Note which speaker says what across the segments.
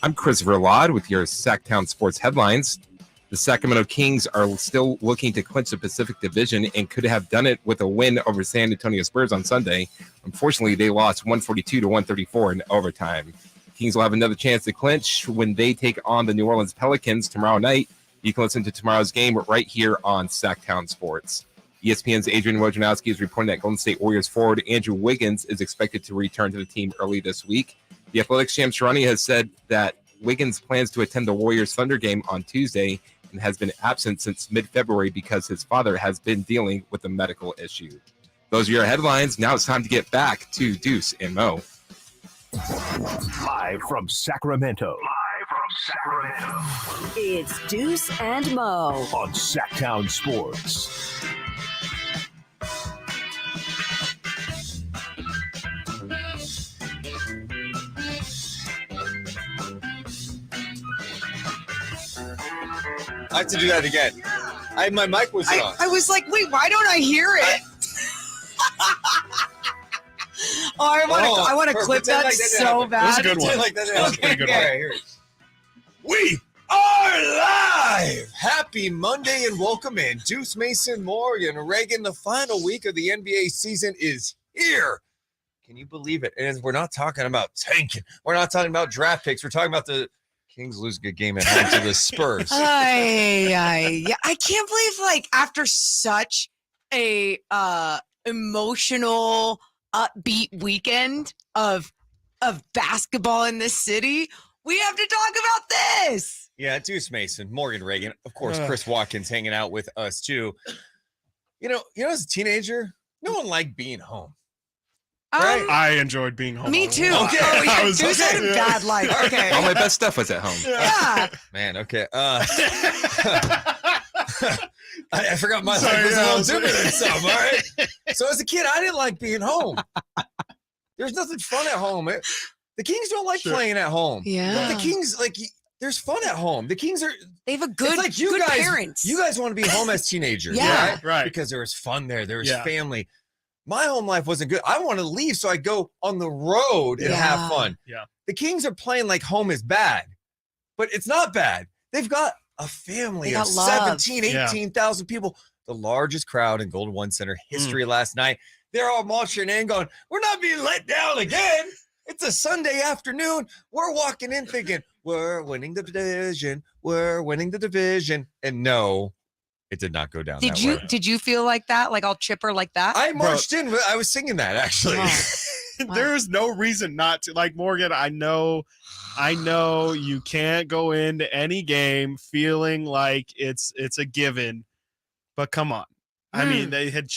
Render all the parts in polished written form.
Speaker 1: I'm Christopher Laud with your Sac Town sports headlines. The Sacramento Kings are still looking to clinch the Pacific Division and could have done it with a win over San Antonio Spurs on Sunday. Unfortunately, they lost 142-134 in overtime. Kings will have another chance to clinch when they take on the New Orleans Pelicans tomorrow night. You can listen to tomorrow's game right here on Sac Town Sports. ESPN's Adrian Wojnarowski is reporting that Golden State Warriors forward Andrew Wiggins is expected to return to the team early this week. The Athletics' Shams Charania has said that Wiggins plans to attend the Warriors Thunder game on Tuesday and has been absent since mid-February because his father has been dealing with a medical issue. Those are your headlines. Now it's time to get back to Deuce and Mo.
Speaker 2: Live from Sacramento.
Speaker 3: It's Deuce and Mo
Speaker 2: on Sac Town Sports.
Speaker 4: I have to do that again. My mic was on.
Speaker 5: I was like, wait, why don't I hear it? I want to clip that so bad.
Speaker 6: That's a good one.
Speaker 4: That's
Speaker 6: a pretty good
Speaker 4: one. Here it is. We are live! Happy Monday and welcome in. Deuce, Mason, Morgan, Reagan. The final week of the NBA season is here. Can you believe it? And we're not talking about tanking. We're not talking about draft picks. We're talking about the Kings lose a good game at home to the Spurs.
Speaker 5: I can't believe, after such a emotional, upbeat weekend of basketball in this city, we have to talk about this.
Speaker 4: Yeah, Deuce Mason, Morgan Reagan, of course, Chris Watkins hanging out with us too. You know, as a teenager, no one liked being home. Right?
Speaker 6: I enjoyed being home.
Speaker 5: Me too.
Speaker 4: Okay.
Speaker 5: Oh, yeah. Deuce had a bad life. Okay.
Speaker 1: All my best stuff was at home.
Speaker 5: Yeah.
Speaker 4: Man, okay. I forgot my life was a little different than some, all right? So as a kid, I didn't like being home. There's nothing fun at home. The Kings don't like playing at home.
Speaker 5: Yeah.
Speaker 4: But the Kings, there's fun at home. The Kings
Speaker 5: they have a good, good parents.
Speaker 4: You guys want to be home as teenagers,
Speaker 5: yeah.
Speaker 4: right? Because there was fun there. There was family. My home life wasn't good. I want to leave so I go on the road and have fun.
Speaker 6: Yeah.
Speaker 4: The Kings are playing like home is bad, but it's not bad. They've got a family of 17, 18,000 people, the largest crowd in Golden One Center history last night. They're all marching in going, we're not being let down again. It's a Sunday afternoon. We're walking in thinking, we're winning the division. We're winning the division. And no, it did not go down that way.
Speaker 5: Did you feel like that? Like all chipper like that?
Speaker 4: I marched in. I was singing that, actually.
Speaker 5: Wow.
Speaker 6: There's no reason not to. Like, Morgan, I know you can't go into any game feeling like it's a given, but come on. I mean, they had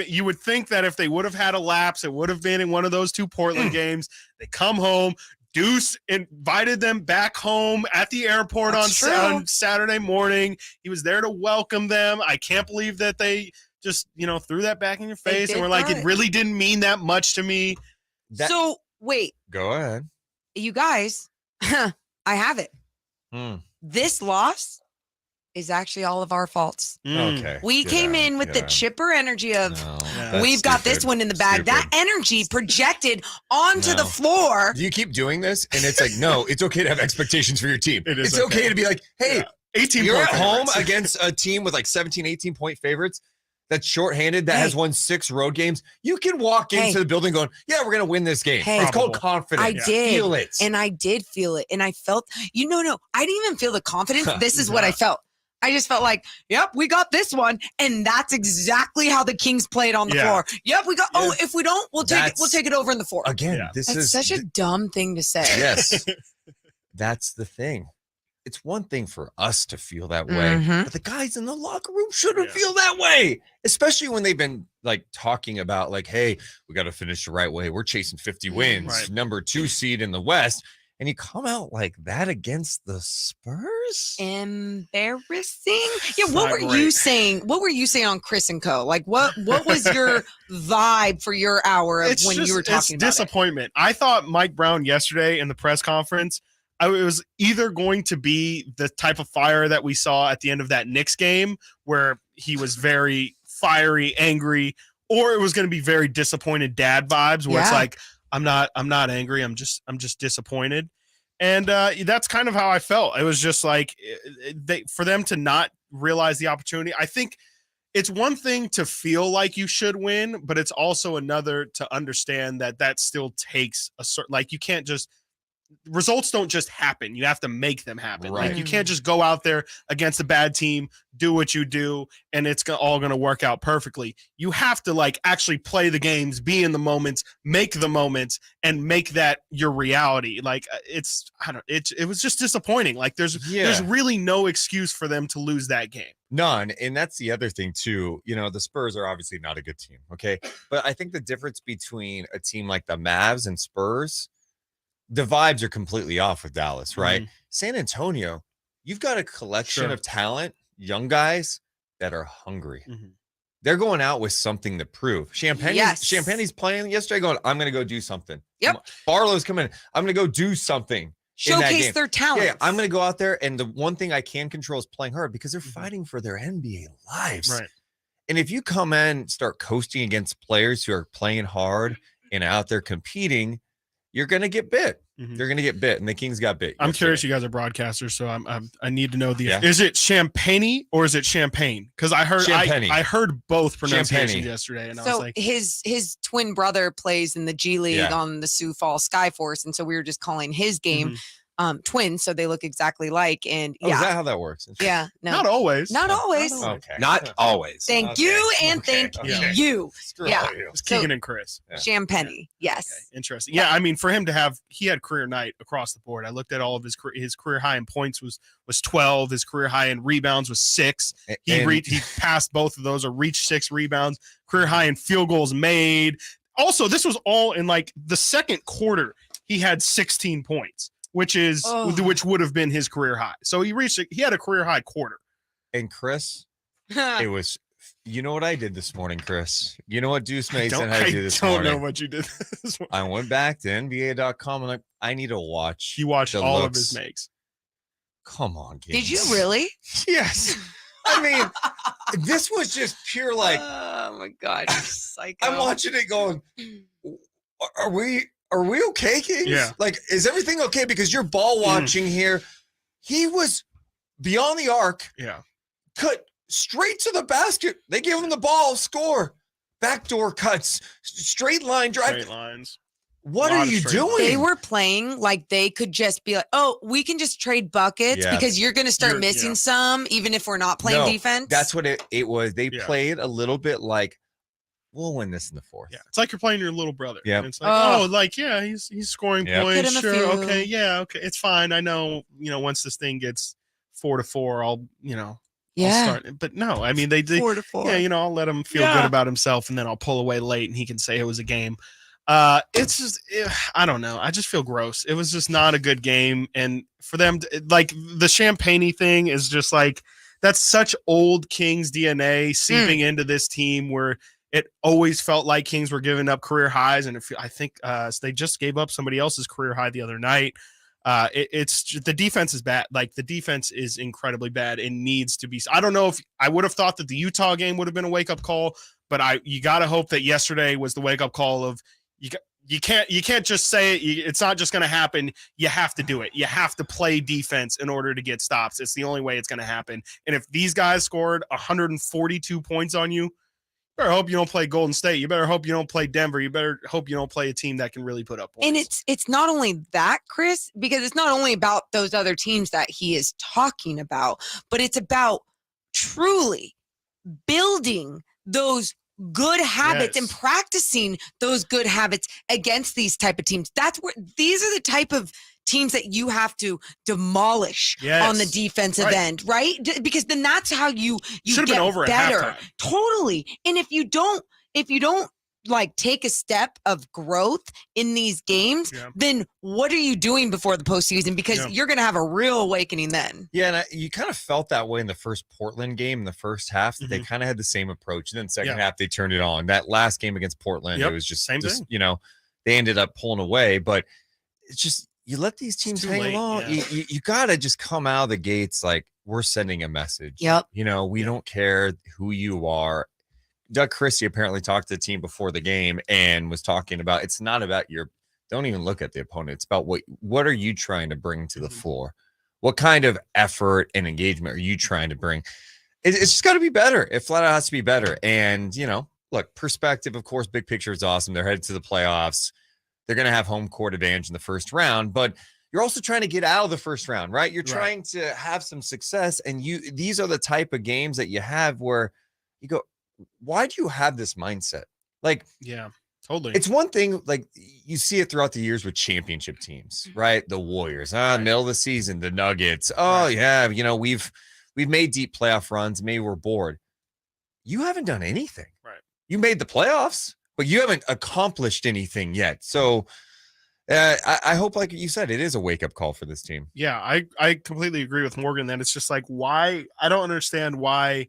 Speaker 6: you would think that if they would have had a lapse, it would have been in one of those two Portland games. They come home. Deuce invited them back home at the airport on Saturday morning. He was there to welcome them. I can't believe that they just, threw that back in your face and were like, it really didn't mean that much to me.
Speaker 5: So, wait.
Speaker 4: Go ahead.
Speaker 5: You guys, I have it. This loss is actually all of our faults.
Speaker 4: Okay.
Speaker 5: We came in with the chipper energy of we've got this one in the bag. That energy projected onto the floor.
Speaker 4: Do you keep doing this? And it's like, no, it's okay to have expectations for your team.
Speaker 6: It's
Speaker 4: okay to be like, hey,
Speaker 6: 18
Speaker 4: you're at home
Speaker 6: favorites.
Speaker 4: against a team with 17, 18-point favorites that's shorthanded, that has won 6 road games. You can walk into the building going, yeah, we're going to win this game. It's called confidence.
Speaker 5: I did.
Speaker 4: Feel it.
Speaker 5: And I did feel it. And I felt, no, I didn't even feel the confidence. This is what I felt. I just felt like, yep, we got this one. And that's exactly how the Kings played on the floor. Yep, we got, if we don't, we'll take it over in the fourth.
Speaker 4: Again, this
Speaker 5: that's
Speaker 4: is
Speaker 5: such a dumb thing to say.
Speaker 4: Yes. That's the thing. It's one thing for us to feel that way, but the guys in the locker room shouldn't feel that way, especially when they've been talking about hey, we got to finish the right way. We're chasing 50 wins, number 2 seed in the West. And you come out like that against the Spurs?
Speaker 5: Embarrassing. Yeah, what were you saying? What were you saying on Chris and Co? What was your vibe for your hour of when you were talking about
Speaker 6: disappointment. I thought Mike Brown yesterday in the press conference, it was either going to be the type of fire that we saw at the end of that Knicks game where he was very fiery, angry, or it was going to be very disappointed dad vibes where it's like, I'm not angry. I'm just disappointed. And that's kind of how I felt. It was just like for them to not realize the opportunity. I think it's one thing to feel like you should win, but it's also another to understand that still takes a certain, like you can't just, results don't just happen. You have to make them happen.
Speaker 4: Right.
Speaker 6: Like you can't just go out there against a bad team, do what you do, and it's all going to work out perfectly. You have to like actually play the games, be in the moments, make the moments, and make that your reality. Like it was just disappointing. Like there's really no excuse for them to lose that game.
Speaker 4: None. And that's the other thing too. You know, the Spurs are obviously not a good team. Okay. But I think the difference between a team like the Mavs and Spurs, the vibes are completely off with Dallas, right? San Antonio, you've got a collection of talent, young guys that are hungry. They're going out with something to prove. Champagne's playing yesterday going, I'm going to go do something.
Speaker 5: Yep.
Speaker 4: Barlow's coming. I'm going to go do something.
Speaker 5: Showcase their talent.
Speaker 4: Yeah, I'm going to go out there. And the one thing I can control is playing hard because they're fighting for their NBA lives.
Speaker 6: Right.
Speaker 4: And if you come in, start coasting against players who are playing hard and out there competing, you're going to get bit. They're going to get bit, and the Kings got bit.
Speaker 6: I'm curious. You guys are broadcasters, so I need to know the. Is it Champagne or is it Champagne? Because I heard I heard both pronunciations yesterday, and I was like,
Speaker 5: his twin brother plays in the G League on the Sioux Falls Skyforce, and so we were just calling his game twins, so they look exactly like. And
Speaker 4: is that how that works?
Speaker 5: Yeah, no,
Speaker 6: not always.
Speaker 5: Not always.
Speaker 4: Okay,
Speaker 1: not always.
Speaker 5: Thank you and thank you.
Speaker 6: It's Keegan and Chris.
Speaker 5: Champagne, yes.
Speaker 6: Okay. Interesting. Yeah, I mean, for him to have, he had career night across the board. I looked at all of his career high in points was 12. His career high in rebounds was 6. He passed both of those or reached 6 rebounds. Career high in field goals made. Also, this was all in like the second quarter. He had 16 points. Which would have been his career high. So he had a career high quarter.
Speaker 4: And Chris, it was, you know what I did this morning, Chris? You know what Deuce Mo said I did this morning?
Speaker 6: I don't know what you did this morning.
Speaker 4: I went back to NBA.com and like, I need to watch.
Speaker 6: You watched all of his makes.
Speaker 4: Come on, Gaines.
Speaker 5: Did you really?
Speaker 4: Yes. I mean, this was just pure like,
Speaker 5: oh my God, psycho.
Speaker 4: I'm watching it going, Are we okay, Kings?
Speaker 6: Yeah.
Speaker 4: Like, is everything okay? Because you're ball watching here. He was beyond the arc.
Speaker 6: Yeah.
Speaker 4: Cut straight to the basket. They gave him the ball, score. Backdoor cuts, straight line drive.
Speaker 6: Straight lines.
Speaker 4: What are you doing?
Speaker 5: They were playing like they could just be like, oh, we can just trade buckets because you're going to start missing some, even if we're not playing defense.
Speaker 4: That's what it was. They played a little bit like, we'll win this in the fourth.
Speaker 6: Yeah, it's like you're playing your little brother.
Speaker 4: Yeah,
Speaker 6: it's like, he's scoring points. Sure, okay, okay, it's fine. I know, once this thing gets 4-4, I'll start. But no, I mean they 4-4. Yeah, I'll let him feel good about himself, and then I'll pull away late, and he can say it was a game. It's just, I don't know. I just feel gross. It was just not a good game, and for them, like the Champagne thing is just like that's such old Kings DNA seeping into this team where. It always felt like Kings were giving up career highs, and I think they just gave up somebody else's career high the other night. It's the defense is bad. Like the defense is incredibly bad and needs to be. I don't know if I would have thought that the Utah game would have been a wake up call, but you got to hope that yesterday was the wake up call of you can't just say it. It's not just going to happen. You have to do it. You have to play defense in order to get stops. It's the only way it's going to happen. And if these guys scored 142 points on you. You better hope you don't play Golden State. You better hope you don't play Denver. You better hope you don't play a team that can really put up points.
Speaker 5: And it's not only that, Chris, because it's not only about those other teams that he is talking about, but it's about truly building those good habits and practicing those good habits against these type of teams. That's where these are the type of teams that you have to demolish on the defensive end, right? Because then that's how you get
Speaker 6: been over
Speaker 5: better.
Speaker 6: At halftime.
Speaker 5: Totally. And if you don't like take a step of growth in these games, then what are you doing before the postseason? Because you're going to have a real awakening then.
Speaker 4: Yeah, and you kind of felt that way in the first Portland game in the first half. That they kind of had the same approach. And then second half, they turned it on. That last game against Portland, it was just
Speaker 6: same thing.
Speaker 4: They ended up pulling away. But it's just, you let these teams hang along. You got to just come out of the gates like, we're sending a message.
Speaker 5: Yep.
Speaker 4: We don't care who you are. Doug Christie apparently talked to the team before the game and was talking about it's not about your Don't even look at the opponent. It's about what are you trying to bring to the floor? What kind of effort and engagement are you trying to bring? It's just got to be better. It flat out has to be better. And, look, perspective, of course, big picture is awesome. They're headed to the playoffs. They're going to have home court advantage in the first round, but you're also trying to get out of the first round, right? You're trying to have some success. And these are the type of games that you have where you go, why do you have this mindset? Like, yeah, totally. It's one thing, like you see it throughout the years with championship teams, right? The Warriors, middle of the season, the Nuggets. Oh, yeah, we've made deep playoff runs. Maybe we're bored. You haven't done anything. Right. You made the playoffs, but you haven't accomplished anything yet. So I hope, like you said, it is a wake-up call for this team.
Speaker 6: Yeah, I completely agree with Morgan that it's just like, why? I don't understand why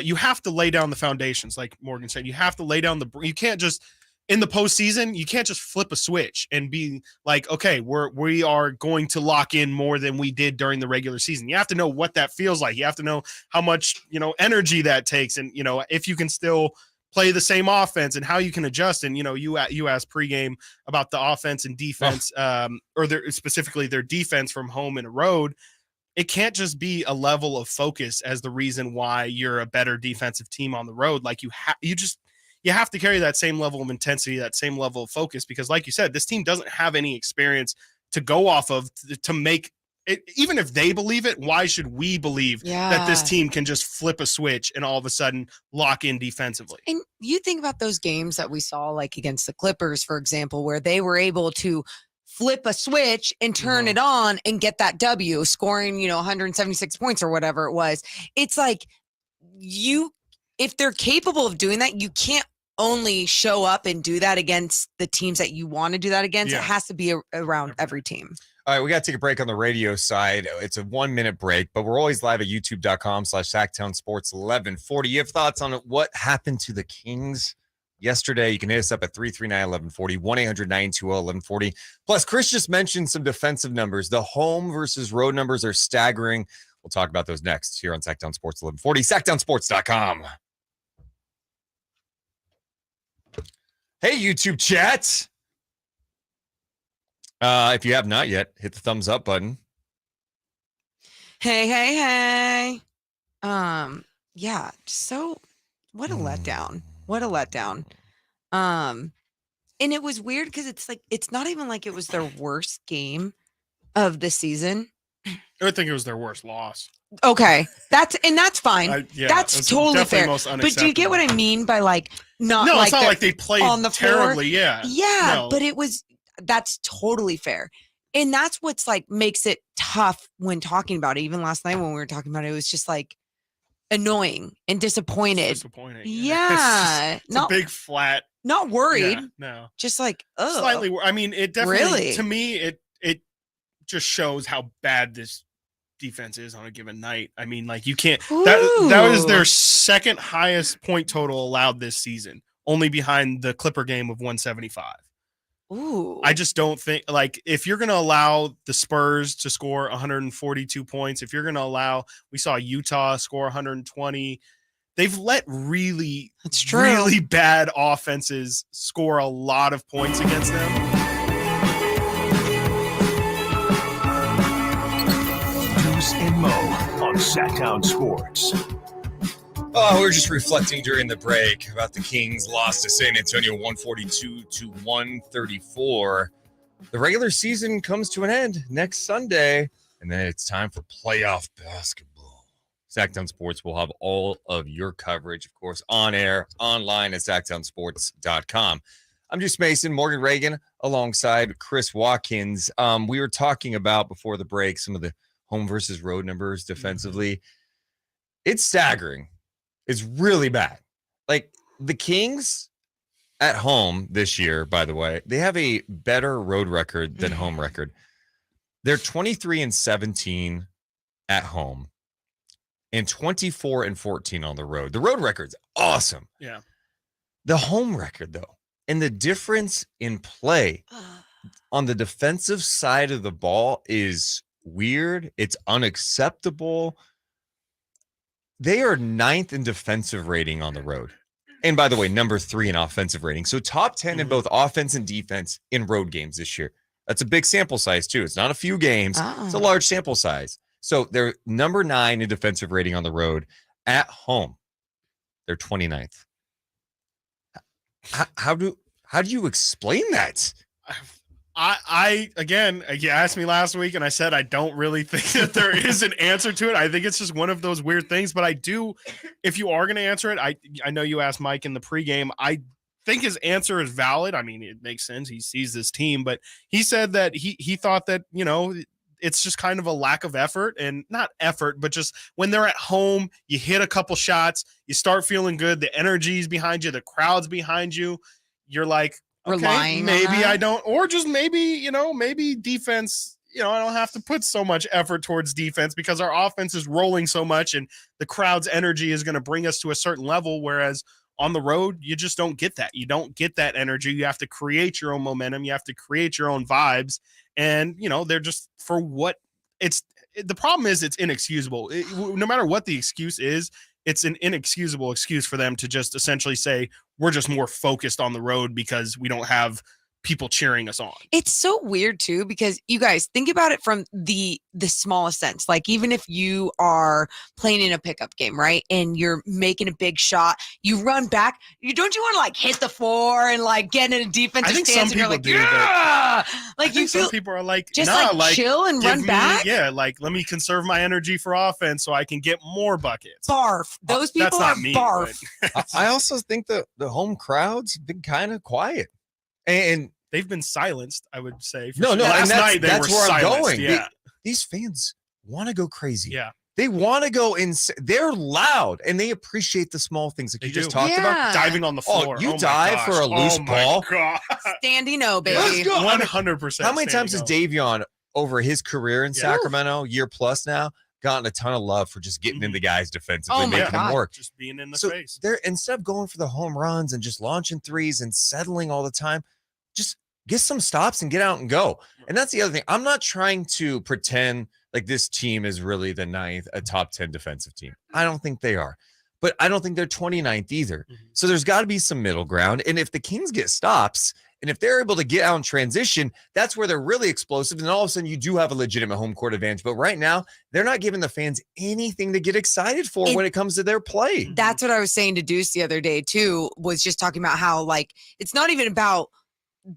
Speaker 6: you have to lay down the foundations, like Morgan said. You have to lay down you can't just, in the postseason, you can't just flip a switch and be like, okay, we are going to lock in more than we did during the regular season. You have to know what that feels like. You have to know how much, energy that takes. And, if you can still play the same offense and how you can adjust. And, you asked pregame about the offense and defense, or specifically their defense from home and road. It can't just be a level of focus as the reason why you're a better defensive team on the road. Like you have to carry that same level of intensity, that same level of focus, because like you said, this team doesn't have any experience to go off of to make it. Even if they believe it, why should we believe that this team can just flip a switch and all of a sudden lock in defensively?
Speaker 5: And you think about those games that we saw, like against the Clippers, for example, where they were able to flip a switch and turn it on and get that W, scoring, 176 points or whatever it was. It's like if they're capable of doing that, you can't only show up and do that against the teams that you want to do that against. It has to be around every team.
Speaker 4: All right, we got to take a break on the radio side. It's a 1-minute break, but we're always live at youtube.com/Sac Sports 1140. You have thoughts on what happened to the Kings yesterday? You can hit us up at 339-1140, 1-800-920-1140. Plus, Chris just mentioned some defensive numbers. The home versus road numbers are staggering. We'll talk about those next here on Sac Sports 1140, sactownsports.com. Hey, YouTube chat. If you have not yet, hit the thumbs up button.
Speaker 5: Hey. Yeah, so what a letdown. What a letdown. And it was weird because it's not even like it was their worst game of the season.
Speaker 6: I think it was their worst loss.
Speaker 5: Okay, that's fine. That's totally fair. But do you get what I mean by not? No,
Speaker 6: it's not like they played on the terribly.
Speaker 5: Floor. Yeah, but that's totally fair, and that's what's makes it tough when talking about it. Even last night when we were talking about it, it was just annoying and disappointed.
Speaker 6: Disappointing.
Speaker 5: Yeah,
Speaker 6: it's a big flat.
Speaker 5: Not worried.
Speaker 6: Yeah, no,
Speaker 5: just
Speaker 6: slightly. I mean, it definitely.
Speaker 5: Really?
Speaker 6: To me, it just shows how bad this defense is on a given night. I mean, you can't. That was their second highest point total allowed this season, only behind the Clipper game of 175.
Speaker 5: Ooh.
Speaker 6: I just don't think if you're going to allow the Spurs to score 142 points, if you're going to allow, we saw Utah score 120. They've let really bad offenses score a lot of points against them.
Speaker 2: Deuce and Mo on Sac Town Sports.
Speaker 4: Oh, we were just reflecting during the break about the Kings loss to San Antonio 142-134. The regular season comes to an end next Sunday, and then it's time for playoff basketball. Sac Town Sports will have all of your coverage, of course, on air, online at sactownsports.com. I'm Deuce Mason, Morgan Reagan, alongside Chris Watkins. We were talking about, before the break, some of the home versus road numbers defensively. It's staggering. It's really bad. The Kings at home this year, by the way, they have a better road record than home record. They're 23-17 at home and 24-14 on the road. The road record's awesome.
Speaker 6: Yeah.
Speaker 4: The home record, though, and the difference in play on the defensive side of the ball is weird. It's unacceptable. They are 9th in defensive rating on the road. And by the way, number 3 in offensive rating. So top 10 in both offense and defense in road games this year. That's a big sample size, too. It's not a few games. It's a large sample size. So they're number 9 in defensive rating on the road. At home, they're 29th. How do you explain that?
Speaker 6: I again, you asked me last week, and I said I don't really think that there is an answer to it. I think it's just one of those weird things. But I do, if you are going to answer it, I know you asked Mike in the pregame. I think his answer is valid. I mean, it makes sense. He sees this team, but he said that he thought that, you know, it's just kind of a lack of effort, and not effort, but just when they're at home, you hit a couple shots, you start feeling good. The energy's behind you, the crowd's behind you. You're like, okay, maybe I don't, or just maybe, you know, maybe defense, you know, I don't have to put so much effort towards defense because our offense is rolling so much and the crowd's energy is going to bring us to a certain level. Whereas on the road, you just don't get that. You don't get that energy. You have to create your own momentum. You have to create your own vibes. And, you know, they're just for what the problem is it's inexcusable. No matter what the excuse is, it's an inexcusable excuse for them to just essentially say, we're just more focused on the road because we don't have people cheering us on.
Speaker 5: It's so weird too, because you guys think about it from the smallest sense. Like, even if you are playing in a pickup game, right, and you're making a big shot, you run back. Don't you want to like hit the floor and like get in a defensive stance? And you're like, yeah, like you feel
Speaker 6: some people are like,
Speaker 5: just
Speaker 6: nah,
Speaker 5: like chill and run back.
Speaker 6: Yeah, like let me conserve my energy for offense so I can get more buckets.
Speaker 5: Barf. Those people are barf.
Speaker 4: I also think the home crowd's been kind of quiet. And
Speaker 6: they've been silenced, I would say.
Speaker 4: Last night that's where I'm going.
Speaker 6: Yeah.
Speaker 4: These fans want to go crazy.
Speaker 6: Yeah.
Speaker 4: They want to go in. They're loud and they appreciate the small things like you just talked about.
Speaker 6: Diving on the floor.
Speaker 4: Oh, you dive for a loose ball.
Speaker 5: Standing O, baby.
Speaker 4: Let's go.
Speaker 6: 100%.
Speaker 4: How many times has Davion over his career in Sacramento, year plus now, gotten a ton of love for just getting into guys defensively, making them work.
Speaker 6: Just being in the face.
Speaker 4: They're, instead of going for the home runs and just launching threes and settling all the time, just get some stops and get out and go. And that's the other thing. I'm not trying to pretend like this team is really the 9th, a top 10 defensive team. I don't think they are. But I don't think they're 29th either. So there's got to be some middle ground. And if the Kings get stops, and if they're able to get out in transition, that's where they're really explosive. And all of a sudden, you do have a legitimate home court advantage. But right now, they're not giving the fans anything to get excited for when it comes to their play.
Speaker 5: That's what I was saying to Deuce the other day, too, was just talking about how, like, it's not even about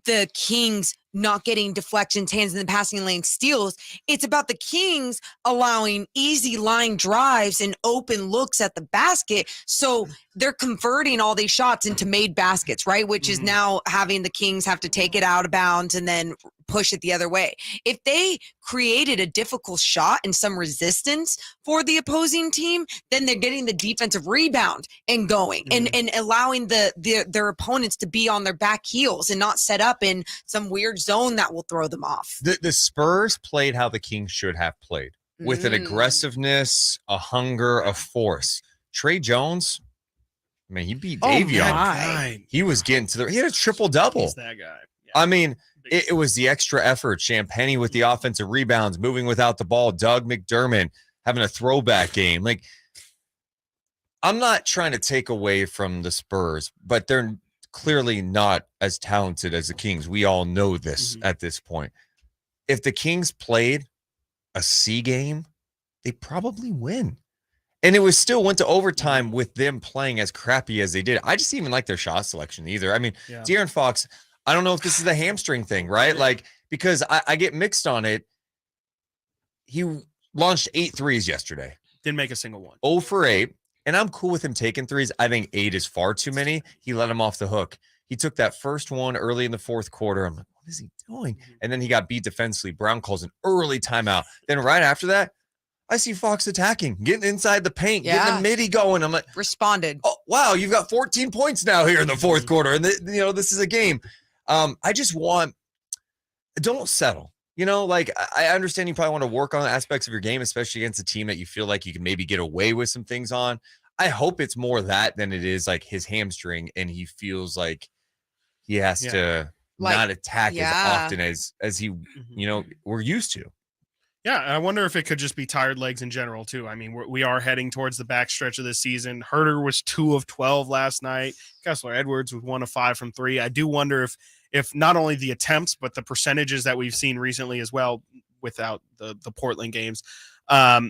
Speaker 5: the Kings not getting deflections, hands in the passing lane, steals. It's about the Kings allowing easy line drives and open looks at the basket. So they're converting all these shots into made baskets, right? Which is now having the Kings have to take it out of bounds and then push it the other way. If they created a difficult shot and some resistance for the opposing team, then they're getting the defensive rebound and going and allowing their opponents to be on their back heels and not set up in some weird zone that will throw them off.
Speaker 4: The Spurs played how the Kings should have played, with an aggressiveness, a hunger, a force. Trey Jones, man, he beat Davion. He was getting to he had a triple-double.
Speaker 6: He's that guy. Yeah.
Speaker 4: I mean, it was the extra effort. Champagny with the offensive rebounds, moving without the ball. Doug McDermott having a throwback game. Like, I'm not trying to take away from the Spurs, but they're clearly not as talented as the Kings. We all know this at this point. If the Kings played a C game, they probably win. And it was still went to overtime with them playing as crappy as they did. I just even like their shot selection either. I mean, De'Aaron Fox, I don't know if this is the hamstring thing, right? Like, because I get mixed on it. He launched 8 threes yesterday.
Speaker 6: Didn't make a single one.
Speaker 4: 0 for 8. And I'm cool with him taking threes. I think 8 is far too many. He let him off the hook. He took that first one early in the fourth quarter. I'm like, what is he doing? And then he got beat defensively. Brown calls an early timeout. Then right after that, I see Fox attacking, getting inside the paint, getting the midi going. I'm like,
Speaker 5: responded.
Speaker 4: Oh, wow, you've got 14 points now here in the fourth quarter. And, this is a game. I just don't settle. Like, I understand you probably want to work on aspects of your game, especially against a team that you feel like you can maybe get away with some things on. I hope it's more that than it is like his hamstring and he feels like he has to not attack as often as he, we're used to.
Speaker 6: Yeah, and I wonder if it could just be tired legs in general too. I mean, we are heading towards the backstretch of this season. Herter was 2 of 12 last night. Kessler Edwards was 1 of 5 from 3. I do wonder if not only the attempts but the percentages that we've seen recently as well, without the Portland games,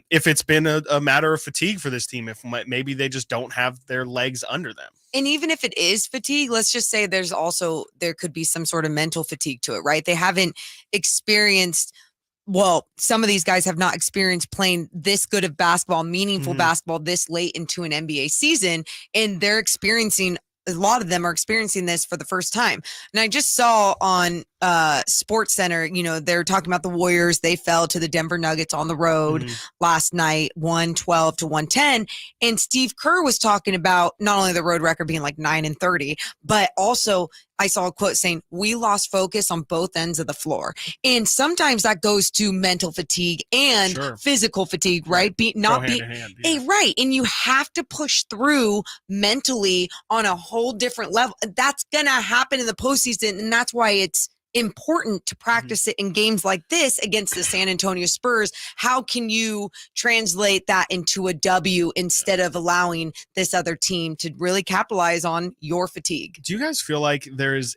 Speaker 6: if it's been a matter of fatigue for this team, if maybe they just don't have their legs under them.
Speaker 5: And even if it is fatigue, let's just say there could be some sort of mental fatigue to it, right? They haven't experienced. Well, some of these guys have not experienced playing this good of basketball, meaningful basketball this late into an NBA season. And a lot of them are experiencing this for the first time. And I just saw on Sports Center, they're talking about the Warriors. They fell to the Denver Nuggets on the road last night, 112 to 110. And Steve Kerr was talking about not only the road record being like 9-30, but also I saw a quote saying, we lost focus on both ends of the floor. And sometimes that goes to mental fatigue and physical fatigue, right? Right. And you have to push through mentally on a whole different level. That's going to happen in the postseason. And that's why it's important to practice it in games like this against the San Antonio Spurs. How can you translate that into a W instead of allowing this other team to really capitalize on your fatigue?
Speaker 6: Do you guys feel like there's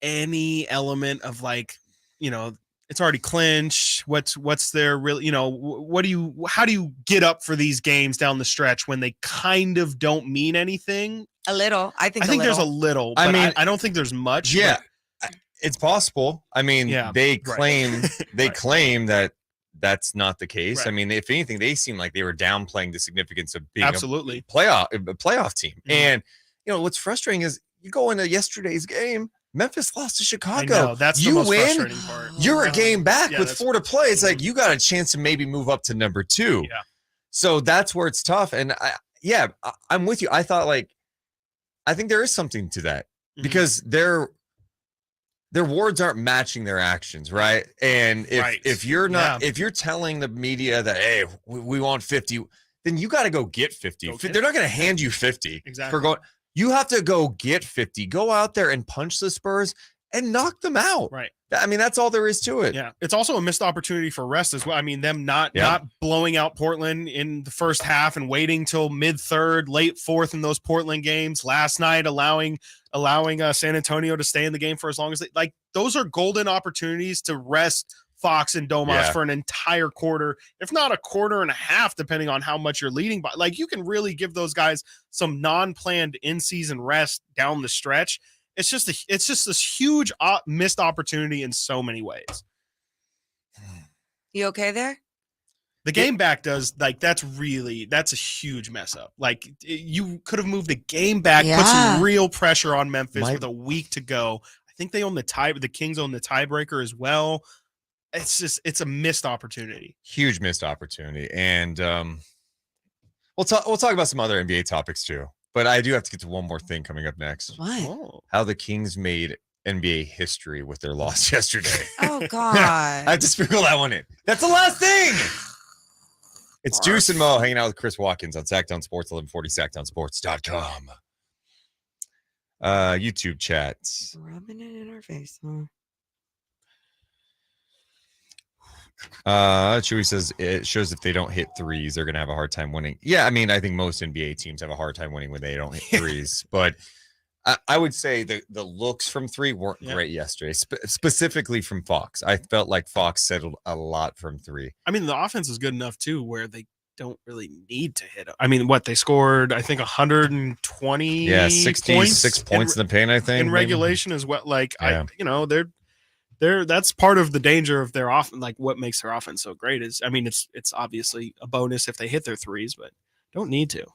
Speaker 6: any element of it's already clinched? What's their real, how do you get up for these games down the stretch when they kind of don't mean anything?
Speaker 5: A little. I think
Speaker 6: there's a little, but I don't think there's much.
Speaker 4: Yeah. It's possible. I mean, they claim that that's not the case. Right. I mean, if anything, they seem like they were downplaying the significance of being a playoff team. And what's frustrating is you go into yesterday's game, Memphis lost to Chicago.
Speaker 6: I know, that's the most frustrating part.
Speaker 4: You're a game back with 4 to play. It's like you got a chance to maybe move up to number 2.
Speaker 6: Yeah.
Speaker 4: So that's where it's tough. And I'm with you. I think there is something to that because their words aren't matching their actions, right? And if you're not, if you're telling the media that, hey, we want 50, then you got to go get 50. They're not going to hand you 50 for going. You have to go get 50. Go out there and punch the Spurs and knock them out.
Speaker 6: Right.
Speaker 4: I mean, that's all there is to it.
Speaker 6: Yeah. It's also a missed opportunity for rest as well. I mean, them not blowing out Portland in the first half and waiting till mid-third, late fourth in those Portland games last night, allowing San Antonio to stay in the game for as long as those are golden opportunities to rest Fox and Domas for an entire quarter, if not a quarter and a half, depending on how much you're leading by. You can really give those guys some non-planned in-season rest down the stretch. It's just this huge missed opportunity in so many ways.
Speaker 5: You okay there?
Speaker 6: The game back does that's a huge mess up. You could have moved the game back, put some real pressure on Memphis with a week to go. I think they own the Kings own the tiebreaker as well. It's a missed opportunity.
Speaker 4: Huge missed opportunity. And we'll talk about some other NBA topics too. But I do have to get to one more thing coming up next.
Speaker 5: What?
Speaker 6: Oh.
Speaker 4: How the Kings made NBA history with their loss yesterday.
Speaker 5: Oh, God.
Speaker 4: I have to sprinkle that one in. That's the last thing. It's Deuce and Mo hanging out with Chris Watkins on Sac Town Sports, 1140 SacTownSports.com. YouTube chats.
Speaker 5: Rubbing it in our face, huh?
Speaker 4: Chewy says it shows if they don't hit threes, they're gonna have a hard time winning. Yeah, I mean, I think most NBA teams have a hard time winning when they don't hit threes. But I would say the looks from 3 weren't great yesterday, specifically from Fox. I felt like Fox settled a lot from 3.
Speaker 6: I mean, the offense is good enough too, where they don't really need to hit it. I mean, they scored, I think 120.
Speaker 4: Yeah, 66 points in the paint. I think
Speaker 6: in regulation as well. That's part of the danger of their offense. What makes their offense so great is, I mean, it's obviously a bonus if they hit their threes, but don't need to.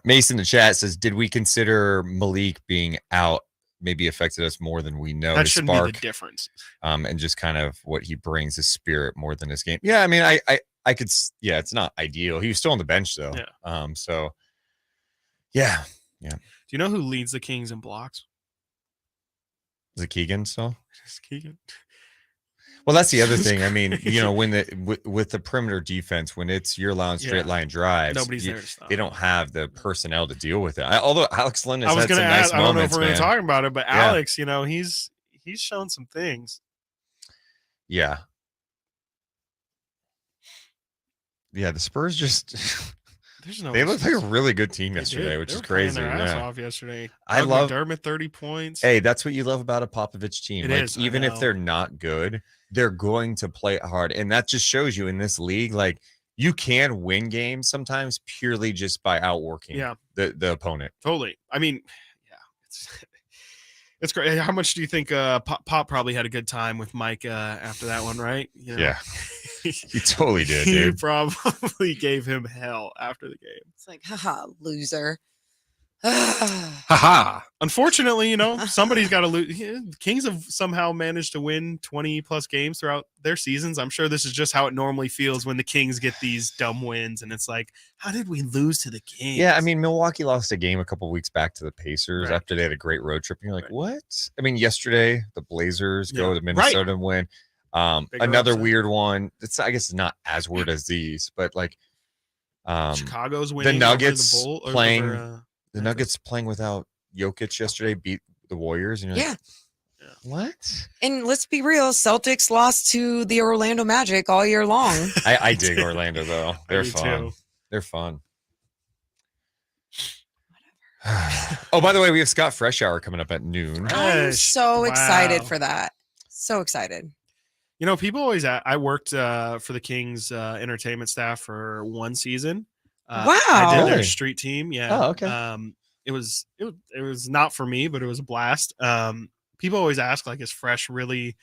Speaker 4: Mason in the chat says, did we consider Malik being out maybe affected us more than we know?
Speaker 6: That shouldn't be the difference.
Speaker 4: And just kind of what he brings, his spirit more than his game. Yeah, I mean, I could, it's not ideal. He was still on the bench though.
Speaker 6: Yeah.
Speaker 4: So yeah.
Speaker 6: Do you know who leads the Kings in blocks?
Speaker 4: Is it Keegan still?
Speaker 6: It's Keegan.
Speaker 4: Well, that's the other thing. I mean, when with the perimeter defense, when it's you're allowing straight line drives,
Speaker 6: nobody's there to stop.
Speaker 4: They don't have the personnel to deal with it. Although Alex Lynn has had some
Speaker 6: I
Speaker 4: nice moments.
Speaker 6: I don't know if we're going to talk about it, but Alex, he's shown some things.
Speaker 4: Yeah. Yeah, the Spurs just
Speaker 6: There's no.
Speaker 4: they looked like a really good team
Speaker 6: They
Speaker 4: yesterday,
Speaker 6: did.
Speaker 4: which
Speaker 6: They
Speaker 4: is
Speaker 6: were playing
Speaker 4: crazy.
Speaker 6: Their ass
Speaker 4: Yeah.
Speaker 6: off yesterday.
Speaker 4: I
Speaker 6: Doug
Speaker 4: love
Speaker 6: McDermott 30 points.
Speaker 4: Hey, that's what you love about a Popovich team.
Speaker 6: It
Speaker 4: Like
Speaker 6: is, I
Speaker 4: even if
Speaker 6: know.
Speaker 4: they're not good, they're going to play hard. And that just shows you in this league, like you can win games sometimes purely just by outworking the opponent.
Speaker 6: Totally. I mean, yeah, it's great. How much do you think Pop probably had a good time with Mike after that one, right? You know?
Speaker 4: Yeah. He totally did,
Speaker 6: He
Speaker 4: dude.
Speaker 6: probably gave him hell after the game.
Speaker 5: It's like, haha, loser.
Speaker 1: Haha.
Speaker 6: Unfortunately, you know, somebody's got to lose. Kings have somehow managed to win 20 plus games throughout their seasons. I'm sure this is just how it normally feels when the Kings get these dumb wins. And it's like, how did we lose to the Kings?
Speaker 4: Yeah, I mean, Milwaukee lost a game a couple weeks back to the Pacers
Speaker 6: Right.
Speaker 4: after they had a great road trip. And you're like, what? I mean, yesterday the Blazers go to
Speaker 6: Right.
Speaker 4: Minnesota and win.
Speaker 6: Bigger
Speaker 4: Another
Speaker 6: upset.
Speaker 4: weird one. It's I guess it's not as weird as these, but like
Speaker 6: Chicago's winning.
Speaker 4: Nuggets
Speaker 6: over the Bull,
Speaker 4: playing-
Speaker 6: over,
Speaker 4: the Nuggets playing without Jokic yesterday beat the Warriors. And you're like, what?
Speaker 5: And let's be real, Celtics lost to the Orlando Magic all year long.
Speaker 4: I dig Orlando though. They're
Speaker 6: do
Speaker 4: fun.
Speaker 6: too.
Speaker 4: They're fun. Oh, by the way, we have Scott Freshour coming up at noon.
Speaker 5: I'm so excited
Speaker 6: Wow.
Speaker 5: for that. So excited.
Speaker 6: You know, people always. I worked for the Kings entertainment staff for one season. I did
Speaker 4: Really?
Speaker 6: their street team. Yeah.
Speaker 4: Oh, okay.
Speaker 6: It was not for me, but it was a blast. People always ask, like, is Fresh really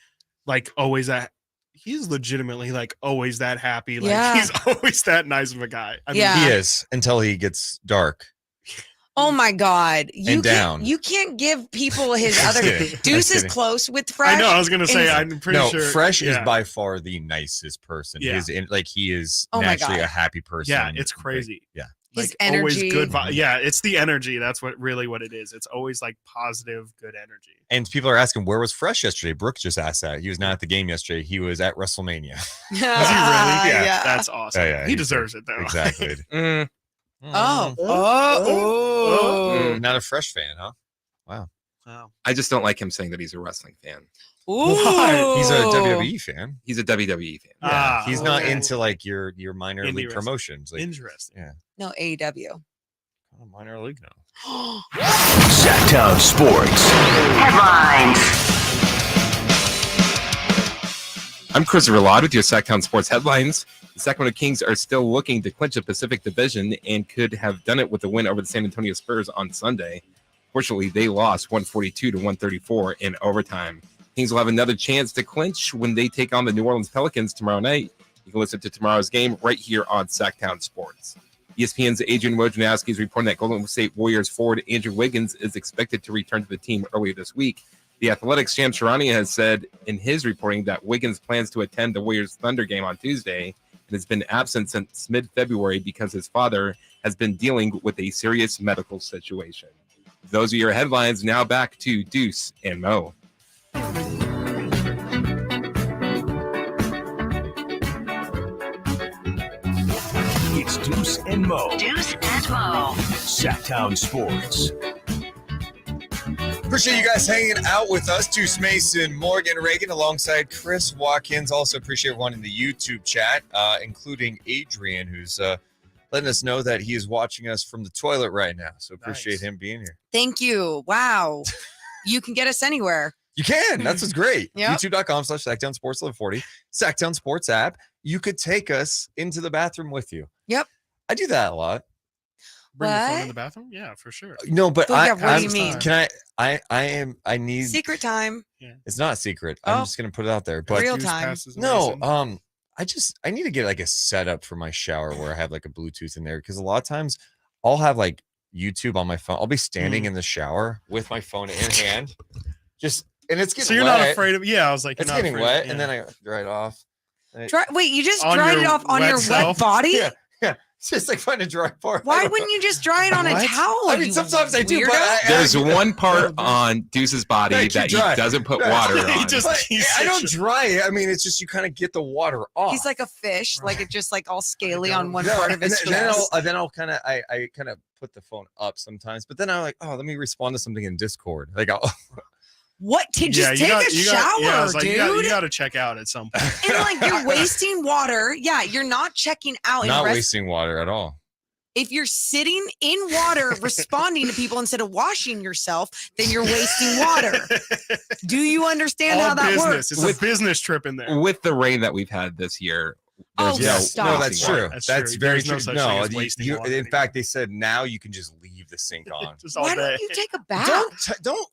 Speaker 6: like always that? He's legitimately like always that happy. Like he's always that nice of a guy. I mean,
Speaker 4: He is until he gets dark.
Speaker 5: Oh my God. You
Speaker 4: down.
Speaker 5: You can't give people his
Speaker 4: I'm
Speaker 5: other.
Speaker 4: kidding.
Speaker 5: Deuce
Speaker 4: I'm
Speaker 5: is
Speaker 4: kidding.
Speaker 5: close with Fresh.
Speaker 6: I know. I was gonna say.
Speaker 5: and-
Speaker 6: I'm pretty sure.
Speaker 4: Fresh is
Speaker 6: yeah.
Speaker 4: by far the nicest person.
Speaker 6: Yeah.
Speaker 4: He is
Speaker 5: Oh my
Speaker 4: naturally
Speaker 5: God.
Speaker 4: a happy person.
Speaker 6: Yeah, it's crazy.
Speaker 4: Yeah.
Speaker 5: His
Speaker 6: Like, always
Speaker 5: energy.
Speaker 6: good. Yeah, it's the energy. That's what it is. It's always like positive, good energy.
Speaker 4: And people are asking, where was Fresh yesterday? Brooke just asked that. He was not at the game yesterday. He was at WrestleMania.
Speaker 6: Is he really? Yeah,
Speaker 5: Yeah.
Speaker 6: that's awesome.
Speaker 4: Yeah,
Speaker 6: he deserves it though.
Speaker 4: Exactly.
Speaker 5: Oh.
Speaker 4: Not a Fresh fan, huh?
Speaker 6: Wow.
Speaker 1: I just don't like him saying that he's a wrestling fan.
Speaker 5: Ooh.
Speaker 4: He's a WWE fan.
Speaker 1: He's a WWE fan.
Speaker 4: Yeah. He's not
Speaker 5: okay.
Speaker 4: into like your minor
Speaker 6: Indie
Speaker 4: league
Speaker 6: wrestling.
Speaker 4: promotions. Like,
Speaker 6: Interesting.
Speaker 4: yeah.
Speaker 5: No, AEW.
Speaker 4: Oh, minor league now.
Speaker 2: Sac Town Sports.
Speaker 3: Headlines.
Speaker 1: I'm Chris Verlod with your Sac Town Sports headlines. The Sacramento Kings are still looking to clinch the Pacific Division and could have done it with a win over the San Antonio Spurs on Sunday. Fortunately, they lost 142 to 134 in overtime. Kings will have another chance to clinch when they take on the New Orleans Pelicans tomorrow night. You can listen to tomorrow's game right here on Sac Town Sports. ESPN's Adrian Wojnarowski is reporting that Golden State Warriors forward Andrew Wiggins is expected to return to the team earlier this week. The Athletic's Shams Charania has said in his reporting that Wiggins plans to attend the Warriors Thunder game on Tuesday and has been absent since mid-February because his father has been dealing with a serious medical situation. Those are your headlines. Now back to Deuce and Mo.
Speaker 2: It's Deuce and Mo.
Speaker 3: Deuce and Mo.
Speaker 2: Sac Town Sports.
Speaker 4: Appreciate you guys hanging out with us. Deuce Mason, Morgan Reagan, alongside Chris Watkins. Also appreciate everyone in the YouTube chat, including Adrian, who's letting us know that he is watching us from the toilet right now. So appreciate him being here.
Speaker 5: Thank you. Wow. You can get us anywhere.
Speaker 4: You can. That's what's great.
Speaker 5: Yep.
Speaker 4: YouTube.com/Sactown Sports 1140. Sactown Sports app. You could take us into the bathroom with you.
Speaker 5: Yep.
Speaker 4: I do that a lot.
Speaker 6: Bring the phone
Speaker 5: What?
Speaker 6: in the bathroom? Yeah, for sure.
Speaker 4: No, but
Speaker 5: Well, yeah, what do
Speaker 4: I'm,
Speaker 5: you mean?
Speaker 4: Can I need
Speaker 5: Secret time.
Speaker 4: it's not a secret.
Speaker 5: Oh.
Speaker 4: I'm just gonna put it out there. But
Speaker 5: Real
Speaker 6: Deuce
Speaker 5: time.
Speaker 6: passes
Speaker 4: no,
Speaker 6: Mason.
Speaker 4: I need to get like a setup for my shower where I have like a Bluetooth in there because a lot of times I'll have like YouTube on my phone. I'll be standing in the shower with my phone in hand, and it's getting
Speaker 6: So you're
Speaker 4: wet.
Speaker 6: not afraid of? Yeah, I was like,
Speaker 4: It's
Speaker 6: you're not
Speaker 4: getting
Speaker 6: afraid
Speaker 4: wet,
Speaker 6: of,
Speaker 4: and then I dry it off.
Speaker 5: Wait, you just
Speaker 6: On
Speaker 5: dried
Speaker 6: your
Speaker 5: it off on
Speaker 6: wet
Speaker 5: your
Speaker 6: self?
Speaker 5: wet body?
Speaker 4: Yeah. It's just like finding a dry part.
Speaker 5: Why wouldn't you just dry it on a
Speaker 4: What?
Speaker 5: towel?
Speaker 4: I mean,
Speaker 5: you
Speaker 4: sometimes I do,
Speaker 5: weirdo?
Speaker 4: but I
Speaker 1: There's
Speaker 4: you know,
Speaker 1: one part on Deuce's body
Speaker 4: Thank you,
Speaker 1: that he
Speaker 4: dry.
Speaker 1: doesn't put
Speaker 4: Dry.
Speaker 1: water
Speaker 6: He
Speaker 1: on.
Speaker 6: just-
Speaker 4: but
Speaker 6: he's
Speaker 4: I don't
Speaker 6: such a-
Speaker 4: dry it. I mean, it's just you kind of get the water off.
Speaker 5: He's like a fish, like it just like all scaly on one
Speaker 4: No,
Speaker 5: part of his
Speaker 4: and then
Speaker 5: chest.
Speaker 4: I'll kind of I kind of put the phone up sometimes, but then I'm like, oh, let me respond to something in Discord. Like,
Speaker 5: what? To just take a shower, dude.
Speaker 6: You got to check out at some point.
Speaker 5: And like you're wasting water. Yeah, you're not checking out.
Speaker 4: Not wasting water at all.
Speaker 5: If you're sitting in water responding to people instead of washing yourself, then you're wasting water. Do you understand how that works?
Speaker 6: It's a business trip in there.
Speaker 1: With the rain that we've had this year.
Speaker 5: Stop.
Speaker 4: No, that's true. That's very true.
Speaker 6: No,
Speaker 4: in fact, they said now you can just leave the sink on.
Speaker 6: Just all
Speaker 5: Why
Speaker 6: day.
Speaker 5: don't you take a bath?
Speaker 4: Don't.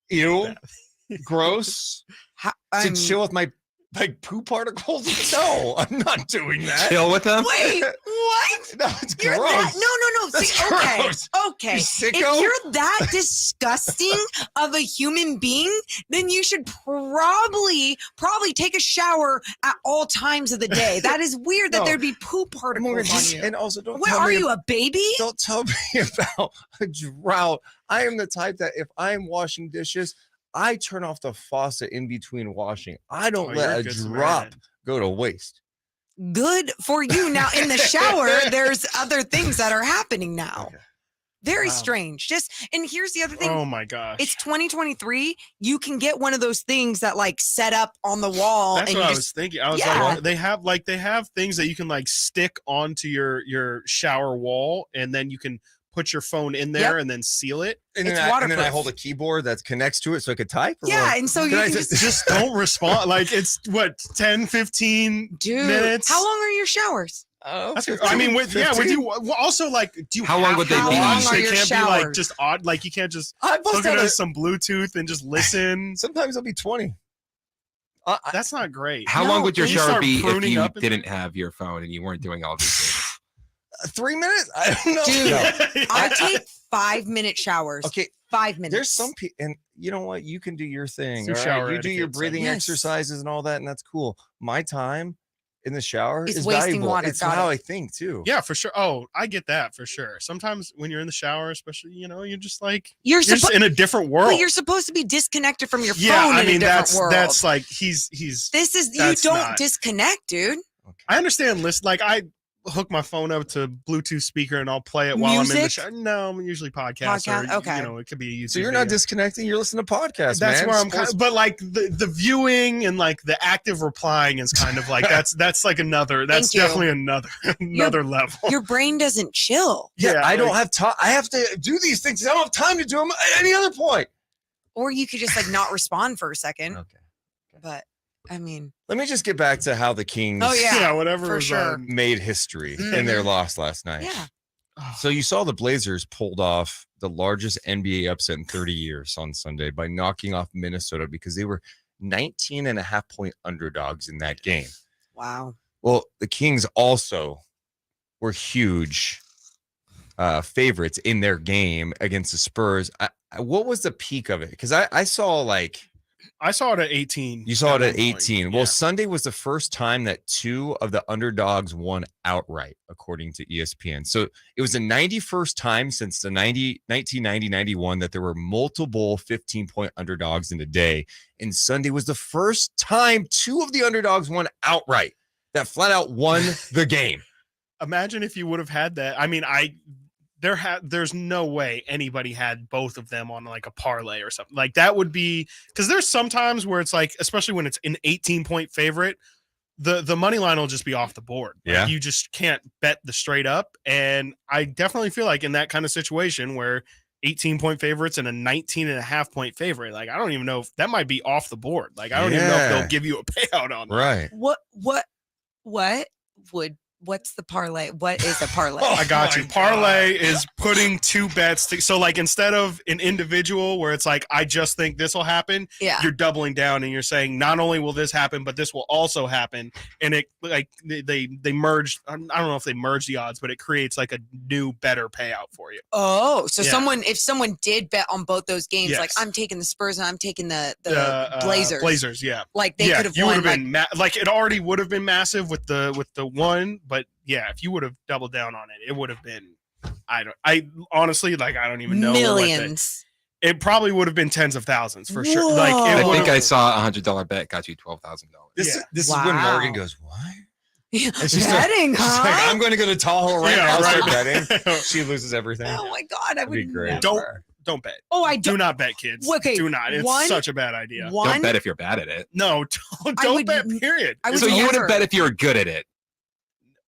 Speaker 4: Ew. Gross. To chill with my poop particles? No, I'm not doing that.
Speaker 1: Chill with them?
Speaker 5: Wait, what?
Speaker 4: No, it's
Speaker 5: You're
Speaker 4: gross.
Speaker 5: No.
Speaker 4: That's
Speaker 5: See,
Speaker 4: gross.
Speaker 5: Okay.
Speaker 4: You
Speaker 5: If
Speaker 4: sicko.
Speaker 5: you're that disgusting of a human being, then you should probably take a shower at all times of the day. That is weird that there'd be poop particles on you.
Speaker 4: And also, don't
Speaker 5: What
Speaker 4: tell
Speaker 5: are
Speaker 4: me.
Speaker 5: you, a baby?
Speaker 4: Don't tell me about a drought. I am the type that if I'm washing dishes, I turn off the faucet in between washing. I don't let a drop go to waste.
Speaker 5: Good for you. Now in the shower, there's other things that are happening now.
Speaker 4: Okay.
Speaker 5: Very strange. And here's the other thing.
Speaker 6: Oh my gosh.
Speaker 5: It's 2023. You can get one of those things that like set up on the wall.
Speaker 6: That's
Speaker 5: and
Speaker 6: what
Speaker 5: you
Speaker 6: I was thinking. I was like, they have things that you can like stick onto your shower wall, and then you can put your phone in there and then seal it.
Speaker 4: And
Speaker 5: It's
Speaker 4: then, and then I
Speaker 5: waterproof.
Speaker 4: hold a keyboard that connects to it so I could type. Or
Speaker 5: Yeah,
Speaker 4: what?
Speaker 5: and so you
Speaker 4: Can I
Speaker 5: can
Speaker 6: Just don't respond. Like it's what 10, 15
Speaker 5: dude.
Speaker 6: minutes.
Speaker 5: How long are your showers?
Speaker 6: That's good. I mean, with
Speaker 4: 15?
Speaker 6: you also like, do you
Speaker 1: How long would they
Speaker 6: to
Speaker 1: be?
Speaker 6: watch?
Speaker 1: How
Speaker 5: long are
Speaker 6: They
Speaker 5: your
Speaker 6: can't be like
Speaker 5: showers?
Speaker 6: just odd. Like you can't just
Speaker 4: I bust
Speaker 6: hook
Speaker 4: out
Speaker 6: it
Speaker 4: a-
Speaker 6: to some Bluetooth and just listen.
Speaker 4: Sometimes it'll be 20.
Speaker 6: That's not great.
Speaker 1: How
Speaker 5: No,
Speaker 1: long would your
Speaker 6: when you
Speaker 1: shower
Speaker 6: start
Speaker 1: be if
Speaker 6: pruning
Speaker 1: you
Speaker 6: up and-
Speaker 1: didn't have your phone and you weren't doing all these things?
Speaker 4: 3 minutes? I don't know.
Speaker 5: Dude,
Speaker 4: No.
Speaker 5: I take 5-minute showers.
Speaker 4: Okay,
Speaker 5: 5 minutes.
Speaker 4: there's some people, and you know what? You can do your thing.
Speaker 6: Some
Speaker 4: all right?
Speaker 6: shower
Speaker 4: You do your
Speaker 6: etiquette,
Speaker 4: breathing
Speaker 5: Yes.
Speaker 4: exercises and all that, and that's cool. My time in the shower
Speaker 5: It's
Speaker 4: is
Speaker 5: wasting
Speaker 4: valuable.
Speaker 5: water.
Speaker 4: It's
Speaker 5: Got
Speaker 4: how
Speaker 5: it.
Speaker 4: I think too.
Speaker 6: Yeah, for sure. Oh, I get that for sure. Sometimes when you're in the shower, especially, you're just like
Speaker 5: You're
Speaker 6: you're just
Speaker 5: supposed
Speaker 6: in a different world.
Speaker 5: but you're supposed to be disconnected from your phone
Speaker 6: yeah, I
Speaker 5: in
Speaker 6: mean
Speaker 5: a different world.
Speaker 6: that's like he's.
Speaker 5: This is you
Speaker 6: that's
Speaker 5: don't
Speaker 6: not-
Speaker 5: disconnect, dude.
Speaker 6: I understand. Listen, like I hook my phone up to Bluetooth speaker and I'll play it while I'm in the
Speaker 5: Music?
Speaker 6: shower. No, I'm usually podcasts.
Speaker 5: Podcast?
Speaker 6: Or,
Speaker 5: Okay.
Speaker 6: it could be a YouTube.
Speaker 4: So you're not
Speaker 6: video.
Speaker 4: disconnecting. You're listening to podcasts.
Speaker 6: That's
Speaker 4: man.
Speaker 6: where I'm
Speaker 4: Sports-
Speaker 6: kind of, but like the viewing and like the active replying is kind of like that's like another. That's
Speaker 5: Thank you.
Speaker 6: definitely another level.
Speaker 5: Your brain doesn't chill.
Speaker 6: Yeah,
Speaker 4: I don't
Speaker 6: like-
Speaker 4: have time. I have to do these things. I don't have time to do them at any other point.
Speaker 5: Or you could just like not respond for a second.
Speaker 4: Okay.
Speaker 5: But I mean,
Speaker 4: Let me just get back to how the Kings
Speaker 5: Oh, yeah.
Speaker 6: whatever
Speaker 5: for
Speaker 6: was
Speaker 5: sure.
Speaker 6: on.
Speaker 4: made history in
Speaker 5: Mhm.
Speaker 4: their loss last night.
Speaker 5: yeah.
Speaker 4: So you saw the Blazers pulled off the largest NBA upset in 30 years on Sunday by knocking off Minnesota because they were 19.5-point underdogs in that game.
Speaker 5: Wow.
Speaker 4: Well, the Kings also were huge favorites in their game against the Spurs. What was the peak of it? Because I saw
Speaker 6: I saw it at 18.
Speaker 4: you saw it at
Speaker 6: one point.
Speaker 4: 18.
Speaker 6: Yeah.
Speaker 4: Well, Sunday was the first time that two of the underdogs won outright, according to ESPN. So it was the 91st time since the 1990-91 that there were multiple 15-point underdogs in a day. And Sunday was the first time two of the underdogs won outright, that flat out won the game.
Speaker 6: Imagine if you would have had that. I mean, there's no way anybody had both of them on like a parlay or something. Like that would be because there's sometimes where it's like, especially when it's an 18-point favorite, the money line will just be off the board. Like,
Speaker 4: Yeah.
Speaker 6: you just can't bet the straight up. And I definitely feel like in that kind of situation where 18-point favorites and a 19.5-point favorite, like I don't even know if that might be off the board. Like I don't even know if
Speaker 4: Yeah.
Speaker 6: they'll give you a payout on that.
Speaker 4: Right.
Speaker 5: What's the parlay? What is a parlay?
Speaker 6: I got
Speaker 4: my
Speaker 6: you. Parlay is putting two bets. So like instead of an individual where it's like, I just think this will happen,
Speaker 5: Yeah.
Speaker 6: you're doubling down and you're saying not only will this happen, but this will also happen. And it like they merged. I don't know if they merged the odds, but it creates like a new, better payout for you.
Speaker 5: Oh, so
Speaker 6: Yeah.
Speaker 5: if someone did bet on both those games, like
Speaker 6: Yes.
Speaker 5: I'm taking the Spurs and I'm taking the Blazers.
Speaker 6: Blazers, yeah.
Speaker 5: Like they could have
Speaker 6: you would
Speaker 5: won.
Speaker 6: have been like it already would have been massive with the one, but yeah, if you would have doubled down on it, it would have been. I honestly like I don't even know
Speaker 5: millions.
Speaker 6: it probably would have been tens of thousands for sure.
Speaker 5: Whoa.
Speaker 6: Like
Speaker 1: I
Speaker 6: it
Speaker 1: think
Speaker 6: would've-
Speaker 1: I saw $100 bet got you $12,000.
Speaker 4: This
Speaker 6: Yeah.
Speaker 4: is when
Speaker 5: Wow.
Speaker 4: Morgan goes, what?
Speaker 5: Yeah.
Speaker 4: And she's
Speaker 5: Betting,
Speaker 4: She's
Speaker 5: huh?
Speaker 4: like, I'm going to go to Tahoe right
Speaker 6: Yeah,
Speaker 4: now.
Speaker 6: right.
Speaker 4: Start betting. She loses everything.
Speaker 5: Oh my god, I
Speaker 4: That'd
Speaker 5: would
Speaker 4: be great.
Speaker 5: never.
Speaker 6: don't bet.
Speaker 5: Oh, I
Speaker 6: do not bet, kids.
Speaker 5: Okay,
Speaker 6: do not. It's such a bad idea.
Speaker 1: Don't bet if you're bad at it.
Speaker 6: No, don't bet. Period.
Speaker 1: So you wouldn't bet if you were good at it.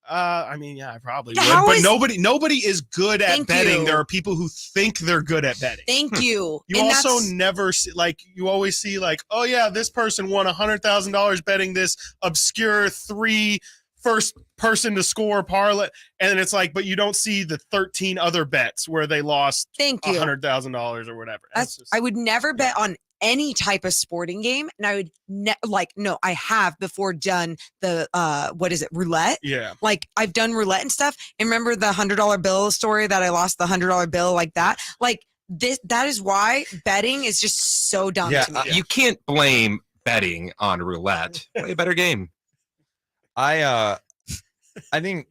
Speaker 6: I mean, yeah, I probably
Speaker 5: How
Speaker 6: would,
Speaker 5: is-
Speaker 6: but nobody is good at
Speaker 5: Thank
Speaker 6: betting.
Speaker 5: you.
Speaker 6: There are people who think they're good at betting.
Speaker 5: Thank you.
Speaker 6: You
Speaker 5: And
Speaker 6: also
Speaker 5: that's-
Speaker 6: never see, like, you always see, like, oh yeah, this person won $100,000 betting this obscure 3 first person to score parlay, and then it's like, but you don't see the 13 other bets where they lost
Speaker 5: Thank you.
Speaker 6: $100,000 or whatever. That's just,
Speaker 5: I would never bet on any type of sporting game, and I would no, I have before done the what is it, roulette?
Speaker 6: yeah.
Speaker 5: Like I've done roulette and stuff. And remember the $100 bill story that I lost the $100 bill like that? Like that is why betting is just so dumb to me.
Speaker 1: You can't blame betting on roulette. Play a better game.
Speaker 4: I think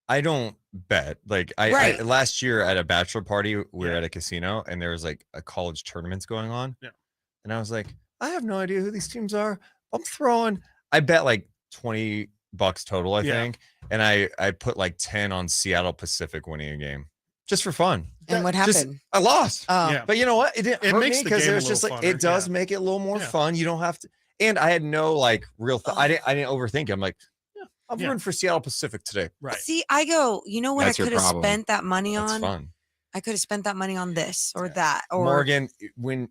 Speaker 4: I don't bet. Like I last year at a bachelor party, we were at a casino and there was like a college tournaments going on.
Speaker 6: Yeah.
Speaker 4: And I was like, I have no idea who these teams are. I bet like $20 total, I think. And I put like 10 on Seattle Pacific winning a game just for fun.
Speaker 5: And what happened?
Speaker 4: I lost.
Speaker 5: Oh.
Speaker 6: Yeah.
Speaker 4: But you know what? It didn't hurt
Speaker 6: makes
Speaker 4: me
Speaker 6: the
Speaker 4: because
Speaker 6: game
Speaker 4: it was
Speaker 6: a
Speaker 4: just
Speaker 6: little
Speaker 4: like it
Speaker 6: funner,
Speaker 4: does make it a little more fun. You don't have to. And I had no like real I didn't overthink it. I'm like, I'm rooting for Seattle Pacific today.
Speaker 6: Right.
Speaker 5: See, I go, you know what?
Speaker 1: That's
Speaker 5: I
Speaker 1: your
Speaker 5: could have
Speaker 1: problem.
Speaker 5: spent that money
Speaker 4: That's
Speaker 5: on.
Speaker 4: fun.
Speaker 5: I could have spent that money on this or that. Or
Speaker 4: Morgan, when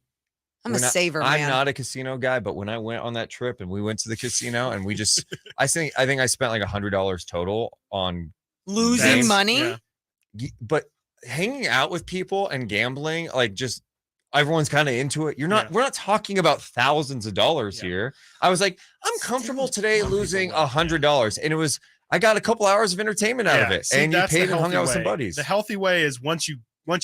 Speaker 5: I'm a saver, man.
Speaker 4: I'm not a casino guy, but when I went on that trip and we went to the casino and we just, I think I spent like $100 total on
Speaker 5: losing
Speaker 4: games.
Speaker 5: money.
Speaker 6: Yeah.
Speaker 4: But hanging out with people and gambling, like just everyone's kind of into it. We're not talking about thousands of dollars here. I was like, I'm comfortable today losing $100. And I got a couple hours of entertainment out of it.
Speaker 6: See,
Speaker 4: and you
Speaker 6: that's
Speaker 4: paid
Speaker 6: the
Speaker 4: and hung
Speaker 6: healthy
Speaker 4: out with some
Speaker 6: way.
Speaker 4: buddies.
Speaker 6: The healthy way is once you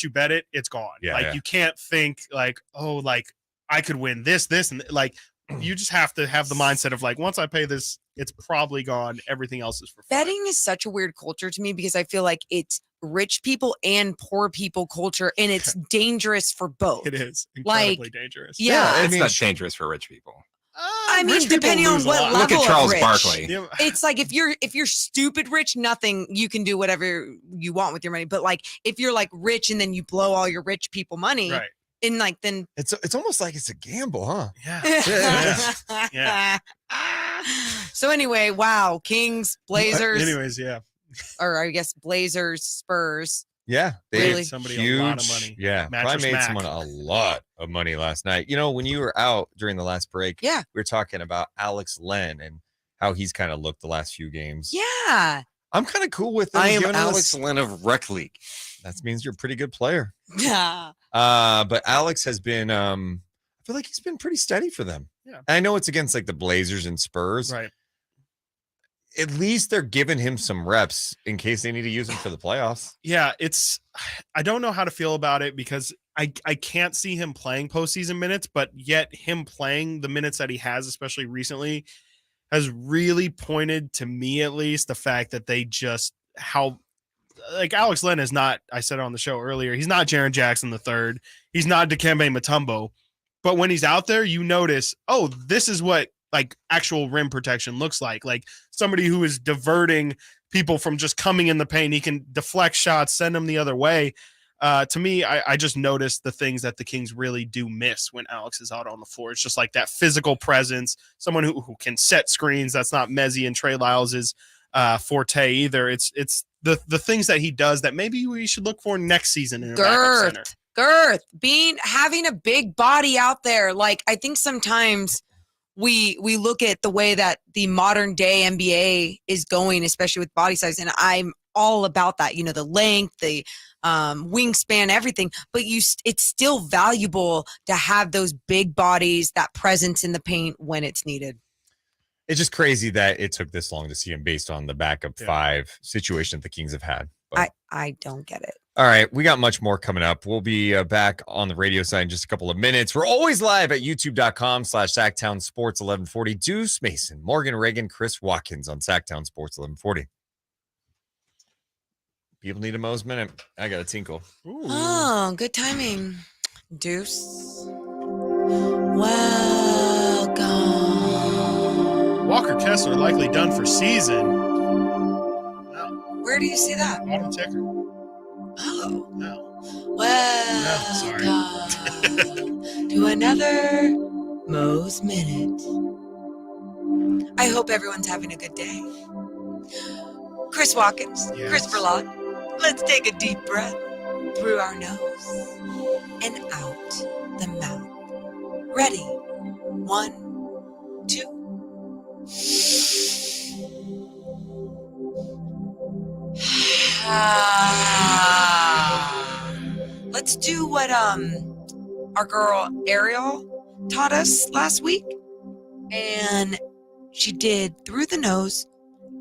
Speaker 6: bet it, it's gone. You can't think like, oh, like I could win this, and like you just have to have the mindset of like, once I pay this, it's probably gone. Everything else is for fun.
Speaker 5: Betting is such a weird culture to me because I feel like it's rich people and poor people culture, and it's dangerous for both.
Speaker 6: It is incredibly dangerous.
Speaker 5: Yeah,
Speaker 1: it's not dangerous for rich people.
Speaker 5: I mean, depending on what level
Speaker 1: Look at Charles
Speaker 5: of rich.
Speaker 1: Barkley.
Speaker 5: It's like if you're stupid rich, nothing, you can do whatever you want with your money. But like if you're like rich and then you blow all your rich people money,
Speaker 6: right?
Speaker 5: And like then
Speaker 4: it's almost like it's a gamble, huh?
Speaker 6: Yeah.
Speaker 5: So anyway, wow, Kings, Blazers.
Speaker 6: Anyways, yeah.
Speaker 5: Or I guess Blazers, Spurs.
Speaker 4: Yeah,
Speaker 6: they
Speaker 5: Really?
Speaker 6: paid somebody a lot of money.
Speaker 4: Yeah,
Speaker 6: Mattress
Speaker 4: probably made
Speaker 6: Mac.
Speaker 4: someone a lot of money last night. You know, when you were out during the last break,
Speaker 5: Yeah.
Speaker 4: we were talking about Alex Len and how he's kind of looked the last few games.
Speaker 5: Yeah.
Speaker 4: I'm kind of cool with them.
Speaker 1: I am
Speaker 4: giving us-
Speaker 1: Alex Len of Rec League.
Speaker 4: That means you're a pretty good player.
Speaker 5: Yeah.
Speaker 4: But Alex has been, I feel like he's been pretty steady for them.
Speaker 6: Yeah.
Speaker 4: I know it's against like the Blazers and Spurs.
Speaker 6: Right.
Speaker 4: At least they're giving him some reps in case they need to use him for the playoffs.
Speaker 6: Yeah, I don't know how to feel about it because I can't see him playing postseason minutes, but yet him playing the minutes that he has, especially recently, has really pointed to me at least the fact that they just like Alex Len is not, I said it on the show earlier, he's not Jaren Jackson III. He's not Dikembe Mutombo. But when he's out there, you notice, oh, this is what like actual rim protection looks like somebody who is diverting people from just coming in the paint. He can deflect shots, send them the other way. To me, I just noticed the things that the Kings really do miss when Alex is out on the floor. It's just like that physical presence, someone who can set screens. That's not Mezzi and Trey Lyles' forte either. It's the things that he does that maybe we should look for next season in a backup center.
Speaker 5: Girth, having a big body out there. Like I think sometimes we look at the way that the modern day NBA is going, especially with body size, and I'm all about that. You know, the length, the wingspan, everything. But it's still valuable to have those big bodies, that presence in the paint when it's needed.
Speaker 4: It's just crazy that it took this long to see him based on the backup five situation that the Kings have had. But.
Speaker 5: I don't get it.
Speaker 4: All right, we got much more coming up. We'll be back on the radio side in just a couple of minutes. We're always live at youtube.com/Sac Town Sports 1140. Deuce Mason, Morgan Reagan, Chris Watkins on Sac Town Sports 1140. People need a Mo's minute. I got a tinkle.
Speaker 6: Ooh.
Speaker 5: Oh, good timing. Deuce. Welcome.
Speaker 6: Walker Kessler likely done for season.
Speaker 5: Where do you see that?
Speaker 6: Bottom ticker.
Speaker 5: Oh.
Speaker 6: No.
Speaker 5: Welcome to another Mo's Minute. I hope everyone's having a good day. Chris Watkins,
Speaker 6: Yes.
Speaker 5: Chris Verlot, let's take a deep breath through our nose and out the mouth. Ready? 1, 2. Let's do what our girl Ariel taught us last week. And she did through the nose,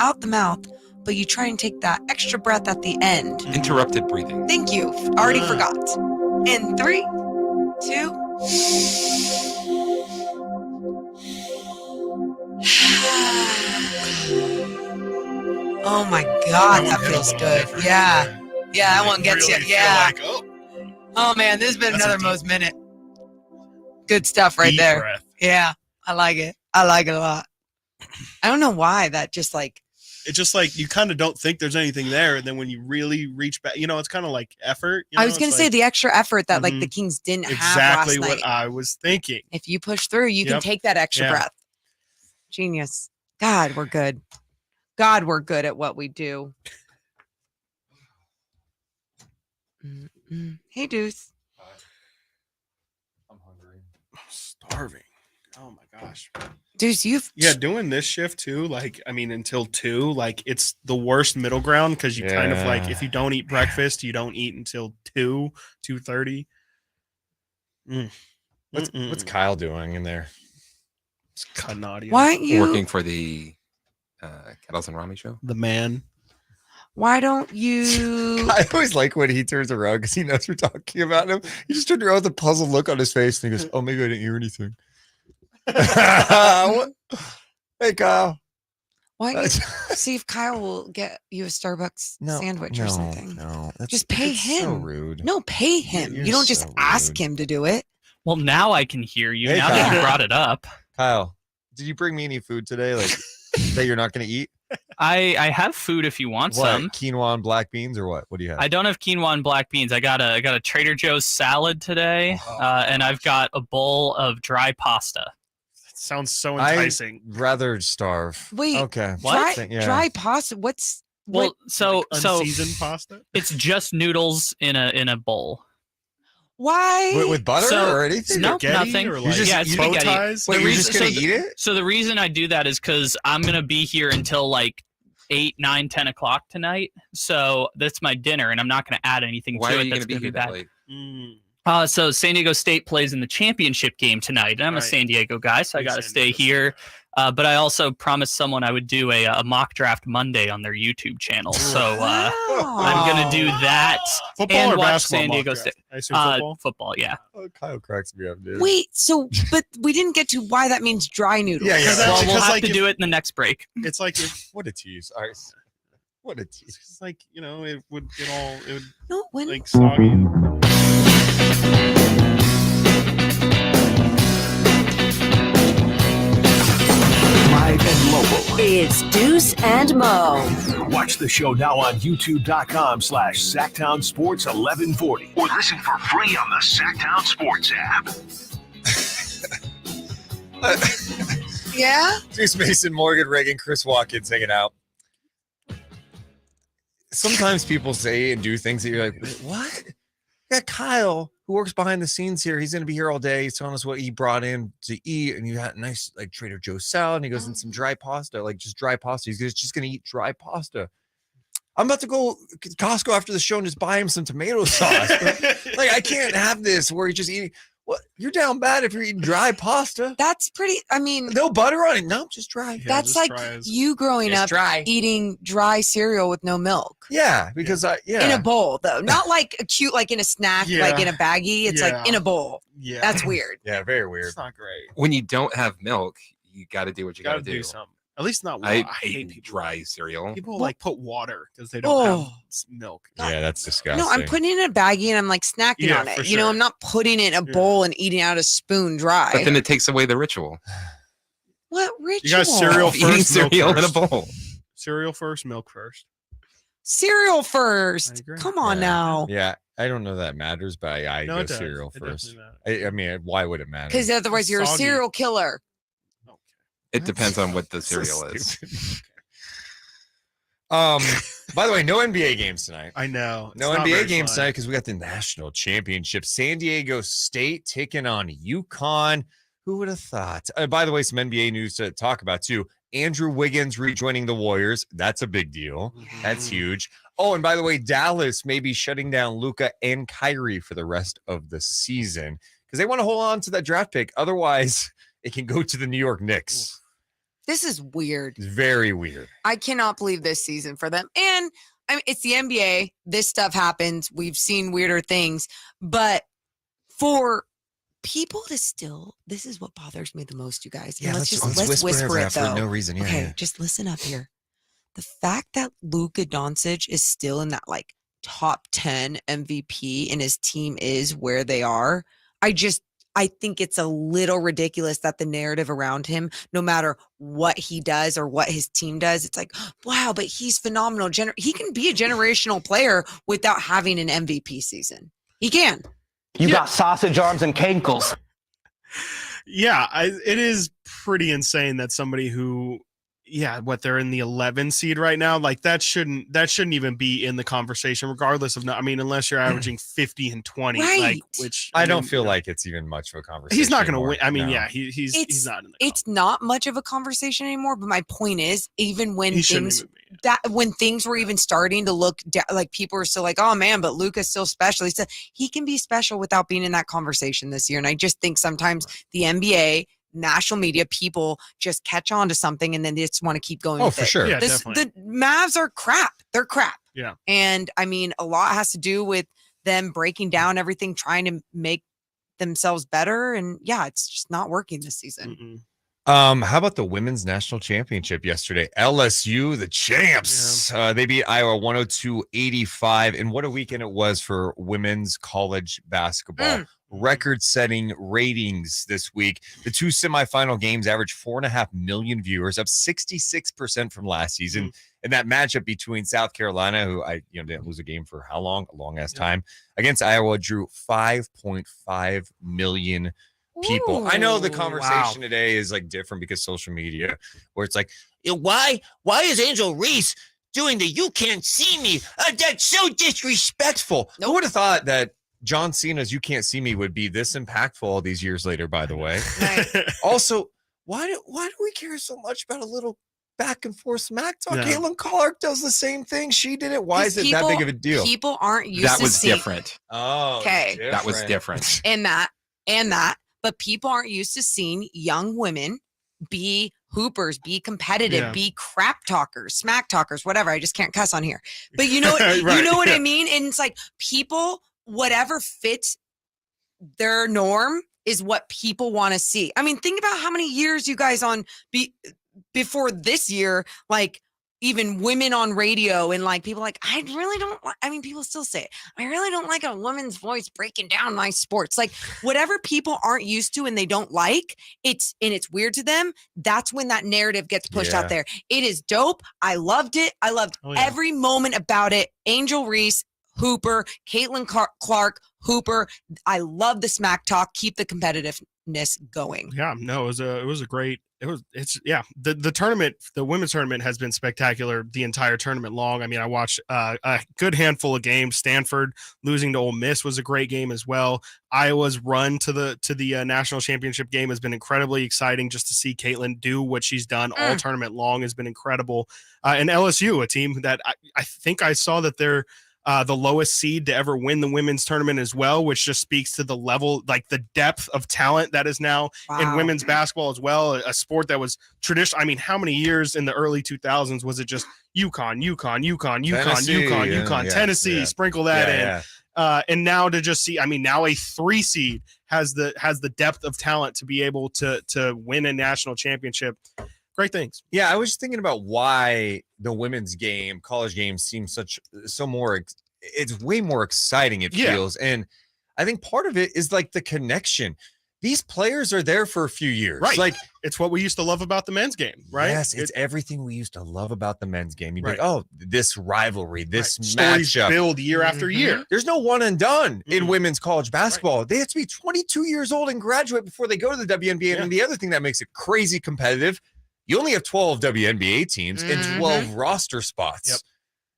Speaker 5: out the mouth, but you try and take that extra breath at the end.
Speaker 1: Interrupted breathing.
Speaker 5: Thank you. Already forgot. In 3, 2. Oh my God, that feels good. Yeah. Yeah, that one gets
Speaker 6: really
Speaker 5: you. Yeah.
Speaker 6: feel like,
Speaker 5: Oh man, this has been
Speaker 6: That's
Speaker 5: another
Speaker 6: a deep-
Speaker 5: Mo's Minute. Good stuff right
Speaker 6: deep
Speaker 5: there.
Speaker 6: breath.
Speaker 5: Yeah, I like it. I like it a lot. I don't know why that just like,
Speaker 6: It's just like you kind of don't think there's anything there, and then when you really reach back, it's kind of like effort.
Speaker 5: I was going to say the extra effort that like
Speaker 6: Mhm.
Speaker 5: the Kings didn't have
Speaker 6: exactly
Speaker 5: last
Speaker 6: what
Speaker 5: night.
Speaker 6: I was thinking.
Speaker 5: If you push through, you can
Speaker 6: Yep.
Speaker 5: take that extra
Speaker 6: Yeah.
Speaker 5: breath. Genius. God, we're good. God, we're good at what we do. Mm-mm. Hey, Deuce.
Speaker 4: I'm hungry.
Speaker 6: Starving. Oh my gosh.
Speaker 5: Deuce, you've
Speaker 6: Doing this shift too, until 2, it's the worst middle ground because you kind of
Speaker 4: Yeah.
Speaker 6: if you don't eat breakfast, you don't eat until 2:30.
Speaker 4: What's Kyle doing in there?
Speaker 6: Canadia.
Speaker 5: why don't you?
Speaker 1: Working for the Kettles and Rami show.
Speaker 6: The man.
Speaker 5: Why don't you?
Speaker 4: I always like when he turns around because he knows we're talking about him. He just turned around with a puzzled look on his face and he goes, "Oh, maybe I didn't hear anything." What? Hey, Kyle.
Speaker 5: Why don't you see if Kyle will get you a Starbucks sandwich or something?
Speaker 4: No,
Speaker 5: Just pay
Speaker 4: that's
Speaker 5: him.
Speaker 4: So rude.
Speaker 5: No, pay him.
Speaker 4: You're
Speaker 5: You don't just
Speaker 4: so
Speaker 5: ask
Speaker 4: rude.
Speaker 5: him to do it.
Speaker 7: Well, now I can hear you.
Speaker 4: Hey,
Speaker 7: now that you
Speaker 5: Kyle.
Speaker 7: brought it up,
Speaker 4: Kyle, did you bring me any food today? Like that you're not going to eat?
Speaker 7: I have food if you want
Speaker 4: What?
Speaker 7: some.
Speaker 4: Quinoa and black beans or what? What do you have?
Speaker 7: I don't have quinoa and black beans. I got a Trader Joe's salad today,
Speaker 4: Oh.
Speaker 7: and I've got a bowl of dry pasta.
Speaker 6: Sounds so enticing.
Speaker 4: I'd rather starve.
Speaker 5: Wait,
Speaker 4: Okay.
Speaker 7: What?
Speaker 5: Dry pasta. What's
Speaker 7: Well, so
Speaker 6: Unseasoned pasta.
Speaker 7: it's just noodles in a bowl.
Speaker 5: why?
Speaker 4: With butter
Speaker 7: So-
Speaker 4: or anything?
Speaker 7: Nope,
Speaker 6: Spaghetti
Speaker 7: nothing.
Speaker 6: or
Speaker 4: You're just-
Speaker 7: yeah, it's
Speaker 6: bow
Speaker 7: spaghetti.
Speaker 6: ties?
Speaker 4: Wait,
Speaker 7: the
Speaker 4: you're
Speaker 7: reason-
Speaker 4: just going to
Speaker 7: so
Speaker 4: eat it?
Speaker 7: So the reason I do that is because I'm gonna be here until like 8, 9, 10 o'clock tonight. So that's my dinner, and I'm not gonna add anything
Speaker 1: Why
Speaker 7: to
Speaker 1: are
Speaker 7: it
Speaker 1: you
Speaker 7: that's
Speaker 1: going to be
Speaker 7: gonna
Speaker 1: here
Speaker 7: be
Speaker 1: that
Speaker 7: bad.
Speaker 1: late?
Speaker 7: So San Diego State plays in the championship game tonight. And I'm a
Speaker 6: Right.
Speaker 7: San Diego guy, so I
Speaker 6: Big
Speaker 7: got to
Speaker 6: San
Speaker 7: stay
Speaker 6: Diego
Speaker 7: here. But I also promised someone I would do a mock draft Monday on their YouTube channel. So I'm gonna do that
Speaker 6: Football
Speaker 7: and
Speaker 6: or
Speaker 7: watch
Speaker 6: basketball?
Speaker 7: San Diego
Speaker 6: mock
Speaker 7: State.
Speaker 6: draft? I assume football.
Speaker 7: Football, yeah.
Speaker 4: Oh, Kyle cracks me up, dude.
Speaker 5: Wait, but we didn't get to why that means dry noodles.
Speaker 4: Yeah, yeah.
Speaker 6: Because
Speaker 7: Well,
Speaker 6: that's-
Speaker 7: we'll
Speaker 6: because,
Speaker 7: have
Speaker 6: like,
Speaker 7: to
Speaker 6: if-
Speaker 7: do it in the next break.
Speaker 6: It's like if,
Speaker 4: What a tease. All right. What a tease.
Speaker 6: it's just like it would
Speaker 5: No, when
Speaker 6: like soggy.
Speaker 2: Live and local.
Speaker 3: It's Deuce and Mo.
Speaker 2: Watch the show now on youtube.com/Sactown Sports 1140 or listen for free on the Sac Town Sports app.
Speaker 5: yeah,
Speaker 4: Deuce Mason, Morgan Reagan, Chris Watkins hanging out. Sometimes people say and do things that you're like, "Wait, what? Yeah, Kyle, who works behind the scenes here, he's going to be here all day. He's telling us what he brought in to eat. And you had a nice like Trader Joe's salad. And he goes, and some dry pasta, like just dry pasta. He's just going to eat dry pasta. I'm about to go to Costco after the show and just buy him some tomato sauce. Like, I can't have this where he's just eating. What? You're down bad if you're eating dry pasta.
Speaker 5: that's pretty. I mean,
Speaker 4: No butter on it. No, just dry.
Speaker 6: Yeah,
Speaker 5: that's
Speaker 6: just
Speaker 5: like
Speaker 6: try as-
Speaker 5: you growing
Speaker 4: Just
Speaker 5: up
Speaker 4: dry.
Speaker 5: eating dry cereal with no milk.
Speaker 4: Yeah, because
Speaker 5: In a bowl, though, not like a cute, like in a snack, like
Speaker 6: Yeah.
Speaker 5: in a baggie. It's
Speaker 6: Yeah.
Speaker 5: like in a bowl.
Speaker 6: Yeah,
Speaker 5: That's weird.
Speaker 4: Yeah, very weird.
Speaker 6: It's not great.
Speaker 1: When you don't have milk, you got to do what you got
Speaker 6: Gotta
Speaker 1: to
Speaker 6: do
Speaker 1: do.
Speaker 6: something. At least not.
Speaker 1: I
Speaker 6: hate
Speaker 1: hate
Speaker 6: people.
Speaker 1: dry cereal.
Speaker 6: People like put water because they don't have
Speaker 5: Oh.
Speaker 6: milk.
Speaker 4: Yeah, that's disgusting.
Speaker 5: No, I'm putting it in a baggie and I'm like snacking
Speaker 6: Yeah,
Speaker 5: on it.
Speaker 6: for
Speaker 5: You know,
Speaker 6: sure.
Speaker 5: I'm not putting it in a
Speaker 6: Yeah.
Speaker 5: bowl and eating out a spoon dry.
Speaker 1: But then it takes away the ritual
Speaker 5: What ritual?
Speaker 6: You guys cereal
Speaker 1: of eating
Speaker 6: first, milk
Speaker 1: cereal in a
Speaker 6: first.
Speaker 1: bowl.
Speaker 6: Cereal first, milk first.
Speaker 5: cereal first. Come on now.
Speaker 4: Yeah, I don't know that matters, but I go cereal first. I mean, why would it matter?
Speaker 5: Because otherwise you're a cereal killer.
Speaker 1: It depends on what the cereal is.
Speaker 4: By the way, no NBA games tonight.
Speaker 6: I know.
Speaker 4: No NBA games tonight because we got the national championship. San Diego State taking on UConn. Who would have thought? By the way, some NBA news to talk about too. Andrew Wiggins rejoining the Warriors. That's a big deal. That's huge. Oh, and by the way, Dallas may be shutting down Luka and Kyrie for the rest of the season because they want to hold on to that draft pick. Otherwise, it can go to the New York Knicks.
Speaker 5: This is weird.
Speaker 4: It's very weird.
Speaker 5: I cannot believe this season for them. And I mean, it's the NBA. This stuff happens. We've seen weirder things. But for people to still, this is what bothers me the most, you guys.
Speaker 4: Yeah,
Speaker 5: let's
Speaker 4: whisper
Speaker 5: it though.
Speaker 4: For no reason. Yeah,
Speaker 5: okay, just listen up here. The fact that Luka Doncic is still in that like top 10 MVP and his team is where they are, I think it's a little ridiculous that the narrative around him, no matter what he does or what his team does, it's like, wow, but he's phenomenal. He can be a generational player without having an MVP season. He can.
Speaker 8: You got sausage arms and cankles.
Speaker 6: Yeah, it is pretty insane that somebody who, they're in the 11 seed right now. Like that shouldn't even be in the conversation, regardless of unless you're averaging 50 and 20,
Speaker 5: right.
Speaker 6: like which
Speaker 4: I don't feel like it's even much of a conversation.
Speaker 6: He's not going to win. I mean,
Speaker 4: no.
Speaker 6: yeah, he's not in the
Speaker 5: It's not much of a conversation anymore. But my point is, even when when things were even starting to look like people were still like, oh man, but Luka's still special. He said he can be special without being in that conversation this year. And I just think sometimes the NBA, national media, people just catch on to something and then they just want to keep going.
Speaker 4: Oh, for sure.
Speaker 6: Yeah, definitely.
Speaker 5: The Mavs are crap. They're crap.
Speaker 6: Yeah.
Speaker 5: And I mean, a lot has to do with them breaking down everything, trying to make themselves better. And yeah, it's just not working this season.
Speaker 6: Mm-mm.
Speaker 4: How about the women's national championship yesterday? LSU, the champs.
Speaker 6: Yeah.
Speaker 4: They beat Iowa 102-85. And what a weekend it was for women's college basketball. Record-setting ratings this week. The two semifinal games averaged 4.5 million viewers, up 66% from last season. And that matchup between South Carolina, who didn't lose a game for how long? A long-ass time, against Iowa, drew 5.5 million people. I know the conversation today is like different because social media, where it's like, why is Angel Reese doing the "you can't see me"? That's so disrespectful. Who would have thought that John Cena's "You Can't See Me" would be this impactful all these years later, by the way. Also, why do we care so much about a little back and forth smack talk? Caitlin Clark does the same thing. She did it. Why is it that big of a deal?
Speaker 5: People aren't used to
Speaker 1: That was different.
Speaker 4: Oh,
Speaker 5: okay.
Speaker 1: That was different.
Speaker 5: And that. But people aren't used to seeing young women be hoopers, be competitive, be crap talkers, smack talkers, whatever. I just can't cuss on here. But you know,
Speaker 6: Right.
Speaker 5: you know what I mean? And it's like people, whatever fits their norm is what people want to see. I mean, think about how many years you guys before this year, like even women on radio and like people like, I really don't like, I mean, people still say it. I really don't like a woman's voice breaking down my sports. Like whatever people aren't used to and they don't like, it's weird to them. That's when that narrative gets pushed out there. It is dope. I loved it. I loved every moment about it. Angel Reese, Hooper, Caitlin Clark, Hooper. I love the smack talk. Keep the competitiveness going.
Speaker 6: Yeah, no, it was a great. The tournament, the women's tournament has been spectacular the entire tournament long. I mean, I watched a good handful of games. Stanford losing to Ole Miss was a great game as well. Iowa's run to the national championship game has been incredibly exciting. Just to see Caitlin do what she's done all tournament long has been incredible. And LSU, a team that I think I saw that they're the lowest seed to ever win the women's tournament as well, which just speaks to the level, like the depth of talent that is now in women's basketball as well. A sport that was traditional. I mean, how many years in the early 2000s was it just UConn, Tennessee, sprinkle that in. And now to just see, I mean, now a 3 seed has the depth of talent to be able to win a national championship. Great things.
Speaker 4: Yeah, I was thinking about why the women's game, college game, seems it's way more exciting, it feels. And I think part of it is like the connection. these players are there for a few years.
Speaker 6: Right.
Speaker 4: Like,
Speaker 6: it's what we used to love about the men's game, right?
Speaker 4: Yes, it's everything we used to love about the men's game. You'd be
Speaker 6: Right.
Speaker 4: like, oh, this rivalry, this
Speaker 6: Stories
Speaker 4: matchup.
Speaker 6: build year after year.
Speaker 4: There's no one and done in women's college basketball. They have to be 22 years old and graduate before they go to the WNBA. And the other thing that makes it crazy competitive, you only have 12 WNBA teams and 12 roster spots.
Speaker 6: Yep.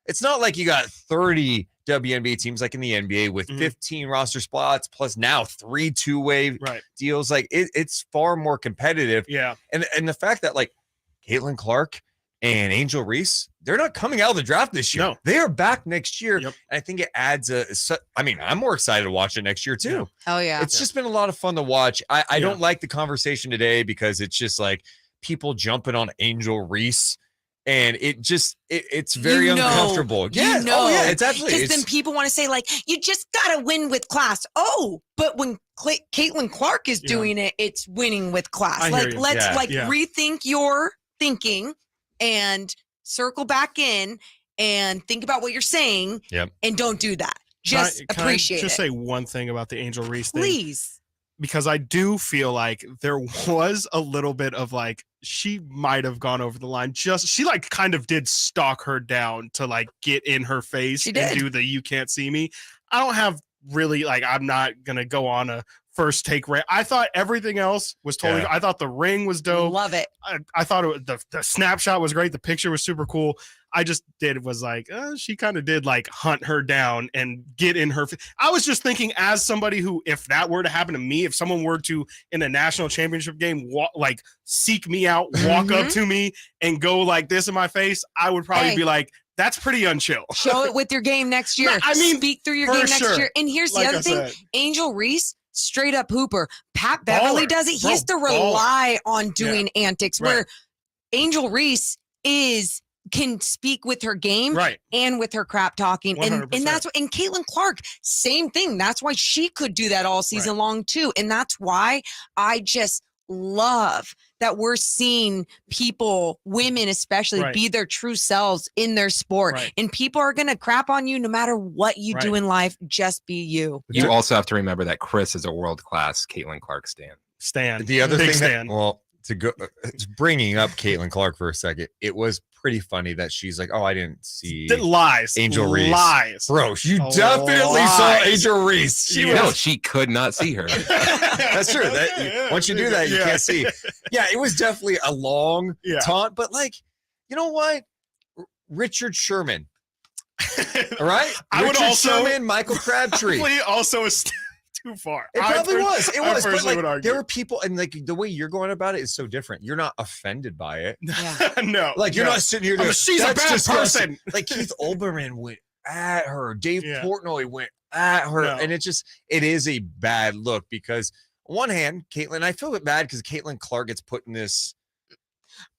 Speaker 4: It's not like you got 30 WNBA teams like in the NBA with 15 roster spots plus now 3 two-way deals. Like it's far more competitive.
Speaker 6: Yeah.
Speaker 4: And the fact that like Caitlin Clark and Angel Reese, they're not coming out of the draft this year.
Speaker 6: No.
Speaker 4: They are back next year.
Speaker 6: Yep.
Speaker 4: And I think it adds I'm more excited to watch it next year too.
Speaker 5: Hell yeah.
Speaker 4: It's just been a lot of fun to watch. I don't like the conversation today because it's just like people jumping on Angel Reese. And it's very uncomfortable.
Speaker 5: Yeah.
Speaker 4: Oh, yeah. It's absolutely.
Speaker 5: Because then people want to say, like, you just got to win with class. Oh, but when Caitlin Clark is doing it, it's winning with class. Like, let's rethink your thinking and circle back in and think about what you're saying.
Speaker 4: Yep.
Speaker 5: And don't do that. Just appreciate it.
Speaker 6: Just say one thing about the Angel Reese thing.
Speaker 5: Please.
Speaker 6: Because I do feel like there was a little bit of like, she might have gone over the line. She like kind of did stalk her down to like get in her face and do the "you can't see me." I don't have really like, I'm not going to go on a first take rant. I thought everything else was totally, I thought the ring was dope.
Speaker 5: Love it.
Speaker 6: I thought the snapshot was great. The picture was super cool. I just was like, she kind of did like hunt her down and get in her. I was just thinking as somebody who, if that were to happen to me, if someone were to in a national championship game, seek me out, walk up to me and go like this in my face, I would probably be like, that's pretty unchill.
Speaker 5: Show it with your game next year.
Speaker 6: I mean,
Speaker 5: speak through your game next year. And here's the other thing. Angel Reese, straight up hooper. Pat Beverly does it. He has to rely on doing antics where Angel Reese can speak with her game and with her crap talking.
Speaker 6: 100%.
Speaker 5: And that's what, and Caitlin Clark, same thing. That's why she could do that all season long too. And that's why I just love that we're seeing people, women especially, be their true selves in their sport. And people are going to crap on you no matter what you do in life. Just be you.
Speaker 1: You also have to remember that Chris is a world-class Caitlin Clark stan.
Speaker 4: The other thing it's bringing up Caitlin Clark for a second. It was pretty funny that she's like, "Oh, I didn't see
Speaker 6: lies,
Speaker 4: Angel Reese."
Speaker 6: Lies,
Speaker 4: bro. You definitely saw Angel Reese.
Speaker 1: She could not see her.
Speaker 4: That's true. Once you do that, you can't see. Yeah, it was definitely a long taunt, but like, you know what? Richard Sherman. All right, Richard Sherman, Michael Crabtree.
Speaker 6: Also is too far.
Speaker 4: It probably was. It was. But like, there were people, and like the way you're going about it is so different. You're not offended by it.
Speaker 6: No.
Speaker 4: Like you're not sitting here.
Speaker 6: She's a bad person.
Speaker 4: Like Keith Olbermann went at her. Dave Portnoy went at her, and it is a bad look because on one hand, Caitlin, I feel a bit bad because Caitlin Clark gets put in this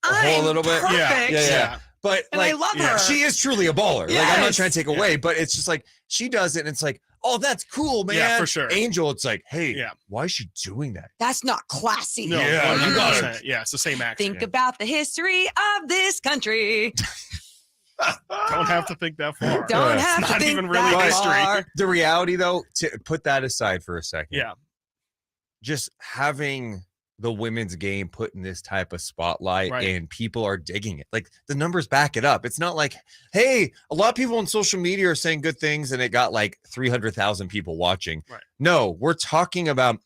Speaker 4: whole little bit. Yeah. But
Speaker 5: and
Speaker 4: like,
Speaker 5: I love her.
Speaker 4: She is truly a baller. Like I'm not trying to take away, but it's just like she does it, and it's like, oh, that's cool, man.
Speaker 6: Yeah, for sure.
Speaker 4: Angel, it's like, hey, why is she doing that?
Speaker 5: That's not classy.
Speaker 6: No, you got it. Yeah, it's the same action.
Speaker 5: Think about the history of this country.
Speaker 6: Don't have to think that far.
Speaker 5: Don't have to think
Speaker 6: even really
Speaker 5: that
Speaker 6: history.
Speaker 5: far.
Speaker 4: The reality, though, to put that aside for a second.
Speaker 6: Yeah.
Speaker 4: Just having the women's game put in this type of spotlight and people are digging it. Like the numbers back it up. It's not like, hey, a lot of people on social media are saying good things and it got like 300,000 people watching.
Speaker 6: Right.
Speaker 4: No, we're talking about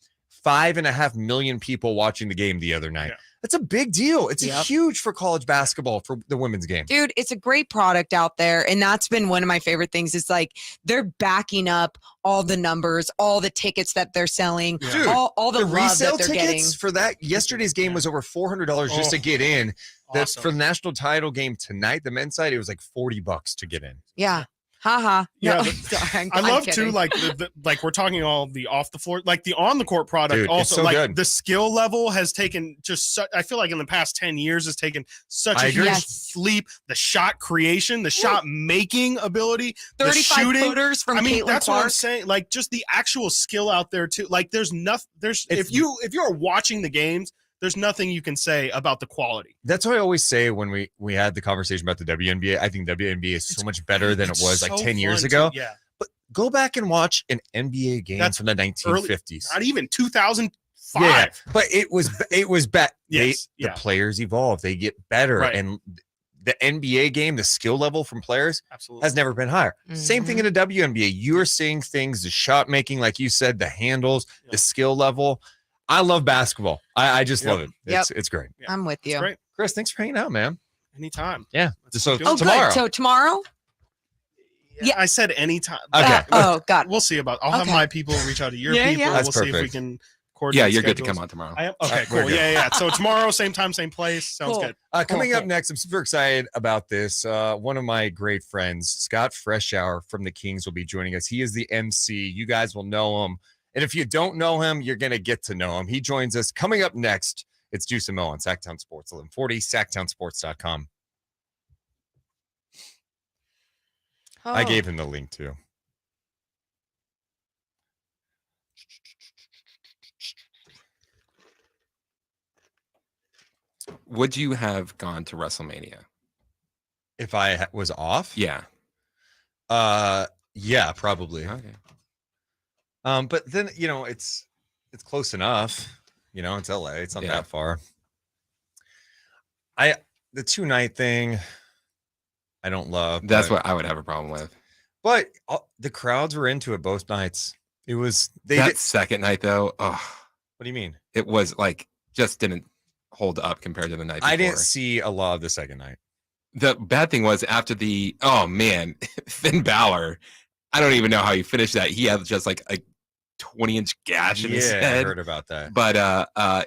Speaker 4: 5.5 million people watching the game the other night.
Speaker 6: Yeah.
Speaker 4: That's a big deal. It's huge for college basketball for the women's game.
Speaker 5: Dude, it's a great product out there. And that's been one of my favorite things. It's like they're backing up all the numbers, all the tickets that they're selling,
Speaker 4: Dude,
Speaker 5: all the love
Speaker 4: resale
Speaker 5: that they're
Speaker 4: tickets
Speaker 5: getting.
Speaker 4: for that. Yesterday's game was over $400 just to get in. That's for the national title game tonight. The men's side, it was like $40 to get in.
Speaker 5: Yeah. Haha.
Speaker 6: Yeah,
Speaker 5: No, sorry,
Speaker 6: I love
Speaker 5: kidding.
Speaker 6: too, like like we're talking all the off the floor, like the on the court product.
Speaker 4: Dude,
Speaker 6: also,
Speaker 4: it's so
Speaker 6: like
Speaker 4: good.
Speaker 6: the skill level has taken I feel like in the past 10 years has taken such a huge leap. The shot creation, the shot making ability,
Speaker 5: 35
Speaker 6: the shooting.
Speaker 5: footers from Caitlin
Speaker 6: that's
Speaker 5: Clark.
Speaker 6: what I'm saying. Like just the actual skill out there too. Like there's nothing. If you're watching the games, there's nothing you can say about the quality.
Speaker 4: That's what I always say when we had the conversation about the WNBA. I think WNBA is so much better than it was like 10 years ago. But go back and watch an NBA game from the 1950s.
Speaker 6: Not even
Speaker 4: Yeah, but it was bad.
Speaker 6: Yes,
Speaker 4: The players evolve, they get better,
Speaker 6: Right.
Speaker 4: and the NBA game, the skill level from players
Speaker 6: Absolutely.
Speaker 4: has never been higher. Same thing in the WNBA. You're seeing things, the shot making, like you said, the handles, the skill level. I love basketball. I just love it. It's great.
Speaker 6: Yeah.
Speaker 5: I'm with you.
Speaker 6: Great.
Speaker 4: Chris, thanks for hanging out, man.
Speaker 6: Anytime.
Speaker 4: Yeah. So
Speaker 6: keep doing it.
Speaker 4: tomorrow.
Speaker 5: Good. So tomorrow?
Speaker 6: Yeah, I said anytime.
Speaker 4: Okay.
Speaker 5: Oh, God.
Speaker 6: We'll see about. I'll have my people reach out to your people.
Speaker 5: Yeah.
Speaker 4: That's
Speaker 6: We'll see if we
Speaker 4: perfect.
Speaker 6: can coordinate.
Speaker 1: Yeah, you're good to
Speaker 6: schedules.
Speaker 1: come on tomorrow.
Speaker 6: I am. Okay,
Speaker 4: We're
Speaker 6: cool.
Speaker 4: good.
Speaker 6: Yeah. So tomorrow, same time, same place. Sounds
Speaker 5: Cool.
Speaker 6: good.
Speaker 4: Coming up
Speaker 5: Okay.
Speaker 4: next, I'm super excited about this. One of my great friends, Scott Freshour from the Kings, will be joining us. He is the MC. You guys will know him. And if you don't know him, you're going to get to know him. He joins us coming up next. It's Deuce Mo on Sac Town Sports, 1140, sactownsports.com. I gave him the link too.
Speaker 1: Would you have gone to WrestleMania?
Speaker 4: If I was off?
Speaker 1: Yeah.
Speaker 4: Yeah, probably.
Speaker 1: Okay.
Speaker 4: But then, it's close enough. It's LA. It's not that far. The 2-night thing, I don't love.
Speaker 1: That's what I would have a problem with.
Speaker 4: But the crowds were into it both nights. It was
Speaker 1: That second night though. Oh,
Speaker 4: what do you mean?
Speaker 1: it was like just didn't hold up compared to the night before.
Speaker 4: I didn't see a lot of the second night.
Speaker 1: The bad thing was after Finn Balor. I don't even know how he finished that. He had just like a 20-inch gash in his
Speaker 4: I
Speaker 1: head.
Speaker 4: heard about that.
Speaker 1: But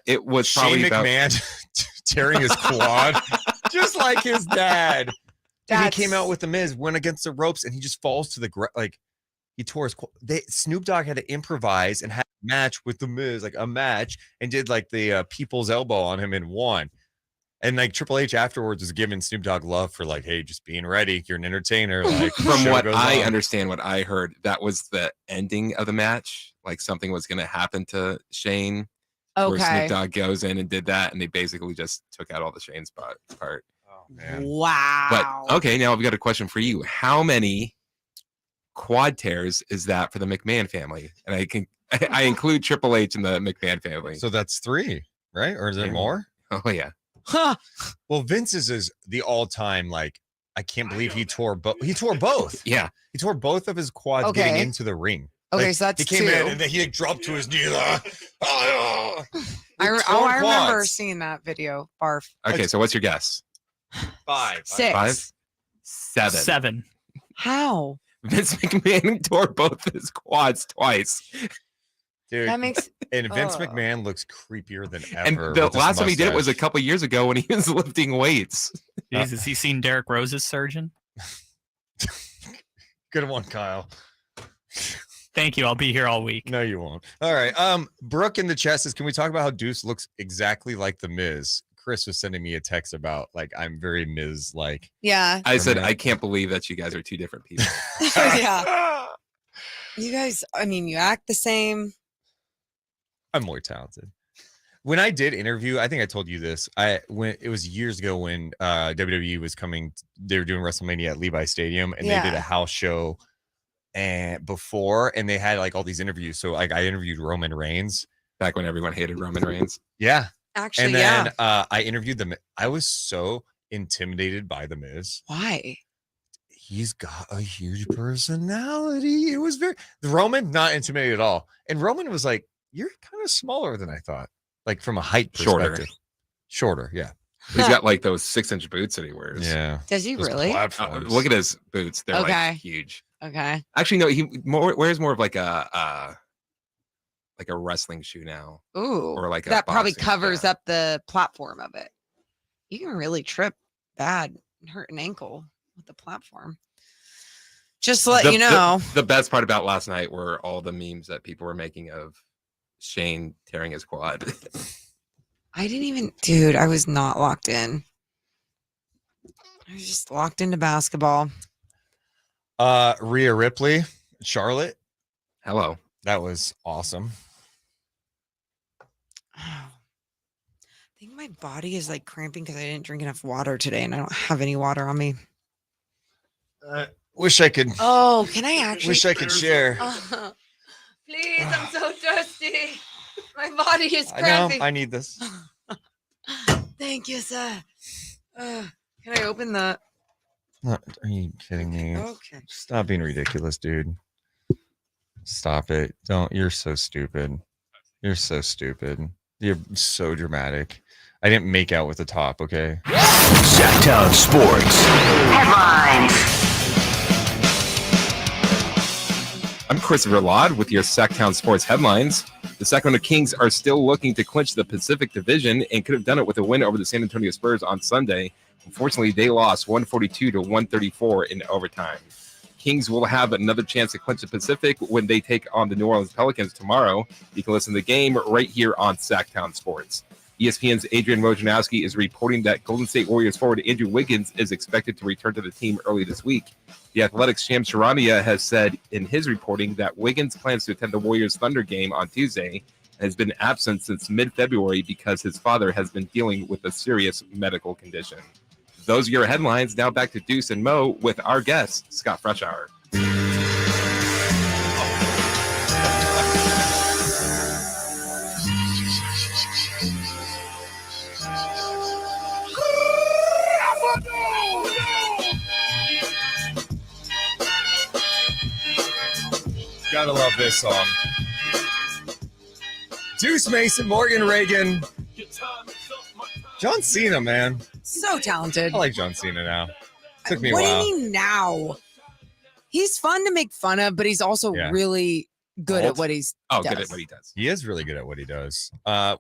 Speaker 1: it was probably
Speaker 4: Shane McMahon tearing his quad, just like his dad. Dude, he came out with the Miz, went against the ropes, and he just falls to the ground. Like he tore his quad. Snoop Dogg had to improvise and had a match with the Miz, like a match, and did like the people's elbow on him and won. And like Triple H afterwards was giving Snoop Dogg love for like, hey, just being ready. You're an entertainer. Like
Speaker 1: from what I understand, what I heard, that was the ending of the match. Like something was going to happen to Shane. Where Snoop Dogg goes in and did that, and they basically just took out all the Shane's part.
Speaker 4: Oh man!
Speaker 5: Wow.
Speaker 1: But okay, now I've got a question for you. How many quad tears is that for the McMahon family? And I include Triple H in the McMahon family.
Speaker 4: So that's 3, right? Or is there more?
Speaker 1: Oh yeah.
Speaker 5: Huh.
Speaker 4: Well, Vince's is the all-time. Like I can't believe he tore both. He tore both.
Speaker 1: Yeah.
Speaker 4: He tore both of his quads getting into the ring.
Speaker 5: Okay,
Speaker 4: Like,
Speaker 5: so that's
Speaker 4: he came
Speaker 5: 2.
Speaker 4: in and then he dropped to his knee.
Speaker 5: I remember seeing that video. Barf.
Speaker 1: Okay, so what's your guess?
Speaker 4: 5.
Speaker 5: 6.
Speaker 1: 5? 7.
Speaker 7: 7.
Speaker 5: How?
Speaker 1: Vince McMahon tore both his quads twice.
Speaker 4: Dude,
Speaker 5: That makes.
Speaker 4: and Vince
Speaker 5: Oh.
Speaker 4: McMahon looks creepier than
Speaker 1: And
Speaker 4: ever.
Speaker 1: the
Speaker 4: with his
Speaker 1: last time he did it was a
Speaker 4: mustache.
Speaker 1: couple years ago when he was lifting weights.
Speaker 7: Jesus, he seen Derek Rose's surgeon?
Speaker 4: Good one, Kyle.
Speaker 7: Thank you. I'll be here all week.
Speaker 4: No, you won't. All right. Brooke in the chat says, can we talk about how Deuce looks exactly like the Miz? Chris was sending me a text about like I'm very Miz like.
Speaker 5: Yeah.
Speaker 1: I said, I can't believe that you guys are two different people.
Speaker 5: Yeah. You guys, I mean, you act the same.
Speaker 4: I'm more talented. When I did interview, I think I told you this. When it was years ago when WWE was coming, they were doing WrestleMania at Levi Stadium, and they did a house show and they had like all these interviews. So like I interviewed Roman Reigns
Speaker 1: Back when everyone hated Roman Reigns.
Speaker 4: Yeah.
Speaker 5: Actually,
Speaker 4: And then I interviewed them. I was so intimidated by the Miz.
Speaker 5: Why?
Speaker 4: He's got a huge personality. It was the Roman, not intimidated at all. And Roman was like, you're kind of smaller than I thought. Like from a height perspective. Shorter, yeah.
Speaker 1: He's got like those 6-inch boots that he wears.
Speaker 4: Yeah.
Speaker 5: Does he really?
Speaker 1: Look at his boots. They're like huge.
Speaker 5: Okay.
Speaker 1: Actually, no, he wears more of like a wrestling shoe now.
Speaker 5: Ooh.
Speaker 1: Or like
Speaker 5: that probably
Speaker 1: boxing,
Speaker 5: covers up the platform of it. You can really trip bad and hurt an ankle with the platform. Just to let you know.
Speaker 1: The best part about last night were all the memes that people were making of Shane tearing his quad.
Speaker 5: I didn't even, dude, I was not locked in. I was just locked into basketball.
Speaker 4: Rhea Ripley, Charlotte.
Speaker 1: Hello.
Speaker 4: That was awesome.
Speaker 5: I think my body is like cramping because I didn't drink enough water today and I don't have any water on me.
Speaker 4: Wish I could.
Speaker 5: Oh, can I actually?
Speaker 4: Wish I could share.
Speaker 5: Please, I'm so thirsty. My body is
Speaker 4: I
Speaker 5: cramping.
Speaker 4: know. I need this.
Speaker 5: Thank you, sir. Can I open the?
Speaker 4: Are you kidding me?
Speaker 5: Okay.
Speaker 4: Stop being ridiculous, dude. Stop it. Don't. You're so stupid. You're so stupid. You're so dramatic. I didn't make out with the top, okay?
Speaker 2: Sac Town Sports.
Speaker 3: Headlines.
Speaker 1: I'm Christopher Laud with your Sac Town Sports headlines. The Sacramento Kings are still looking to clinch the Pacific Division and could have done it with a win over the San Antonio Spurs on Sunday. Unfortunately, they lost 142 to 134 in overtime. Kings will have another chance to clinch the Pacific when they take on the New Orleans Pelicans tomorrow. You can listen to the game right here on Sac Town Sports. ESPN's Adrian Wojnarowski is reporting that Golden State Warriors forward Andrew Wiggins is expected to return to the team early this week. The Athletics' Shams Charania has said in his reporting that Wiggins plans to attend the Warriors Thunder game on Tuesday and has been absent since mid-February because his father has been dealing with a serious medical condition. Those are your headlines. Now back to Deuce and Mo with our guest, Scott Freshour.
Speaker 4: Gotta love this song. Deuce Mason, Morgan Reagan, John Cena, man.
Speaker 5: So talented.
Speaker 4: I like John Cena now. Took me a
Speaker 5: What
Speaker 4: while.
Speaker 5: do you mean now? He's fun to make fun of, but he's also really good at what he's
Speaker 1: good at what he does.
Speaker 4: He is really good at what he does.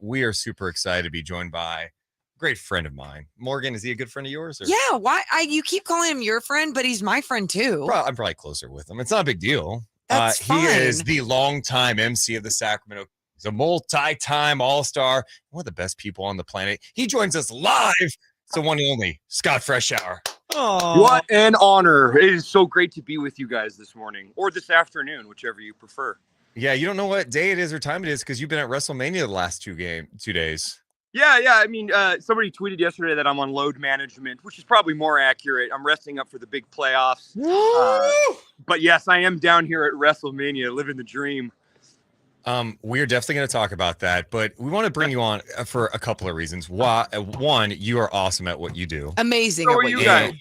Speaker 4: We are super excited to be joined by a great friend of mine. Morgan, is he a good friend of yours? Or?
Speaker 5: Yeah, why? You keep calling him your friend, but he's my friend too.
Speaker 4: I'm probably closer with him. It's not a big deal.
Speaker 5: That's
Speaker 4: He is the longtime MC of the Sacramento. He's a multi-time all-star, one of the best people on the planet. He joins us live. It's the one and only Scott Freshour.
Speaker 9: Oh, what an honor. It is so great to be with you guys this morning or this afternoon, whichever you prefer.
Speaker 4: Yeah, you don't know what day it is or time it is because you've been at WrestleMania the last 2 days.
Speaker 9: Yeah. I mean, somebody tweeted yesterday that I'm on load management, which is probably more accurate. I'm resting up for the big playoffs. But yes, I am down here at WrestleMania, living the dream.
Speaker 4: We're definitely going to talk about that, but we want to bring you on for a couple of reasons. One, you are awesome at what you do.
Speaker 5: Amazing.
Speaker 9: So are you guys.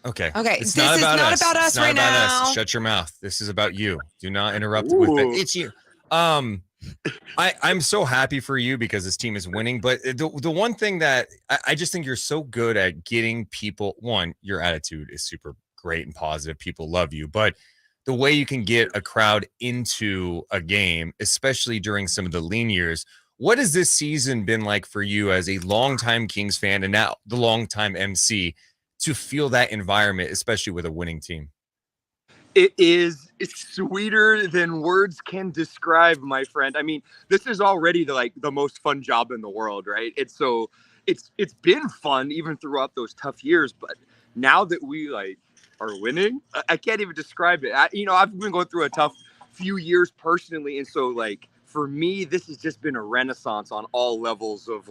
Speaker 4: Okay.
Speaker 5: This is not about us right now.
Speaker 4: Shut your mouth. This is about you. Do not interrupt with it. It's you. I'm so happy for you because this team is winning. But the one thing that I just think you're so good at getting people, one, your attitude is super great and positive. People love you. But the way you can get a crowd into a game, especially during some of the lean years, what has this season been like for you as a longtime Kings fan and now the longtime MC to feel that environment, especially with a winning team?
Speaker 9: It's sweeter than words can describe, my friend. I mean, this is already the most fun job in the world, right? It's been fun even throughout those tough years, but now that we are winning, I can't even describe it. I've been going through a tough few years personally, and so for me, this has just been a renaissance on all levels of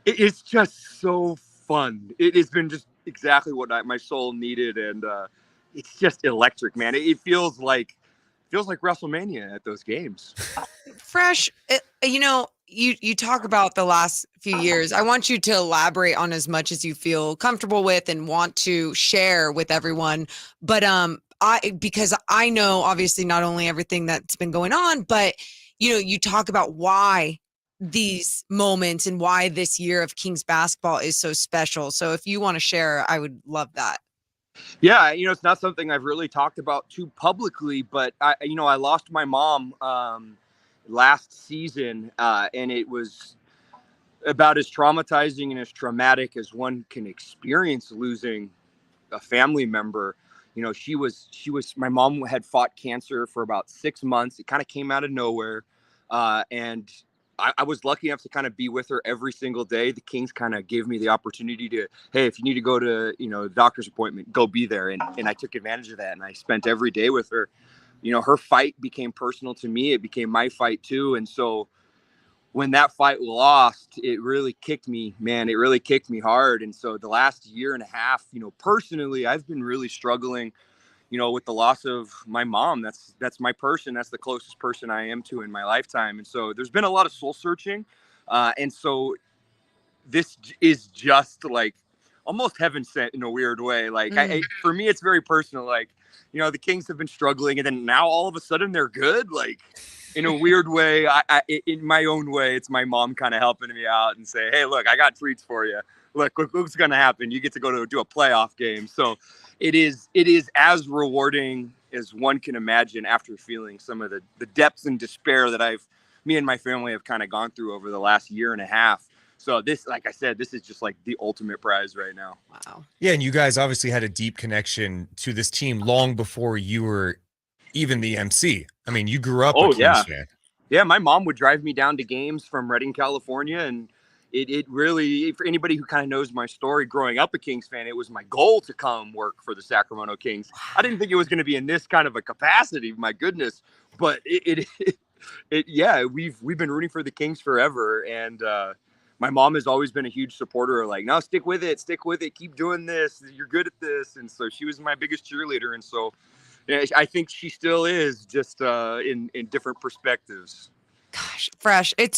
Speaker 9: it's just so fun. It has been just exactly what my soul needed, and it's just electric, man. It feels like WrestleMania at those games.
Speaker 5: Fresh, you talk about the last few years. I want you to elaborate on as much as you feel comfortable with and want to share with everyone. But because I know obviously not only everything that's been going on, but you talk about why these moments and why this year of Kings basketball is so special. So if you want to share, I would love that.
Speaker 9: Yeah, it's not something I've really talked about too publicly, but I lost my mom last season, and it was about as traumatizing and as traumatic as one can experience losing a family member. She was my mom had fought cancer for about 6 months. It kind of came out of nowhere, and I was lucky enough to kind of be with her every single day. The Kings kind of gave me the opportunity to, hey, if you need to go to, the doctor's appointment, go be there. And I took advantage of that. And I spent every day with her. Her fight became personal to me. It became my fight too. And so when that fight lost, it really kicked me, man. It really kicked me hard. And so the last year and a half, personally, I've been really struggling, with the loss of my mom, that's my person. That's the closest person I am to in my lifetime. And so there's been a lot of soul searching. And so this is just like almost heaven sent in a weird way. Like for me, it's very personal. Like, the Kings have been struggling and then now all of a sudden they're good. Like in a weird way, in my own way, it's my mom kind of helping me out and say, hey, look, I got treats for you. Look what's going to happen. You get to go to do a playoff game. So it is as rewarding as one can imagine after feeling some of the depths and despair that me and my family have kind of gone through over the last year and a half. So this, like I said, this is just like the ultimate prize right now.
Speaker 5: Wow.
Speaker 4: Yeah, and you guys obviously had a deep connection to this team long before you were even the MC. I mean, you grew up a Kings fan.
Speaker 9: Yeah, my mom would drive me down to games from Redding, California, and it really, for anybody who kind of knows my story, growing up a Kings fan, it was my goal to come work for the Sacramento Kings. I didn't think it was going to be in this kind of a capacity, my goodness, but we've been rooting for the Kings forever, and my mom has always been a huge supporter of like, no, stick with it, keep doing this, you're good at this. And so she was my biggest cheerleader. And so I think she still is, just in different perspectives.
Speaker 5: Gosh, Fresh, it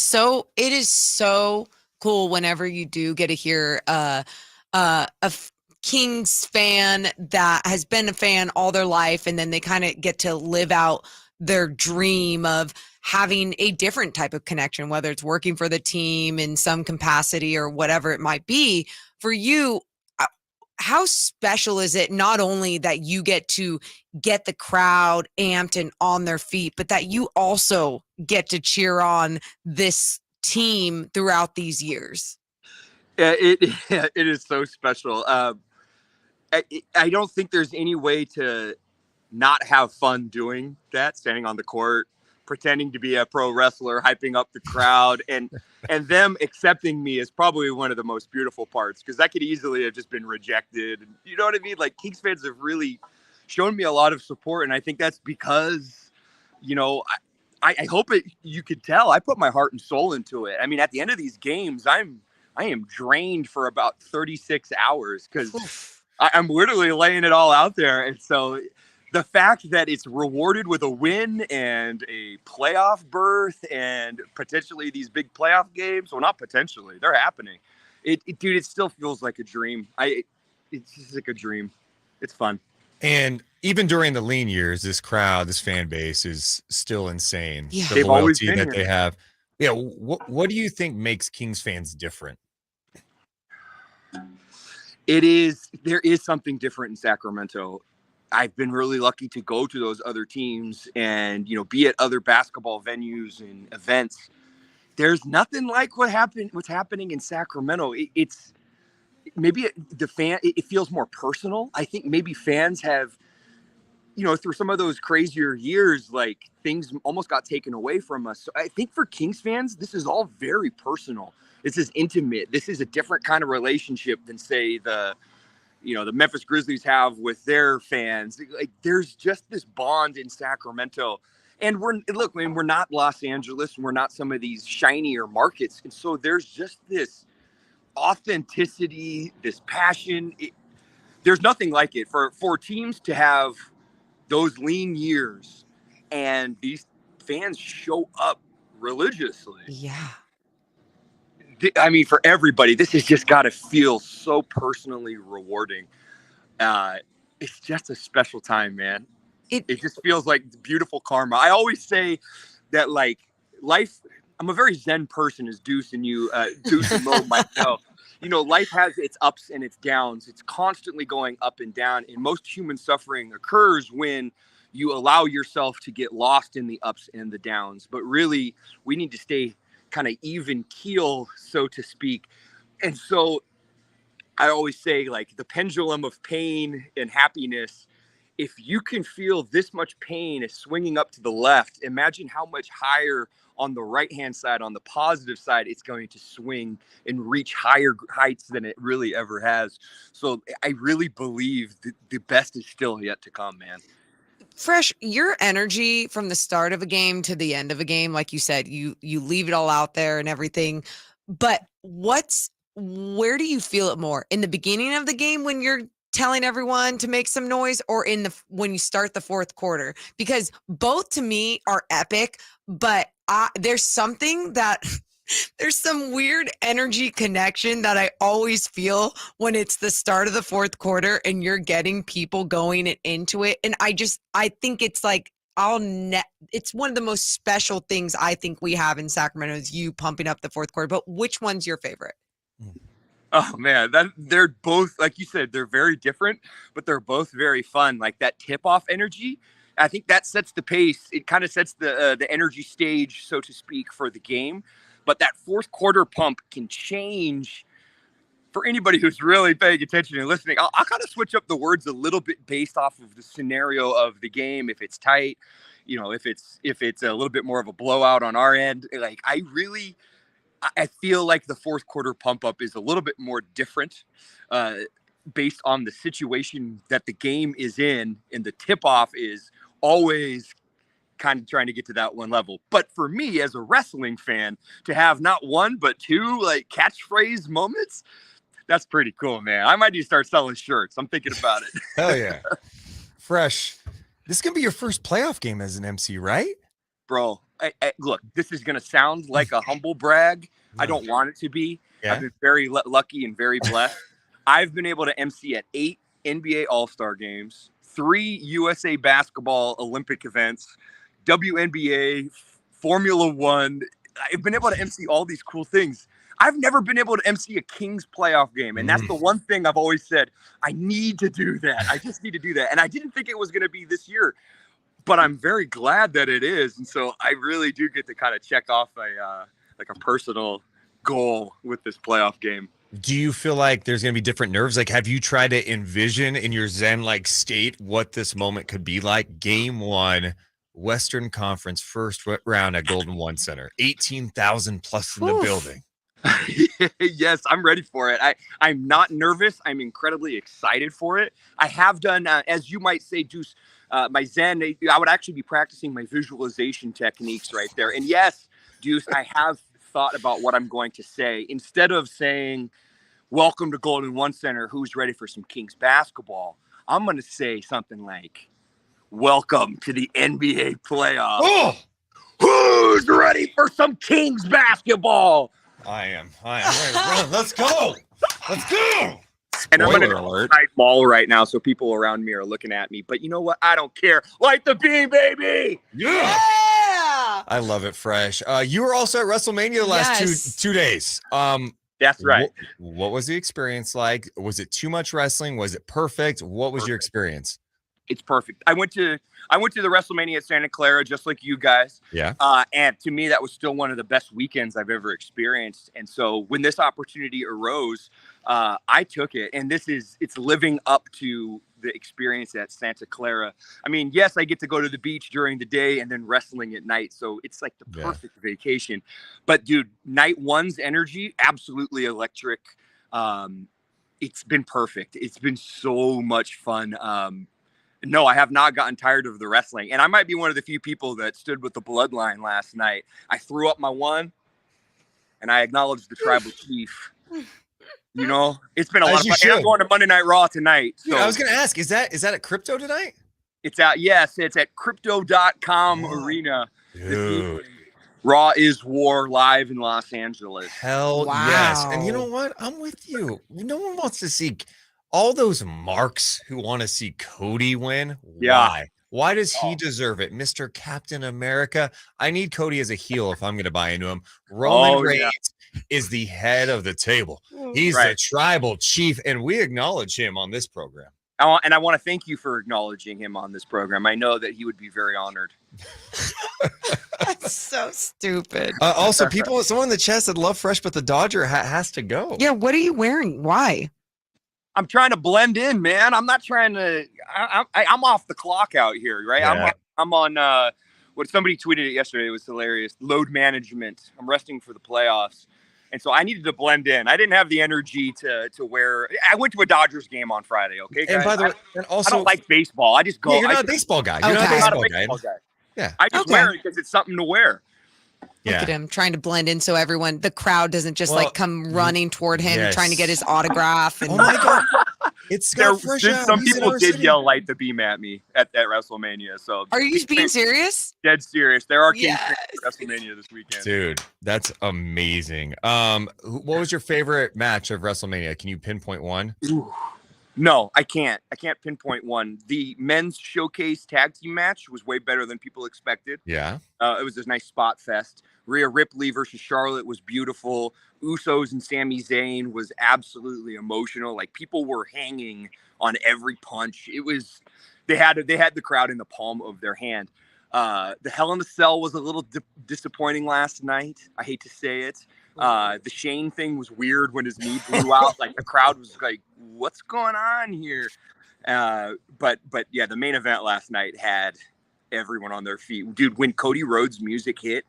Speaker 5: is so cool whenever you do get to hear a Kings fan that has been a fan all their life, and then they kind of get to live out their dream of having a different type of connection, whether it's working for the team in some capacity or whatever it might be. For you, how special is it not only that you get to get the crowd amped and on their feet, but that you also get to cheer on this team throughout these years?
Speaker 9: It is so special. I don't think there's any way to not have fun doing that, standing on the court, pretending to be a pro wrestler, hyping up the crowd, and them accepting me is probably one of the most beautiful parts, because that could easily have just been rejected. You know what I mean? Like, Kings fans have really shown me a lot of support, and I think that's because, I hope you could tell I put my heart and soul into it. I mean, at the end of these games, I am drained for about 36 hours because I'm literally laying it all out there, and so the fact that it's rewarded with a win and a playoff berth and potentially these big playoff games, well, not potentially, they're happening. Dude, it still feels like a dream. It's just like a dream. It's fun.
Speaker 4: And even during the lean years, this crowd, this fan base is still insane.
Speaker 5: Yeah.
Speaker 4: The
Speaker 9: They've always
Speaker 4: loyalty
Speaker 9: been
Speaker 4: that
Speaker 9: here.
Speaker 4: they have. Yeah. What do you think makes Kings fans different?
Speaker 9: There is something different in Sacramento. I've been really lucky to go to those other teams and, be at other basketball venues and events. There's nothing like what's happening in Sacramento. It's maybe it feels more personal. I think maybe fans have, through some of those crazier years, like, things almost got taken away from us. So I think for Kings fans, this is all very personal. This is intimate. This is a different kind of relationship than, say, the Memphis Grizzlies have with their fans. Like, there's just this bond in Sacramento. And we're not Los Angeles, and we're not some of these shinier markets. And so there's just this authenticity, this passion. There's nothing like it for teams to have those lean years and these fans show up religiously.
Speaker 5: Yeah.
Speaker 9: I mean, for everybody, this has just got to feel so personally rewarding. It's just a special time, man. It just feels like beautiful karma. I always say that, like, life, I'm a very Zen person, as Deuce and Mo might know. Life has its ups and its downs. It's constantly going up and down. And most human suffering occurs when you allow yourself to get lost in the ups and the downs. But really, we need to stay kind of even keel, so to speak. And so I always say, like, the pendulum of pain and happiness, if you can feel this much pain is swinging up to the left, imagine how much higher on the right-hand side, on the positive side, it's going to swing and reach higher heights than it really ever has. So I really believe the best is still yet to come, man.
Speaker 5: Fresh, your energy from the start of a game to the end of a game, like you said, you leave it all out there and everything. But where do you feel it more? In the beginning of the game when you're telling everyone to make some noise or when you start the fourth quarter? Because both to me are epic, but there's something that there's some weird energy connection that I always feel when it's the start of the fourth quarter and you're getting people going into it. And I think it's like, it's one of the most special things I think we have in Sacramento is you pumping up the fourth quarter. But which one's your favorite?
Speaker 9: Oh man, they're both, like you said, they're very different, but they're both very fun. Like that tip-off energy, I think that sets the pace. It kind of sets the energy stage, so to speak, for the game. But that fourth quarter pump can change for anybody who's really paying attention and listening. I'll kind of switch up the words a little bit based off of the scenario of the game. If it's tight, if it's a little bit more of a blowout on our end, like I feel like the fourth quarter pump up is a little bit more different based on the situation that the game is in. And the tip off is always kind of trying to get to that one level. But for me as a wrestling fan to have not one, but two like catchphrase moments, that's pretty cool, man. I might need to start selling shirts. I'm thinking about it.
Speaker 4: Hell yeah. Fresh. This is going to be your first playoff game as an MC, right?
Speaker 9: Bro, look, this is going to sound like a humble brag. I don't want it to be. Yeah. I've been very lucky and very blessed. I've been able to MC at 8 NBA All-Star games, 3 USA basketball Olympic events, WNBA, Formula One. I've been able to MC all these cool things. I've never been able to MC a Kings playoff game. And that's the one thing I've always said, I need to do that. I just need to do that. And I didn't think it was going to be this year, but I'm very glad that it is. And so I really do get to kind of check off a personal goal with this playoff game.
Speaker 4: Do you feel like there's going to be different nerves? Like, have you tried to envision in your Zen-like state what this moment could be like? Game 1, Western Conference, first round at Golden One Center, 18,000 plus in the building.
Speaker 9: Yes, I'm ready for it. I'm not nervous. I'm incredibly excited for it. I have done, as you might say, Deuce, my Zen, I would actually be practicing my visualization techniques right there. And yes, Deuce, I have thought about what I'm going to say. Instead of saying, welcome to Golden One Center, who's ready for some Kings basketball, I'm going to say something like, welcome to the NBA playoffs. Oh! Who's ready for some Kings basketball?
Speaker 4: I am. Let's go. Let's go.
Speaker 9: And I'm in an outside mall right now, so people around me are looking at me. But you know what? I don't care. Light the beam, baby.
Speaker 4: Yeah. I love it, Fresh. You were also at WrestleMania the last two days.
Speaker 9: That's right.
Speaker 4: What was the experience like? Was it too much wrestling? Was it perfect? What was your experience?
Speaker 9: It's perfect. I went to the WrestleMania at Santa Clara, just like you guys.
Speaker 4: Yeah.
Speaker 9: And to me, that was still one of the best weekends I've ever experienced. And so when this opportunity arose, I took it. And it's living up to the experience at Santa Clara. I mean, yes, I get to go to the beach during the day and then wrestling at night. So it's like the perfect vacation. But dude, night one's energy, absolutely electric. It's been perfect. It's been so much fun. No, I have not gotten tired of the wrestling. And I might be one of the few people that stood with the bloodline last night. I threw up my one, and I acknowledged the tribal chief. You know, it's been a lot of fun. And I'm going to Monday Night Raw tonight. So.
Speaker 4: Dude, I was going to ask, is that at Crypto tonight?
Speaker 9: It's out. Yes, it's at crypto.com arena.
Speaker 4: Dude.
Speaker 9: Raw is War live in Los Angeles.
Speaker 4: Hell yes. And you know what? I'm with you. No one wants to see all those marks who want to see Cody win.
Speaker 9: Yeah.
Speaker 4: Why does he deserve it? Mr. Captain America. I need Cody as a heel if I'm going to buy into him. Roman Reigns is the head of the table. He's the tribal chief, and we acknowledge him on this program.
Speaker 9: And I want to thank you for acknowledging him on this program. I know that he would be very honored.
Speaker 5: That's so stupid.
Speaker 4: Also, someone in the chat said, love Fresh, but the Dodger has to go.
Speaker 5: Yeah, what are you wearing? Why?
Speaker 9: I'm trying to blend in, man. I'm not trying to. I'm off the clock out here, right? Yeah. I'm on. What somebody tweeted it yesterday. It was hilarious. Load management. I'm resting for the playoffs, and so I needed to blend in. I didn't have the energy to wear. I went to a Dodgers game on Friday. Okay, guys?
Speaker 4: And by the way, I
Speaker 9: don't like baseball. I just go.
Speaker 4: Yeah, you're not a baseball guy. You're not a baseball guy.
Speaker 9: Yeah, I just wear it because it's something to wear.
Speaker 5: Look at him trying to blend in so the crowd doesn't just like come running toward him trying to get his autograph. And
Speaker 4: oh my God. It's Scott Freshour.
Speaker 9: Some people did yell "Light the Beam" at me at WrestleMania. So
Speaker 5: are you being serious?
Speaker 9: Dead serious. There are Kings fans at WrestleMania this weekend.
Speaker 4: Dude, that's amazing. What was your favorite match of WrestleMania? Can you pinpoint one?
Speaker 9: Ooh. No, I can't. I can't pinpoint one. The men's showcase tag team match was way better than people expected.
Speaker 4: Yeah.
Speaker 9: It was a nice spot fest. Rhea Ripley versus Charlotte was beautiful. Usos and Sami Zayn was absolutely emotional. Like, people were hanging on every punch. It was, they had the crowd in the palm of their hand. The Hell in a Cell was a little disappointing last night. I hate to say it. The Shane thing was weird when his knee blew out. Like, the crowd was like, what's going on here? But yeah, the main event last night had everyone on their feet. Dude, when Cody Rhodes' music hit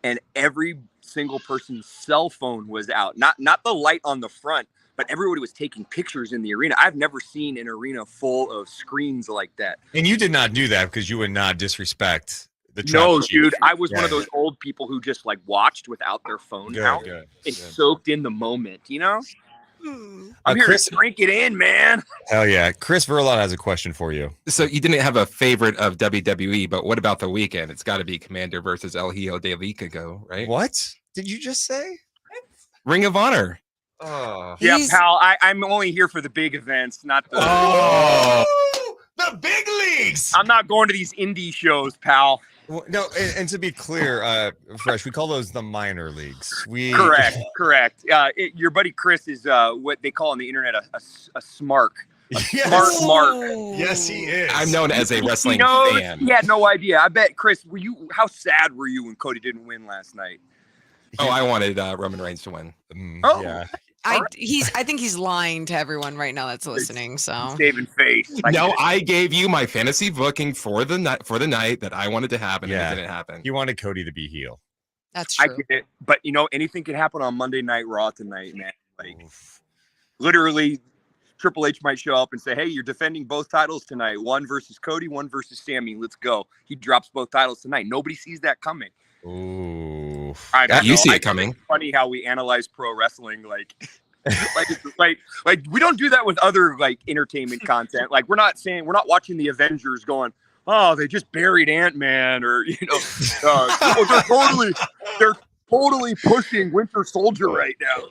Speaker 9: and every single person's cell phone was out, not the light on the front, but everybody was taking pictures in the arena. I've never seen an arena full of screens like that.
Speaker 4: And you did not do that because you would not disrespect the
Speaker 9: No, dude, I was one of those old people who just like watched without their phone out and soaked in the moment, you know? I'm here to drink it in, man.
Speaker 4: Hell yeah. Chris Verlot has a question for you.
Speaker 1: So you didn't have a favorite of WWE, but what about the weekend? It's got to be Commander versus El Hijo de Licago, right?
Speaker 4: What did you just say?
Speaker 1: Ring of Honor.
Speaker 4: Oh,
Speaker 9: yeah, pal. I'm only here for the big events, not the
Speaker 4: the big leagues.
Speaker 9: I'm not going to these indie shows, pal.
Speaker 4: Well, no, and to be clear, Fresh, we call those the minor leagues.
Speaker 9: Correct. Your buddy Chris is what they call on the internet a smark. Smart mark.
Speaker 4: Yes, he is.
Speaker 1: I'm known as a wrestling fan.
Speaker 9: He had no idea. I bet, Chris, how sad were you when Cody didn't win last night?
Speaker 1: Oh, I wanted Roman Reigns to win.
Speaker 4: Yeah.
Speaker 5: I think he's lying to everyone right now that's listening. So
Speaker 9: saving face.
Speaker 1: No, I gave you my fantasy booking for the night that I wanted to happen, and it didn't happen.
Speaker 4: You wanted Cody to be heel.
Speaker 5: That's true.
Speaker 9: I get it, but anything could happen on Monday Night Raw tonight, man. Like, literally, Triple H might show up and say, "Hey, you're defending both titles tonight. One versus Cody, one versus Sami. Let's go." He drops both titles tonight. Nobody sees that coming.
Speaker 4: Ooh.
Speaker 1: You see it coming.
Speaker 9: It's funny how we analyze pro wrestling, like we don't do that with other like entertainment content. Like, we're not watching the Avengers going, "Oh, they just buried Ant-Man," or they're totally pushing Winter Soldier right now.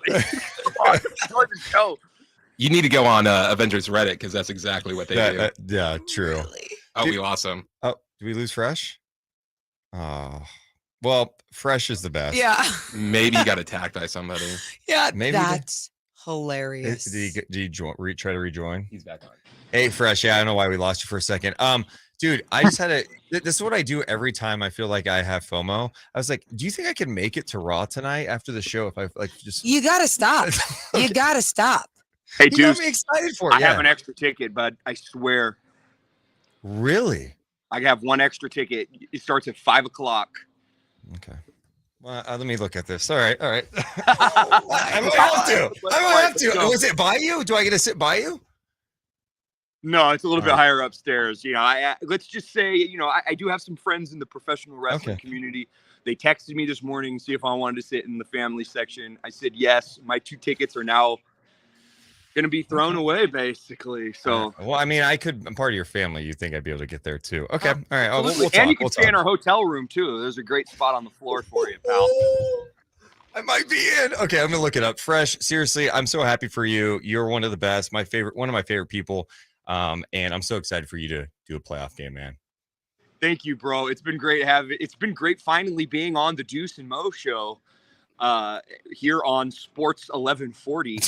Speaker 1: You need to go on Avengers Reddit because that's exactly what they do.
Speaker 4: Yeah, true.
Speaker 5: Really?
Speaker 1: Oh, be awesome.
Speaker 4: Oh, did we lose Fresh? Oh. Well, Fresh is the best.
Speaker 5: Yeah.
Speaker 1: Maybe he got attacked by somebody.
Speaker 5: Yeah,
Speaker 4: maybe
Speaker 5: that's hilarious.
Speaker 4: Did he try to rejoin?
Speaker 1: He's back on.
Speaker 4: Hey, Fresh. Yeah, I don't know why we lost you for a second. Dude, I just had this is what I do every time I feel like I have FOMO. I was like, do you think I can make it to Raw tonight after the show? If I just
Speaker 5: You gotta stop. You gotta stop.
Speaker 9: Hey,
Speaker 4: you
Speaker 9: Deuce,
Speaker 4: got me excited for it.
Speaker 9: I have an extra ticket, bud. I swear.
Speaker 4: Really?
Speaker 9: I have one extra ticket. It starts at 5:00.
Speaker 4: Okay. Well, let me look at this. All right. I might have to. Was it by you? Do I get to sit by you?
Speaker 9: No, it's a little bit higher upstairs. Let's just say, I do have some friends in the professional wrestling community. They texted me this morning, see if I wanted to sit in the family section. I said yes. My 2 tickets are now going to be thrown away, basically. So,
Speaker 4: well, I mean, I'm part of your family. You think I'd be able to get there too? Okay, all right. We'll talk.
Speaker 9: And you can stay in our hotel room too. There's a great spot on the floor for you, pal.
Speaker 4: I might be in. Okay, I'm gonna look it up. Fresh. Seriously, I'm so happy for you. You're one of the best. One of my favorite people. And I'm so excited for you to do a playoff game, man.
Speaker 9: Thank you, bro. It's been great It's been great finally being on the Deuce and Mo show. Here on Sports 1140.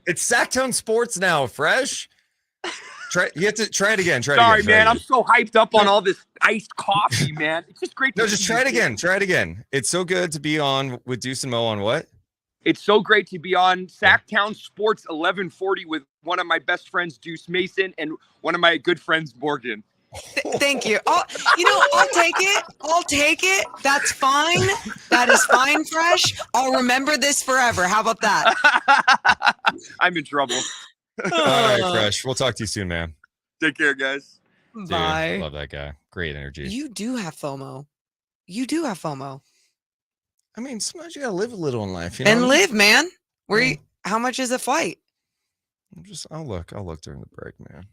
Speaker 4: It's Sac Town Sports now, Fresh. You have to try it again.
Speaker 9: Sorry, man. I'm so hyped up on all this iced coffee, man. It's just great.
Speaker 4: Just try it again. Try it again. It's so good to be on with Deuce and Mo on what?
Speaker 9: It's so great to be on Sac Town Sports 1140 with one of my best friends, Deuce Mason, and one of my good friends, Morgan.
Speaker 5: Thank you. I'll take it. I'll take it. That's fine. That is fine, Fresh. I'll remember this forever. How about that?
Speaker 9: I'm in trouble.
Speaker 4: All right, Fresh. We'll talk to you soon, man.
Speaker 9: Take care, guys.
Speaker 5: Bye.
Speaker 4: Dude, love that guy. Great energy.
Speaker 5: You do have FOMO.
Speaker 4: I mean, sometimes you gotta live a little in life, you know.
Speaker 5: And live, man. How much is a flight?
Speaker 4: I'll look during the break, man.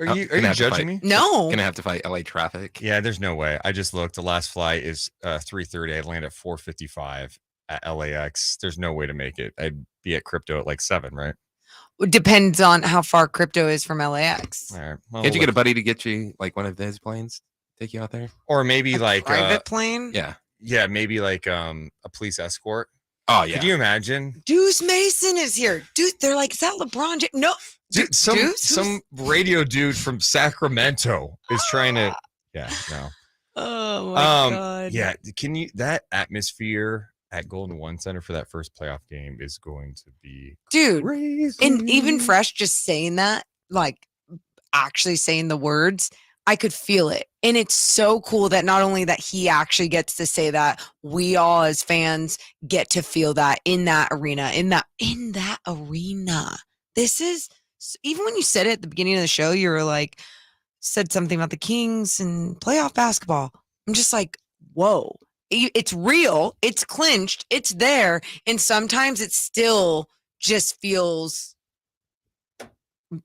Speaker 4: Are
Speaker 1: Oh,
Speaker 4: you
Speaker 1: gonna have to
Speaker 4: judging
Speaker 1: fight.
Speaker 4: me?
Speaker 5: No.
Speaker 1: Gonna have to fight LA traffic.
Speaker 4: Yeah, there's no way. I just looked. The last flight is 3:30. I'd land at 4:55 at LAX. There's no way to make it. I'd be at crypto at like 7, right?
Speaker 5: It depends on how far crypto is from LAX.
Speaker 4: All right. Well,
Speaker 1: Can't you get a buddy to get you like one of his planes, take you out there?
Speaker 4: or maybe like
Speaker 5: Private plane?
Speaker 1: Yeah.
Speaker 4: maybe like a police escort.
Speaker 1: Oh yeah.
Speaker 4: Could you imagine?
Speaker 5: Deuce Mason is here. Dude, they're like, is that LeBron James? No.
Speaker 4: Dude, some radio dude from Sacramento is trying to. Yeah, no.
Speaker 5: Oh my God.
Speaker 4: Yeah, can you? That atmosphere at Golden One Center for that first playoff game is going to be crazy.
Speaker 5: And even Fresh just saying that, like actually saying the words, I could feel it. And it's so cool that not only that he actually gets to say that, we all as fans get to feel that in that arena, in that arena. This is, even when you said it at the beginning of the show, you were like, said something about the Kings and playoff basketball. I'm just like, whoa, it's real. It's clinched. It's there. And sometimes it still just feels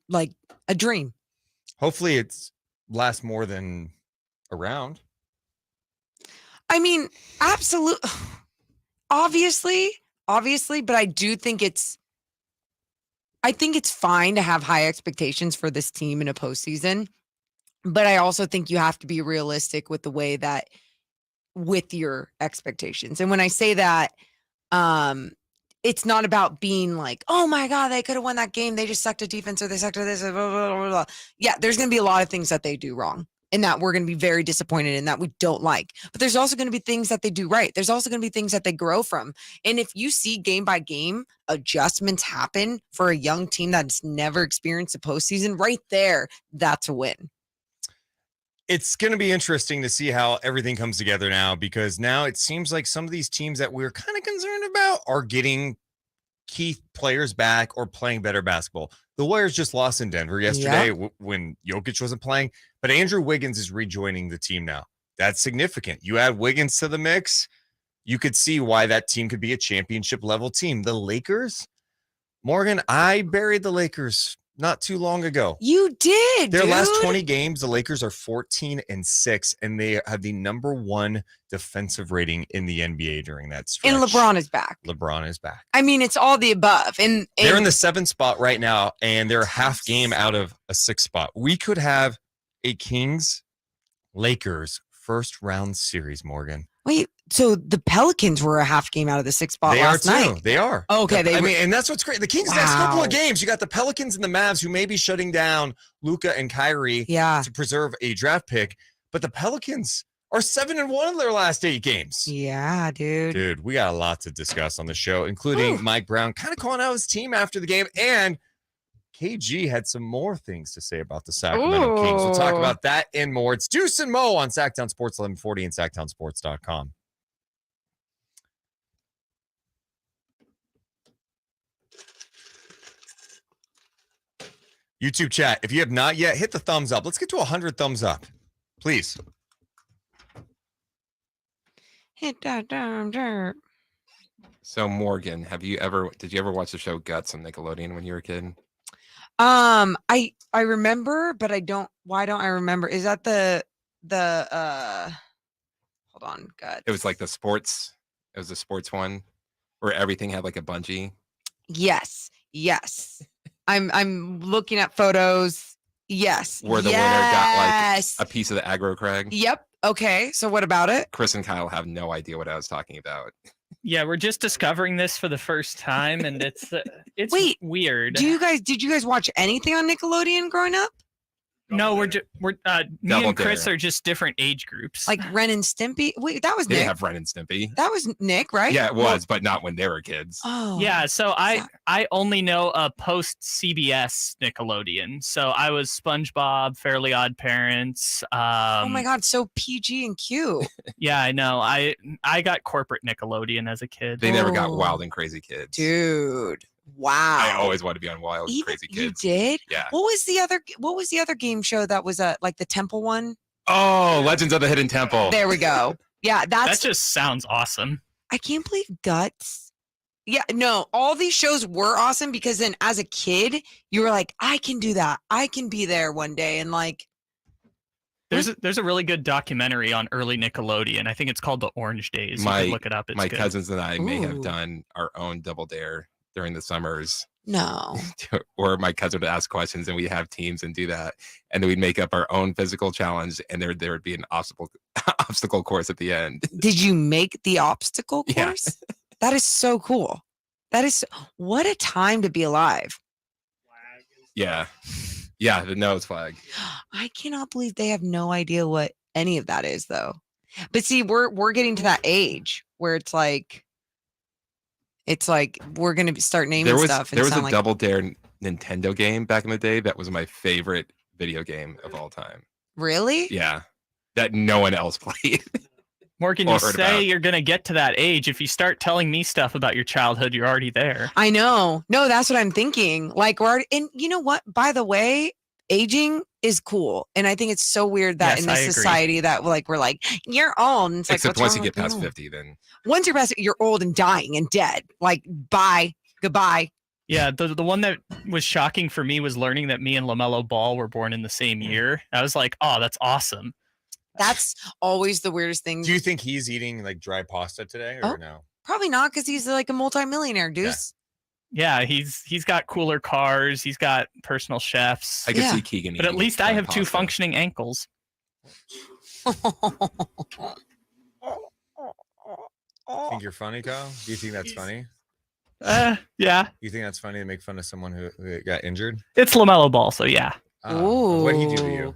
Speaker 5: like a dream.
Speaker 4: Hopefully it's lasts more than a round.
Speaker 5: I mean, absolutely. Obviously, but I do think it's fine to have high expectations for this team in a postseason. But I also think you have to be realistic with the way that, with your expectations. And when I say that, it's not about being like, oh my God, they could have won that game. They just sucked at defense, or they sucked at this. Blah, blah, blah, blah. Yeah, there's going to be a lot of things that they do wrong and that we're going to be very disappointed in, that we don't like. But there's also going to be things that they do right. There's also going to be things that they grow from. And if you see game by game adjustments happen for a young team that's never experienced a postseason, right there, that's a win.
Speaker 4: It's going to be interesting to see how everything comes together now, because now it seems like some of these teams that we were kind of concerned about are getting key players back or playing better basketball. The Warriors just lost in Denver yesterday when Jokic wasn't playing, but Andrew Wiggins is rejoining the team now. That's significant. You add Wiggins to the mix, you could see why that team could be a championship level team. The Lakers, Morgan, I buried the Lakers not too long ago.
Speaker 5: You did.
Speaker 4: Their last 20 games, the Lakers are 14-6, and they have the #1 defensive rating in the NBA during that stretch.
Speaker 5: And LeBron is back.
Speaker 4: I
Speaker 5: mean, it's all the above. And
Speaker 4: they're in the 7th spot right now, and they're half game out of a 6th spot. We could have a Kings-Lakers first round series, Morgan.
Speaker 5: Wait, so the Pelicans were a half game out of the 6th spot last night.
Speaker 4: They are.
Speaker 5: Oh, okay.
Speaker 4: And that's what's great. The Kings next couple of games, you got the Pelicans and the Mavs, who may be shutting down Luka and Kyrie to preserve a draft pick. But the Pelicans are 7-1 in their last 8 games.
Speaker 5: Yeah, dude.
Speaker 4: Dude, we got a lot to discuss on the show, including Mike Brown kind of calling out his team after the game, and KG had some more things to say about the Sacramento Kings. We'll talk about that and more. It's Deuce and Mo on Sac Town Sports 1140 and SacTownSports.com. YouTube chat, if you have not yet, hit the thumbs up. Let's get to 100 thumbs up, please.
Speaker 5: Hit that damn dirt.
Speaker 1: So Morgan, did you ever watch the show Guts on Nickelodeon when you were a kid?
Speaker 5: I remember, but I don't. Why don't I remember? Is that the hold on, Guts.
Speaker 1: It was like the sports. It was the sports one where everything had like a bungee.
Speaker 5: Yes. I'm looking at photos. Yes.
Speaker 1: Where the winner got like a piece of the aggro crag.
Speaker 5: Yep. Okay. So what about it?
Speaker 1: Chris and Kyle have no idea what I was talking about.
Speaker 7: Yeah, we're just discovering this for the first time, and it's
Speaker 5: Wait,
Speaker 7: weird.
Speaker 5: Did you guys watch anything on Nickelodeon growing up?
Speaker 7: No, we're me and Chris are just different age groups.
Speaker 5: Like Ren and Stimpy. Wait, that was
Speaker 1: They
Speaker 5: Nick.
Speaker 1: didn't have Ren and Stimpy.
Speaker 5: That was Nick, right?
Speaker 1: Yeah, it was, but not when they were kids.
Speaker 5: Oh,
Speaker 7: yeah. So I only know a post CBS Nickelodeon. So I was SpongeBob, Fairly Odd Parents.
Speaker 5: Oh my God, so PG and Q.
Speaker 7: Yeah, I know. I got corporate Nickelodeon as a kid.
Speaker 1: They never got Wild and Crazy Kids.
Speaker 5: Dude. Wow.
Speaker 1: I always wanted to be on Wild and Crazy Kids.
Speaker 5: You did?
Speaker 1: Yeah.
Speaker 5: What was the other game show that was like the temple one?
Speaker 1: Oh, Legends of the Hidden Temple.
Speaker 5: There we go. Yeah,
Speaker 7: that just sounds awesome.
Speaker 5: I can't believe Guts. Yeah, no, all these shows were awesome because then as a kid, you were like, I can do that. I can be there one day. And like,
Speaker 7: there's a really good documentary on early Nickelodeon. I think it's called The Orange Days. You can look it up. It's
Speaker 1: my
Speaker 7: good.
Speaker 1: cousins and I may have done our own Double Dare during the summers.
Speaker 5: No.
Speaker 1: Or my cousin would ask questions and we'd have teams and do that. And then we'd make up our own physical challenge and there would be an obstacle course at the end.
Speaker 5: Did you make the obstacle
Speaker 1: Yeah.
Speaker 5: course? That is so cool. What a time to be alive.
Speaker 1: Yeah. Yeah, the nose flag.
Speaker 5: I cannot believe they have no idea what any of that is though. But see, we're getting to that age where it's like we're gonna start naming stuff.
Speaker 1: There was a Double Dare Nintendo game back in the day that was my favorite video game of all time.
Speaker 5: Really?
Speaker 1: Yeah, that no one else played.
Speaker 7: Morgan, you say you're gonna get to that age. If you start telling me stuff about your childhood, you're already there.
Speaker 5: I know. No, that's what I'm thinking. Like we're already, and you know what? By the way, aging is cool, and I think it's so weird that in this society that like we're like you're old. And it's
Speaker 1: Except
Speaker 5: like,
Speaker 1: once you get past 50, then
Speaker 5: once you're past, you're old and dying and dead. Like bye, goodbye.
Speaker 7: Yeah, the one that was shocking for me was learning that me and LaMelo Ball were born in the same year. I was like, oh, that's awesome.
Speaker 5: That's always the weirdest thing.
Speaker 4: Do you think he's eating like dry pasta today or no?
Speaker 5: Probably not, because he's like a multimillionaire, Deuce.
Speaker 7: Yeah, he's got cooler cars. He's got personal chefs.
Speaker 1: I can see Keegan.
Speaker 7: But at least I have
Speaker 1: pasta.
Speaker 7: 2 functioning ankles.
Speaker 4: Think you're funny, Kyle? Do you think that's funny?
Speaker 7: Yeah.
Speaker 4: You think that's funny to make fun of someone who got injured?
Speaker 7: It's LaMelo Ball, so yeah.
Speaker 4: What'd he do to you?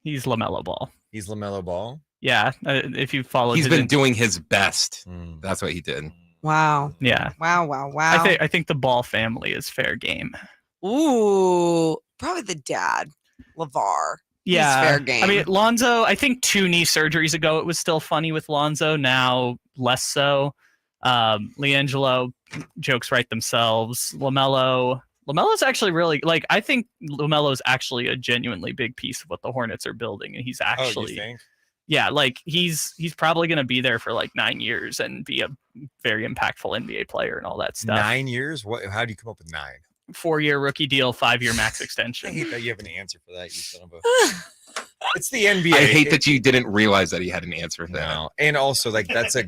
Speaker 7: He's LaMelo Ball.
Speaker 4: He's LaMelo Ball?
Speaker 7: Yeah. If you follow,
Speaker 1: he's been doing his best. That's what he did.
Speaker 5: Wow.
Speaker 7: Yeah.
Speaker 5: Wow.
Speaker 7: I think the Ball family is fair game.
Speaker 5: Ooh, probably the dad, LeVar.
Speaker 7: Yeah.
Speaker 5: He's fair game.
Speaker 7: I mean, Lonzo, I think 2 knee surgeries ago, it was still funny with Lonzo. Now, less so. LiAngelo, jokes write themselves. LaMelo's actually really, like, I think LaMelo's actually a genuinely big piece of what the Hornets are building. And he's actually,
Speaker 4: you think?
Speaker 7: Yeah, like he's probably going to be there for like 9 years and be a very impactful NBA player and all that stuff.
Speaker 4: 9 years? How do you come up with 9?
Speaker 7: 4-year rookie deal, 5-year max extension.
Speaker 4: I hate that you have an answer for that, you son of a... It's the NBA.
Speaker 1: I hate that you didn't realize that he had an answer for that.
Speaker 4: No. And also, like, that's a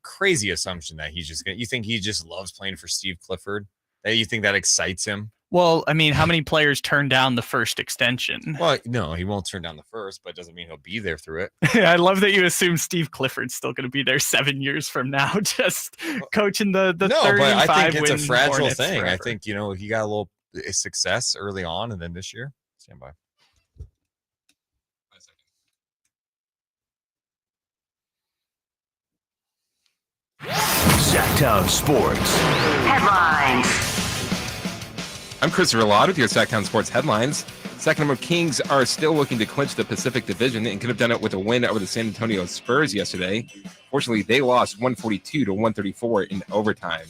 Speaker 4: crazy assumption that he's just you think he just loves playing for Steve Clifford? That you think that excites him?
Speaker 7: Well, I mean, how many players turn down the first extension?
Speaker 4: Well, no, he won't turn down the first, but it doesn't mean he'll be there through it.
Speaker 7: I love that you assume Steve Clifford's still going to be there 7 years from now, just coaching the
Speaker 4: no, but I think it's a fragile
Speaker 7: Hornets
Speaker 4: thing.
Speaker 7: forever.
Speaker 4: I think, he got a little success early on, and then this year, stand by.
Speaker 2: Sac Town Sports
Speaker 3: Headlines.
Speaker 1: I'm Christopher Laud with your Sac Town Sports headlines. Sacramento Kings are still looking to clinch the Pacific Division and could have done it with a win over the San Antonio Spurs yesterday. Fortunately, they lost 142-134 in overtime.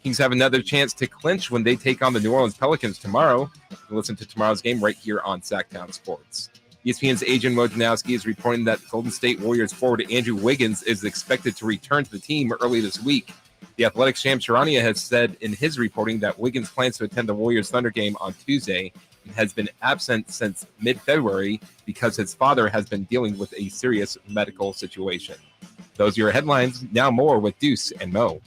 Speaker 1: Kings have another chance to clinch when they take on the New Orleans Pelicans tomorrow. Listen to tomorrow's game right here on Sac Town Sports. ESPN's Adrian Wojnarowski is reporting that Golden State Warriors forward Andrew Wiggins is expected to return to the team early this week. The Athletics' Shams Charania has said in his reporting that Wiggins plans to attend the Warriors Thunder game on Tuesday and has been absent since mid-February because his father has been dealing with a serious medical situation. Those are your headlines. Now more with Deuce and Mo.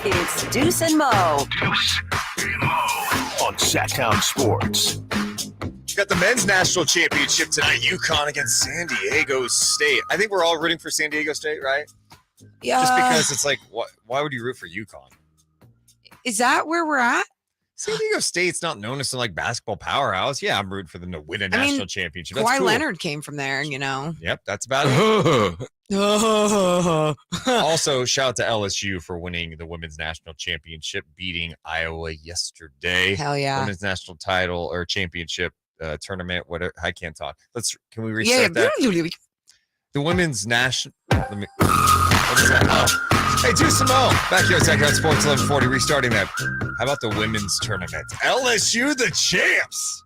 Speaker 3: It's Deuce and Mo.
Speaker 2: Deuce and Mo on Sac Town Sports.
Speaker 4: Got the men's national championship tonight. UConn against San Diego State. I think we're all rooting for San Diego State, right?
Speaker 5: Yeah.
Speaker 4: Just because it's like, why would you root for UConn?
Speaker 5: Is that where we're at?
Speaker 4: San Diego State's not known as some like basketball powerhouse. Yeah, I'm rooting for them to win a national championship. That's
Speaker 5: Kawhi
Speaker 4: cool.
Speaker 5: Leonard came from there,
Speaker 4: Yep, that's about it. Also, shout out to LSU for winning the women's national championship, beating Iowa yesterday.
Speaker 5: Hell yeah.
Speaker 4: Women's national title or championship tournament. Whatever. I can't talk. Can we restart that? The women's national. What is that? Oh. Hey, Deuce Mo, back here at Sac Town Sports 1140, restarting that. How about the women's tournament? LSU, the champs.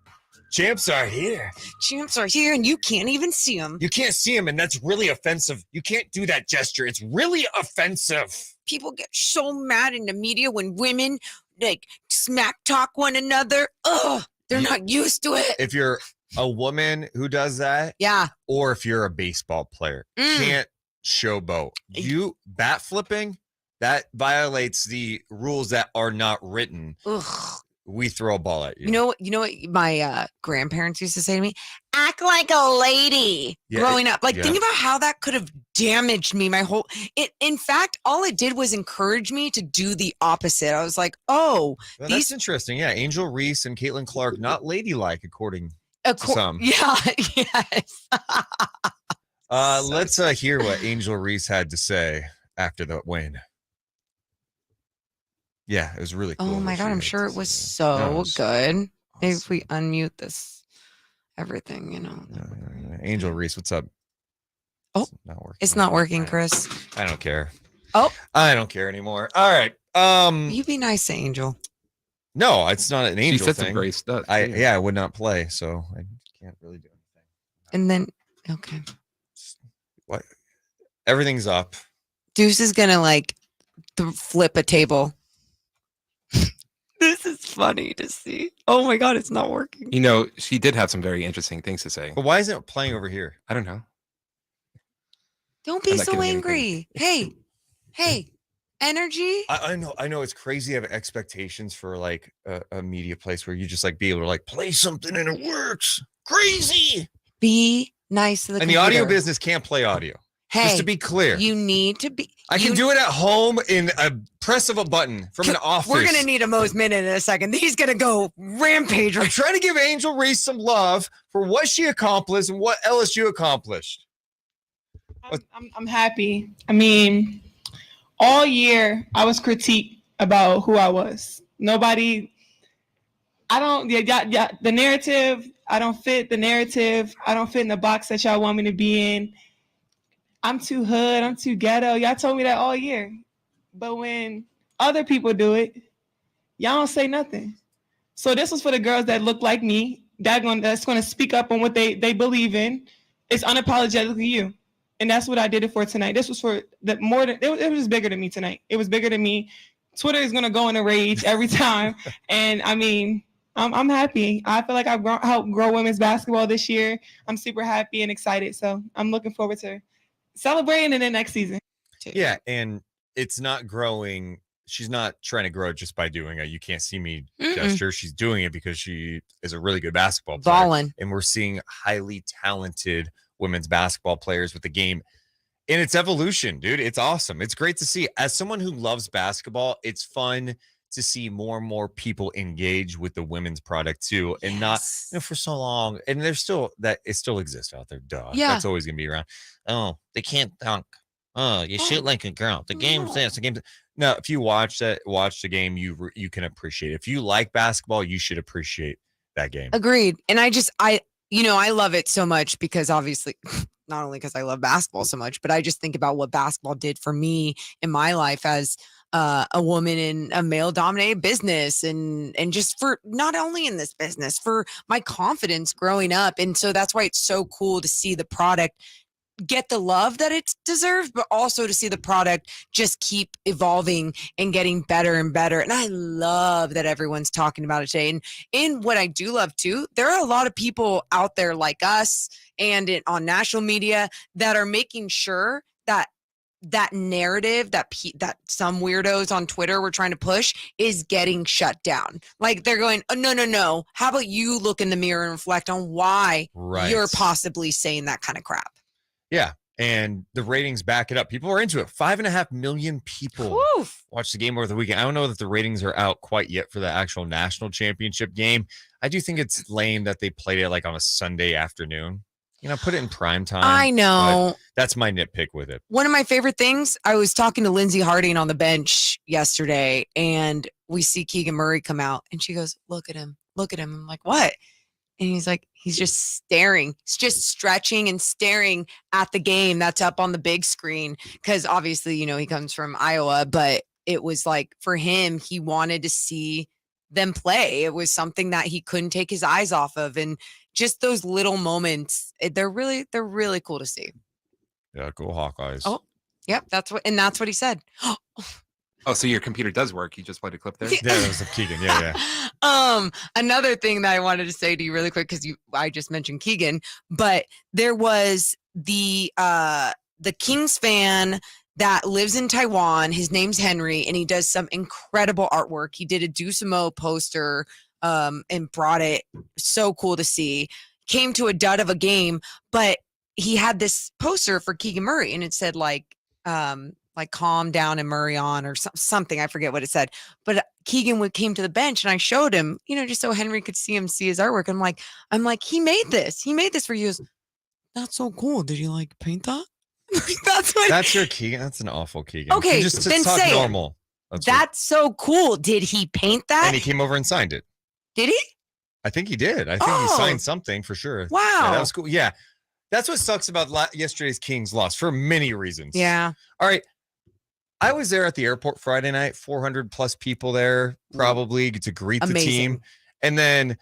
Speaker 4: Champs are here.
Speaker 5: Champs are here, and you can't even see them.
Speaker 4: You can't see them, and that's really offensive. You can't do that gesture. It's really offensive.
Speaker 5: People get so mad in the media when women like smack talk one another. Ugh, they're not used to it.
Speaker 4: If you're a woman who does that,
Speaker 5: yeah,
Speaker 4: or if you're a baseball player, can't showboat. You bat flipping, that violates the rules that are not written.
Speaker 5: Ugh.
Speaker 4: We throw a ball at you.
Speaker 5: You know what my grandparents used to say to me? Act like a lady. Growing up. Like, think about how that could have damaged me my whole in fact, all it did was encourage me to do the opposite. I was like, oh,
Speaker 4: that's interesting. Yeah, Angel Reese and Caitlin Clark, not ladylike according to some.
Speaker 5: Yeah, yes.
Speaker 4: Let's hear what Angel Reese had to say after the win. Yeah, it was really cool.
Speaker 5: Oh my God, I'm sure it was so good. Awesome. Maybe if we unmute this, everything, you know.
Speaker 4: Angel Reese, what's up?
Speaker 5: Oh,
Speaker 4: it's not working.
Speaker 5: It's not working, Chris.
Speaker 4: I don't care.
Speaker 5: Oh,
Speaker 4: I don't care anymore. All right.
Speaker 5: You be nice to Angel.
Speaker 4: No, it's not an Angel
Speaker 1: she said
Speaker 4: thing.
Speaker 1: Some great stuff.
Speaker 4: I would not play, so I can't really do anything.
Speaker 5: And then, okay.
Speaker 4: What? Everything's up.
Speaker 5: Deuce is gonna like flip a table. This is funny to see. Oh my God, it's not working.
Speaker 1: You know, she did have some very interesting things to say.
Speaker 4: But why isn't it playing over here?
Speaker 1: I don't know.
Speaker 5: Don't be so angry. Hey, energy.
Speaker 4: I know it's crazy to have expectations for like a media place where you just like be able to like play something and it works. Crazy.
Speaker 5: Be nice to the computer.
Speaker 4: The audio business can't play audio.
Speaker 5: Hey,
Speaker 4: just to be clear,
Speaker 5: you need to be.
Speaker 4: I can do it at home in a press of a button from an office.
Speaker 5: We're going to need a Mo's Minute in a second. He's going to go rampage.
Speaker 4: I'm trying to give Angel Reese some love for what she accomplished and what LSU accomplished.
Speaker 10: I'm happy. I mean, all year I was critiqued about who I was. The narrative, I don't fit the narrative. I don't fit in the box that y'all want me to be in. I'm too hood. I'm too ghetto. Y'all told me that all year. But when other people do it, y'all don't say nothing. So this was for the girls that look like me, that's going to speak up on what they believe in. It's unapologetically you. And that's what I did it for tonight. This was for it was bigger than me tonight. It was bigger than me. Twitter is going to go in a rage every time. And I mean, I'm happy. I feel like I've helped grow women's basketball this year. I'm super happy and excited. So I'm looking forward to celebrating in the next season.
Speaker 4: Yeah, and it's not growing. She's not trying to grow just by doing a "you can't see me" gesture. She's doing it because she is a really good basketball player.
Speaker 5: Ballin'.
Speaker 4: And we're seeing highly talented women's basketball players with the game in its evolution, dude. It's awesome. It's great to see. As someone who loves basketball, it's fun to see more and more people engage with the women's product too, and not for so long. And there's still it still exists out there. Duh.
Speaker 5: Yeah.
Speaker 4: That's always gonna be around. Oh, they can't dunk. Oh, you shoot like a girl. The game's this. The game's no. If you watch the game, you can appreciate it. If you like basketball, you should appreciate that game.
Speaker 5: Agreed. And I love it so much because obviously not only because I love basketball so much, but I just think about what basketball did for me in my life as a woman in a male dominated business and just for not only in this business, for my confidence growing up. And so that's why it's so cool to see the product get the love that it deserves, but also to see the product just keep evolving and getting better and better. And I love that everyone's talking about it today. And what I do love too, there are a lot of people out there like us and on national media that are making sure that narrative that some weirdos on Twitter were trying to push is getting shut down. Like they're going, oh, no. How about you look in the mirror and reflect on why you're possibly saying that kind of crap?
Speaker 4: Yeah. And the ratings back it up. People are into it. 5.5 million people watch the game over the weekend. I don't know that the ratings are out quite yet for the actual national championship game. I do think it's lame that they played it like on a Sunday afternoon. You know, put it in prime time.
Speaker 5: I know.
Speaker 4: That's my nitpick with it.
Speaker 5: One of my favorite things, I was talking to Lindsay Harding on the bench yesterday, and we see Keegan Murray come out, and she goes, look at him. I'm like, what? And he's like, he's just staring. He's just stretching and staring at the game that's up on the big screen. Because obviously, he comes from Iowa, but it was like for him, he wanted to see them play. It was something that he couldn't take his eyes off of. And just those little moments, they're really cool to see.
Speaker 4: Yeah, go Hawkeyes.
Speaker 5: Oh, yep. That's what he said.
Speaker 1: Oh, so your computer does work. You just played a clip there?
Speaker 4: Yeah, that was Keegan. Yeah.
Speaker 5: Another thing that I wanted to say to you really quick, because I just mentioned Keegan, but there was the Kings fan that lives in Taiwan. His name's Henry, and he does some incredible artwork. He did a Deuce Mo poster and brought it. So cool to see. Came to a dud of a game, but he had this poster for Keegan Murray, and it said like calm down and Murray on or something. I forget what it said. But Keegan came to the bench, and I showed him, just so Henry could see his artwork. I'm like, he made this. He made this for you. That's so cool. Did you like paint that? That's
Speaker 4: your Keegan. That's an awful Keegan.
Speaker 5: Okay,
Speaker 4: just
Speaker 5: then
Speaker 4: talk
Speaker 5: say
Speaker 4: normal.
Speaker 5: That's so cool. Did he paint that?
Speaker 4: And he came over and signed it.
Speaker 5: Did he?
Speaker 4: I think he did. I think he signed something for sure.
Speaker 5: Wow.
Speaker 4: Yeah, that was cool. Yeah. That's what sucks about yesterday's Kings loss for many reasons.
Speaker 5: Yeah.
Speaker 4: All right. I was there at the airport Friday night, 400 plus people there probably to greet the team. And then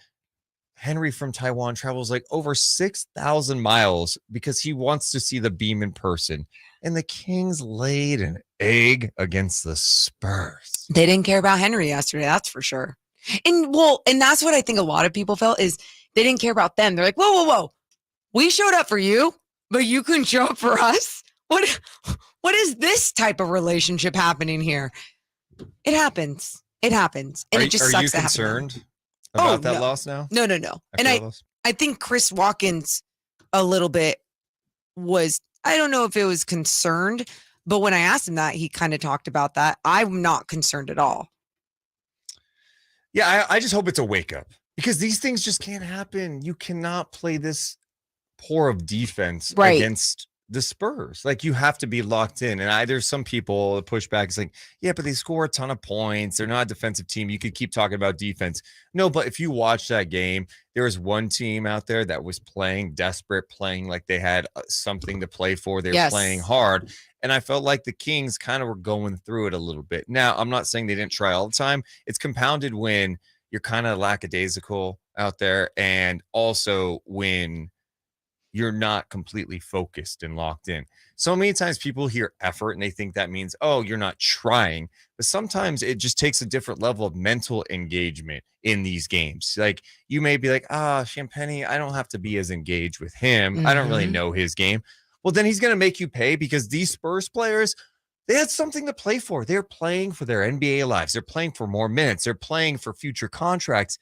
Speaker 4: Henry from Taiwan travels like over 6,000 miles because he wants to see the beam in person. And the Kings laid an egg against the Spurs.
Speaker 5: They didn't care about Henry yesterday, that's for sure. And that's what I think a lot of people felt is they didn't care about them. They're like, whoa. We showed up for you, but you couldn't show up for us. What is this type of relationship happening here? It happens. And it just sucks.
Speaker 4: Are you concerned about that loss now?
Speaker 5: No. And I think Chris Watkins a little bit I don't know if it was concerned, but when I asked him that, he kind of talked about that. I'm not concerned at all.
Speaker 4: Yeah, I just hope it's a wake up because these things just can't happen. You cannot play this poor of defense against the Spurs. Like you have to be locked in. And there's some people, the pushback is like, yeah, but they score a ton of points. They're not a defensive team. You could keep talking about defense. No, but if you watch that game, there was one team out there that was playing desperate, playing like they had something to play for. They were playing hard. And I felt like the Kings kind of were going through it a little bit. Now, I'm not saying they didn't try all the time. It's compounded when you're kind of lackadaisical out there. And also when you're not completely focused and locked in. So many times people hear effort and they think that means, oh, you're not trying. But sometimes it just takes a different level of mental engagement in these games. Like you may be like, Champagne, I don't have to be as engaged with him. Mm-hmm. I don't really know his game. Well, then he's going to make you pay because these Spurs players, they had something to play for. They're playing for their NBA lives. They're playing for more minutes. They're playing for future contracts.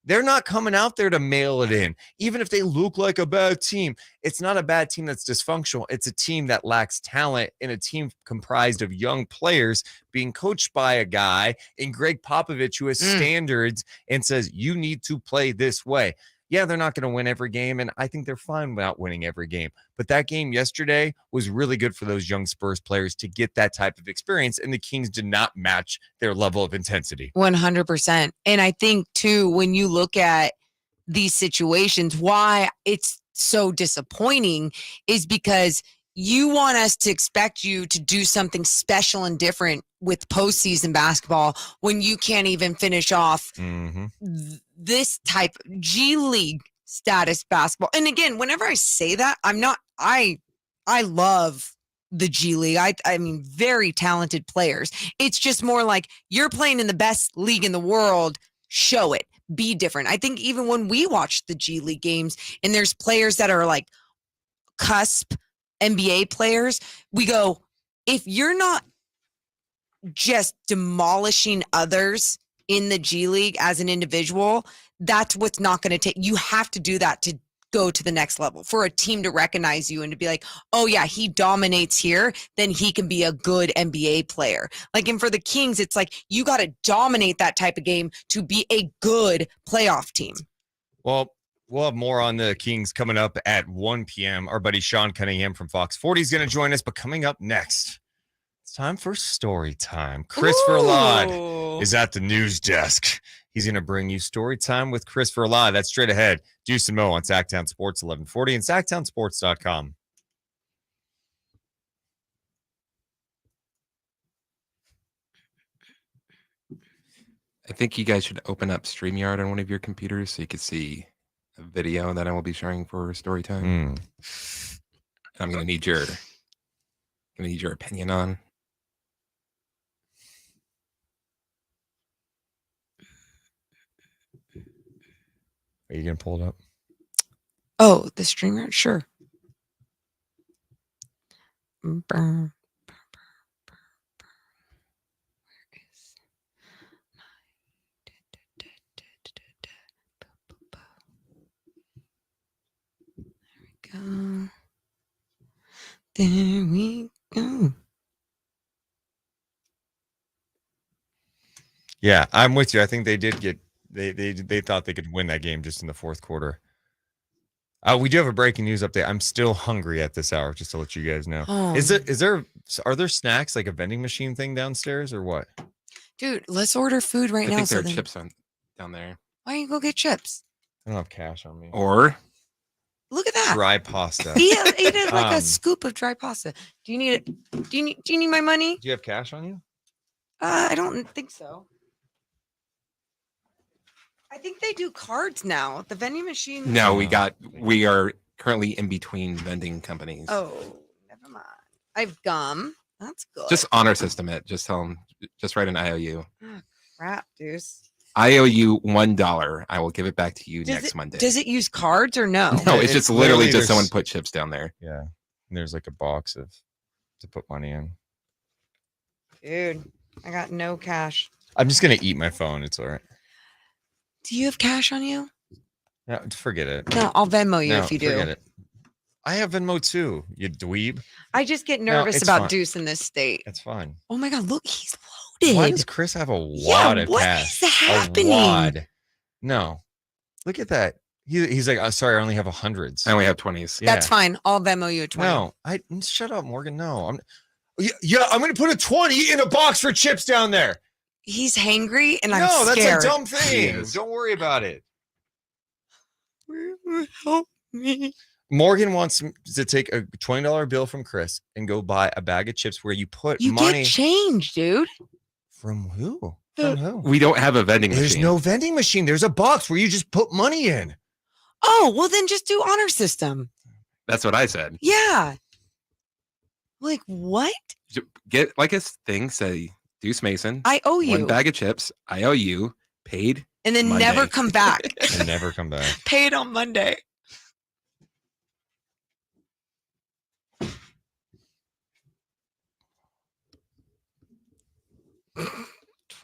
Speaker 4: They're not coming out there to mail it in. Even if they look like a bad team, it's not a bad team that's dysfunctional. It's a team that lacks talent and a team comprised of young players being coached by a guy in Greg Popovich who has standards and says, you need to play this way. Yeah, they're not going to win every game, and I think they're fine without winning every game. But that game yesterday was really good for those young Spurs players to get that type of experience, and the Kings did not match their level of intensity.
Speaker 5: 100%. And I think, too, when you look at these situations, why it's so disappointing is because you want us to expect you to do something special and different with postseason basketball when you can't even finish off this type of G League status basketball. And again, whenever I say that, I love the G League. I mean, very talented players. It's just more like you're playing in the best league in the world. Show it. Be different. I think even when we watch the G League games and there's players that are like cusp NBA players, we go, if you're not just demolishing others in the G League as an individual, that's what's not going to take. You have to do that to go to the next level for a team to recognize you and to be like, oh yeah, he dominates here, then he can be a good NBA player. Like, and for the Kings, it's like, you got to dominate that type of game to be a good playoff team.
Speaker 4: Well, we'll have more on the Kings coming up at 1 p.m. Our buddy Sean Cunningham from Fox 40 is going to join us, but coming up next, it's time for story time. Chris Verlade is at the news desk. He's going to bring you story time with Chris Verlade. That's straight ahead. Deuce Mo on Sac Town Sports 1140 and SacTownSports.com.
Speaker 1: I think you guys should open up StreamYard on one of your computers so you can see a video that I will be sharing for story time. I'm gonna need your opinion on.
Speaker 4: Are you gonna pull it up?
Speaker 5: Oh, the streamer? Sure. Where is my... There we go.
Speaker 4: Yeah, I'm with you. I think they did get they thought they could win that game just in the fourth quarter. We do have a breaking news update. I'm still hungry at this hour, just to let you guys know. Are there snacks, like a vending machine thing downstairs or what?
Speaker 5: Dude, let's order food right now.
Speaker 1: I think there are chips down there.
Speaker 5: Why don't you go get chips?
Speaker 4: I don't have cash on me.
Speaker 1: Or
Speaker 5: look at that.
Speaker 4: Dry pasta.
Speaker 5: Eat like a scoop of dry pasta. Do you need it? Do you need my money?
Speaker 4: Do you have cash on you?
Speaker 5: I don't think so. I think they do cards now. The vending machine.
Speaker 1: No, we are currently in between vending companies.
Speaker 5: Oh, never mind. I've gum. That's good.
Speaker 1: Just honor system it. Just tell them. Just write an IOU.
Speaker 5: Oh, crap, Deuce.
Speaker 1: I owe you $1. I will give it back to you next Monday.
Speaker 5: Does it use cards or no?
Speaker 1: No, it's just literally just someone put chips down there.
Speaker 4: Yeah. And there's like a box to put money in.
Speaker 5: Dude, I got no cash.
Speaker 4: I'm just gonna eat my phone. It's all right.
Speaker 5: Do you have cash on you?
Speaker 4: No, forget it.
Speaker 5: No, I'll Venmo you if you do.
Speaker 4: Forget it. I have Venmo too, you dweeb.
Speaker 5: I just get nervous about Deuce in this state.
Speaker 4: That's fine.
Speaker 5: Oh my God, look, he's loaded.
Speaker 4: Why does Chris have a wad of cash?
Speaker 5: What is happening?
Speaker 4: A wad. No. Look at that. He's like, sorry, I only have hundreds.
Speaker 1: I only have 20s.
Speaker 5: Yeah. That's fine. I'll Venmo you a 20.
Speaker 4: No, shut up, Morgan. No, I'm gonna put a 20 in a box for chips down there.
Speaker 5: He's hangry and I'm
Speaker 4: scared.
Speaker 5: That's
Speaker 4: a dumb thing. Don't worry about it.
Speaker 5: Help me.
Speaker 4: Morgan wants to take a $20 bill from Chris and go buy a bag of chips where you put
Speaker 5: you
Speaker 4: money.
Speaker 5: Get change, dude.
Speaker 4: From who? From who?
Speaker 1: We don't have a vending machine.
Speaker 4: There's no vending machine. There's a box where you just put money in.
Speaker 5: Oh, well then just do honor system.
Speaker 1: That's what I said.
Speaker 5: Yeah. Like what?
Speaker 1: Get like a thing, say Deuce Mason.
Speaker 5: I owe you.
Speaker 1: One bag of chips. I owe you. Paid.
Speaker 5: And then
Speaker 1: Monday.
Speaker 5: never come back.
Speaker 4: And never come back.
Speaker 5: Paid on Monday.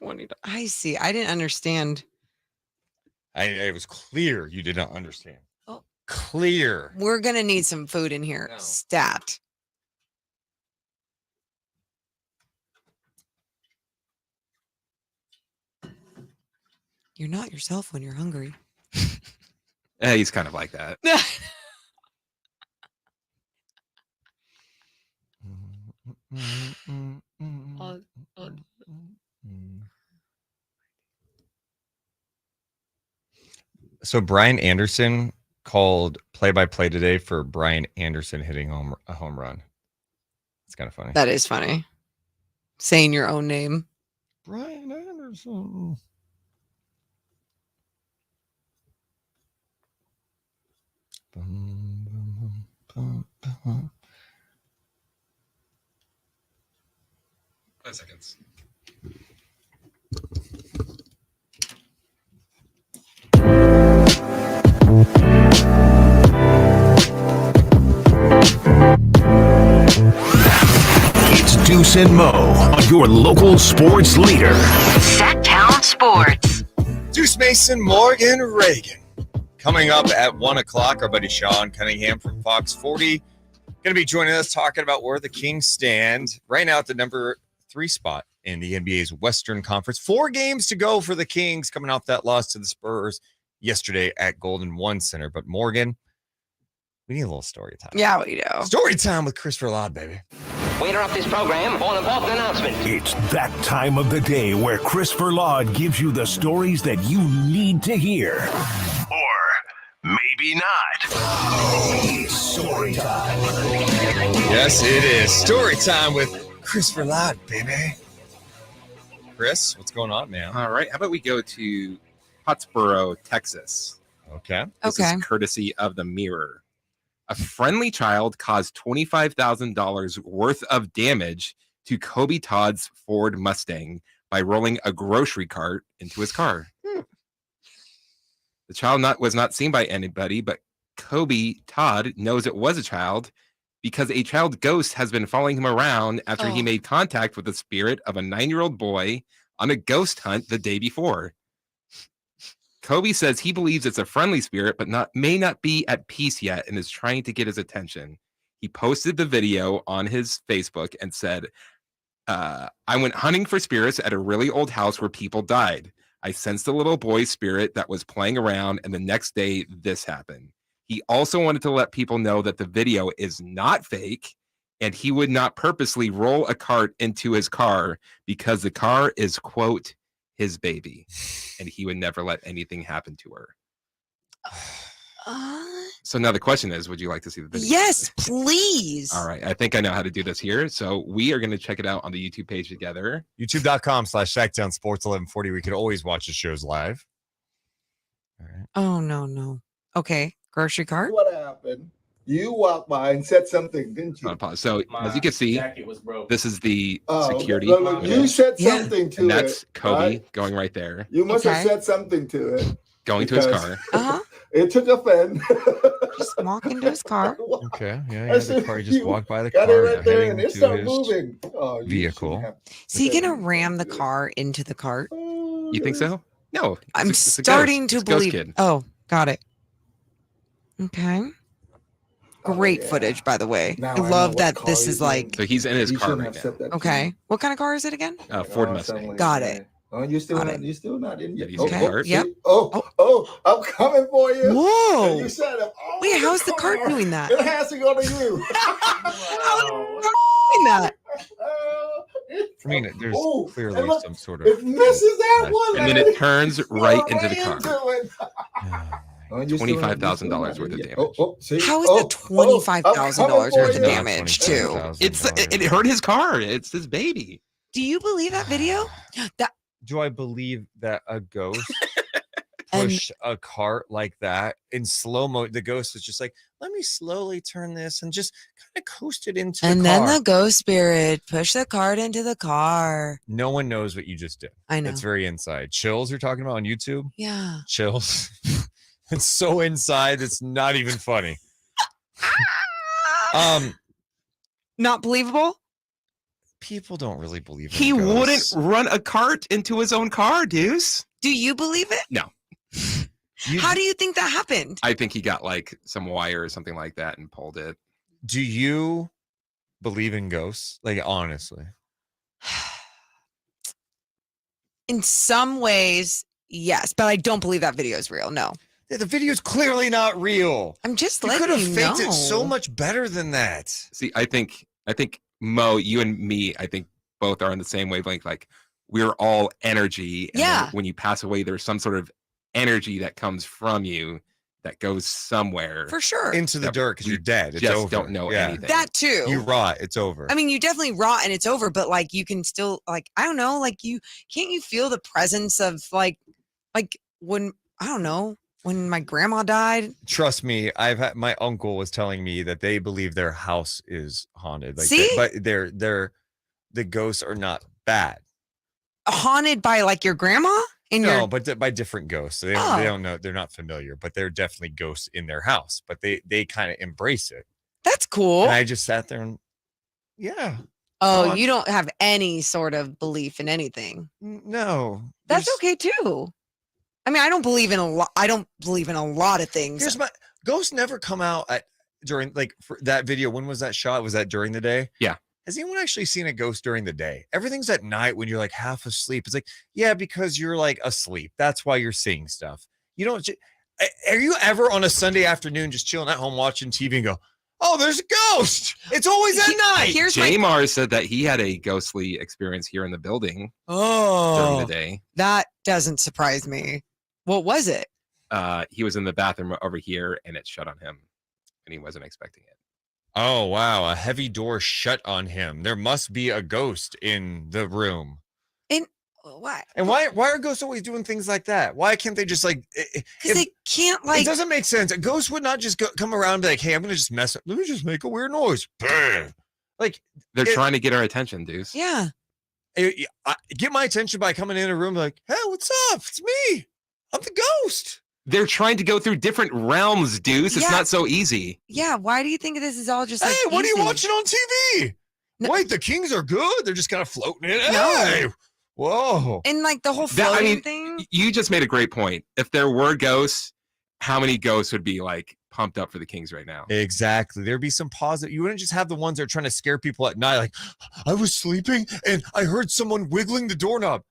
Speaker 5: $20. I see. I didn't understand.
Speaker 4: It was clear you did not understand.
Speaker 5: Oh,
Speaker 4: clear.
Speaker 5: We're gonna need some food in here. No. Stat. You're not yourself when you're hungry.
Speaker 1: He's kind of like that.
Speaker 4: So Brian Anderson called play-by-play today for Brian Anderson hitting a home run. It's kind of funny.
Speaker 5: That is funny. Saying your own name.
Speaker 4: Brian Anderson. Bum, bum, bum, bum.
Speaker 1: 5 seconds.
Speaker 2: It's Deuce and Mo on your local sports leader.
Speaker 3: Sac Town Sports.
Speaker 4: Deuce Mason, Morgan Reagan. Coming up at 1 o'clock, our buddy Sean Cunningham from Fox 40 going to be joining us talking about where the Kings stand right now at the number 3 spot in the NBA's Western Conference. 4 games to go for the Kings coming off that loss to the Spurs yesterday at Golden One Center. But Morgan, we need a little story time.
Speaker 5: Yeah, we do.
Speaker 4: Story time with Chris Verlade, baby.
Speaker 11: We interrupt this program for an important announcement.
Speaker 2: It's that time of the day where Chris Verlade gives you the stories that you need to hear. Or maybe not. It's story time.
Speaker 4: Yes, it is. Story time with Chris Verlade, baby. Chris. What's going on, man?
Speaker 1: All right. How about we go to Pottsboro, Texas?
Speaker 4: Okay.
Speaker 1: This is courtesy of the Mirror. A friendly child caused $25,000 worth of damage to Kobe Todd's Ford Mustang by rolling a grocery cart into his car. The child was not seen by anybody, but Kobe Todd knows it was a child because a child ghost has been following him around after he made contact with the spirit of a 9-year-old boy on a ghost hunt the day before. Kobe says he believes it's a friendly spirit, but may not be at peace yet and is trying to get his attention. He posted the video on his Facebook and said, I went hunting for spirits at a really old house where people died. I sensed a little boy's spirit that was playing around, and the next day this happened. He also wanted to let people know that the video is not fake, and he would not purposely roll a cart into his car because the car is, quote, his baby, and he would never let anything happen to her. So now the question is, would you like to see the video?
Speaker 5: Yes, please.
Speaker 1: All right. I think I know how to do this here. So we are going to check it out on the YouTube page together.
Speaker 4: YouTube.com/Sac Town Sports 1140. We can always watch the shows live.
Speaker 5: All right. Oh, no. Okay. Grocery cart.
Speaker 12: What happened? You walked by and said something, didn't you?
Speaker 1: So as you can see, this is the security.
Speaker 12: No, you said something to it.
Speaker 1: And that's Kobe going right there.
Speaker 12: You must have said something to it.
Speaker 1: Going to his car.
Speaker 12: It took offense.
Speaker 5: Just walk into his car.
Speaker 4: Okay. Yeah. The car. You just walk by the car.
Speaker 12: Got it right there, and it started moving.
Speaker 4: Vehicle.
Speaker 5: Is he gonna ram the car into the cart?
Speaker 1: You think so? No.
Speaker 5: I'm starting to believe. Oh, got it. Okay. Great footage, by the way. I love that this is like.
Speaker 1: So he's in his car right now.
Speaker 5: Okay. What kind of car is it again?
Speaker 1: Ford Mustang.
Speaker 5: Got it.
Speaker 12: Oh, you're still not in yet.
Speaker 5: Yep.
Speaker 12: I'm coming for you.
Speaker 5: Whoa.
Speaker 12: You said it.
Speaker 5: Wait, how's the cart doing that?
Speaker 12: It has to go to you.
Speaker 5: How's the cart doing that?
Speaker 4: I mean, there's clearly some sort of.
Speaker 12: It misses that one.
Speaker 1: And then it turns right into the car. $25,000 worth of damage.
Speaker 5: How is it $25,000 worth of damage too?
Speaker 1: It hurt his car. It's his baby.
Speaker 5: Do you believe that video?
Speaker 4: Do I believe that a ghost pushed a cart like that in slow mo? The ghost was just like, let me slowly turn this and just kind of coast it into the car.
Speaker 5: And then the ghost spirit pushed the cart into the car.
Speaker 4: No one knows what you just did.
Speaker 5: I know.
Speaker 4: It's very inside. Chills you're talking about on YouTube?
Speaker 5: Yeah.
Speaker 4: Chills. It's so inside, it's not even funny.
Speaker 5: Not believable?
Speaker 4: People don't really believe in
Speaker 1: He
Speaker 4: ghosts.
Speaker 1: wouldn't run a cart into his own car, Deuce.
Speaker 5: Do you believe it?
Speaker 1: No.
Speaker 5: How do you think that happened?
Speaker 1: I think he got like some wire or something like that and pulled it.
Speaker 4: Do you believe in ghosts? Like, honestly.
Speaker 5: In some ways, yes, but I don't believe that video is real. No.
Speaker 4: The video's clearly not real.
Speaker 5: I'm just
Speaker 4: you
Speaker 5: letting
Speaker 4: could
Speaker 5: you
Speaker 4: have
Speaker 5: know.
Speaker 4: faked it so much better than that.
Speaker 1: See, I think Mo, you and me, I think both are on the same wavelength. Like, we're all energy. And
Speaker 5: yeah.
Speaker 1: When you pass away, there's some sort of energy that comes from you that goes somewhere.
Speaker 5: For sure.
Speaker 4: Into the dirt because you're dead. It's
Speaker 1: just
Speaker 4: over.
Speaker 1: Don't know anything.
Speaker 5: That too.
Speaker 4: You rot. It's over.
Speaker 5: I mean, you definitely rot and it's over, but like you can still like, I don't know, like can't you feel the presence of like when, I don't know, when my grandma died?
Speaker 4: Trust me, my uncle was telling me that they believe their house is haunted. Like,
Speaker 5: see?
Speaker 4: But the ghosts are not bad.
Speaker 5: Haunted by like your grandma?
Speaker 4: But by different ghosts. They don't know. They're not familiar, but they're definitely ghosts in their house. But they kind of embrace it.
Speaker 5: That's cool.
Speaker 4: And I just sat there and
Speaker 5: Oh, you don't have any sort of belief in anything.
Speaker 4: No,
Speaker 5: that's okay too. I mean, I don't believe in a lot of things.
Speaker 4: Here's my ghosts never come out during like for that video. When was that shot? Was that during the day?
Speaker 1: Yeah.
Speaker 4: Has anyone actually seen a ghost during the day? Everything's at night when you're like half asleep. It's like, yeah, because you're like asleep. That's why you're seeing stuff. You don't. Are you ever on a Sunday afternoon just chilling at home watching TV and go, oh, there's a ghost? It's always at night.
Speaker 1: Jamar said that he had a ghostly experience here in the building during the day.
Speaker 5: That doesn't surprise me. What was it?
Speaker 1: He was in the bathroom over here and it shut on him and he wasn't expecting it.
Speaker 4: Oh, wow. A heavy door shut on him. There must be a ghost in the room.
Speaker 5: And What?
Speaker 4: And why are ghosts always doing things like that? Why can't they just like?
Speaker 5: Because they can't like.
Speaker 4: It doesn't make sense. A ghost would not just come around and be like, "Hey, I'm gonna just mess up. Let me just make a weird noise." Bang. Like
Speaker 1: they're trying to get our attention, Deuce.
Speaker 5: Yeah.
Speaker 4: Get my attention by coming in a room like, "Hey, what's up? It's me. I'm the ghost."
Speaker 1: They're trying to go through different realms, Deuce. It's not so easy.
Speaker 5: Yeah. Why do you think this is all just?
Speaker 4: Hey, what are you watching on TV? No. Wait, the Kings are good. They're just kind of floating in.
Speaker 5: No.
Speaker 4: Hey. Whoa.
Speaker 5: And like the whole floating thing.
Speaker 1: You just made a great point. If there were ghosts, how many ghosts would be like pumped up for the Kings right now?
Speaker 4: Exactly. There'd be some positive. You wouldn't just have the ones that are trying to scare people at night. Like, I was sleeping and I heard someone wiggling the doorknob.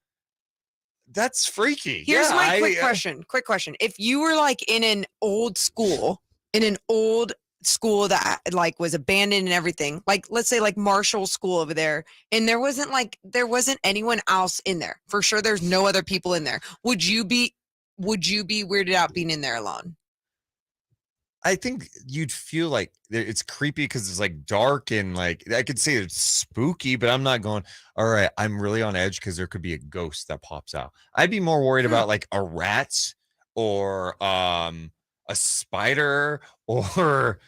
Speaker 4: That's freaky.
Speaker 5: Here's my quick question. Quick question. If you were like in an old school that like was abandoned and everything, like let's say like Marshall School over there, and there wasn't anyone else in there. For sure there's no other people in there. Would you be weirded out being in there alone?
Speaker 4: I think you'd feel like it's creepy because it's like dark and like I could say it's spooky, but I'm not going, all right, I'm really on edge because there could be a ghost that pops out. I'd be more worried about like a rat or a spider or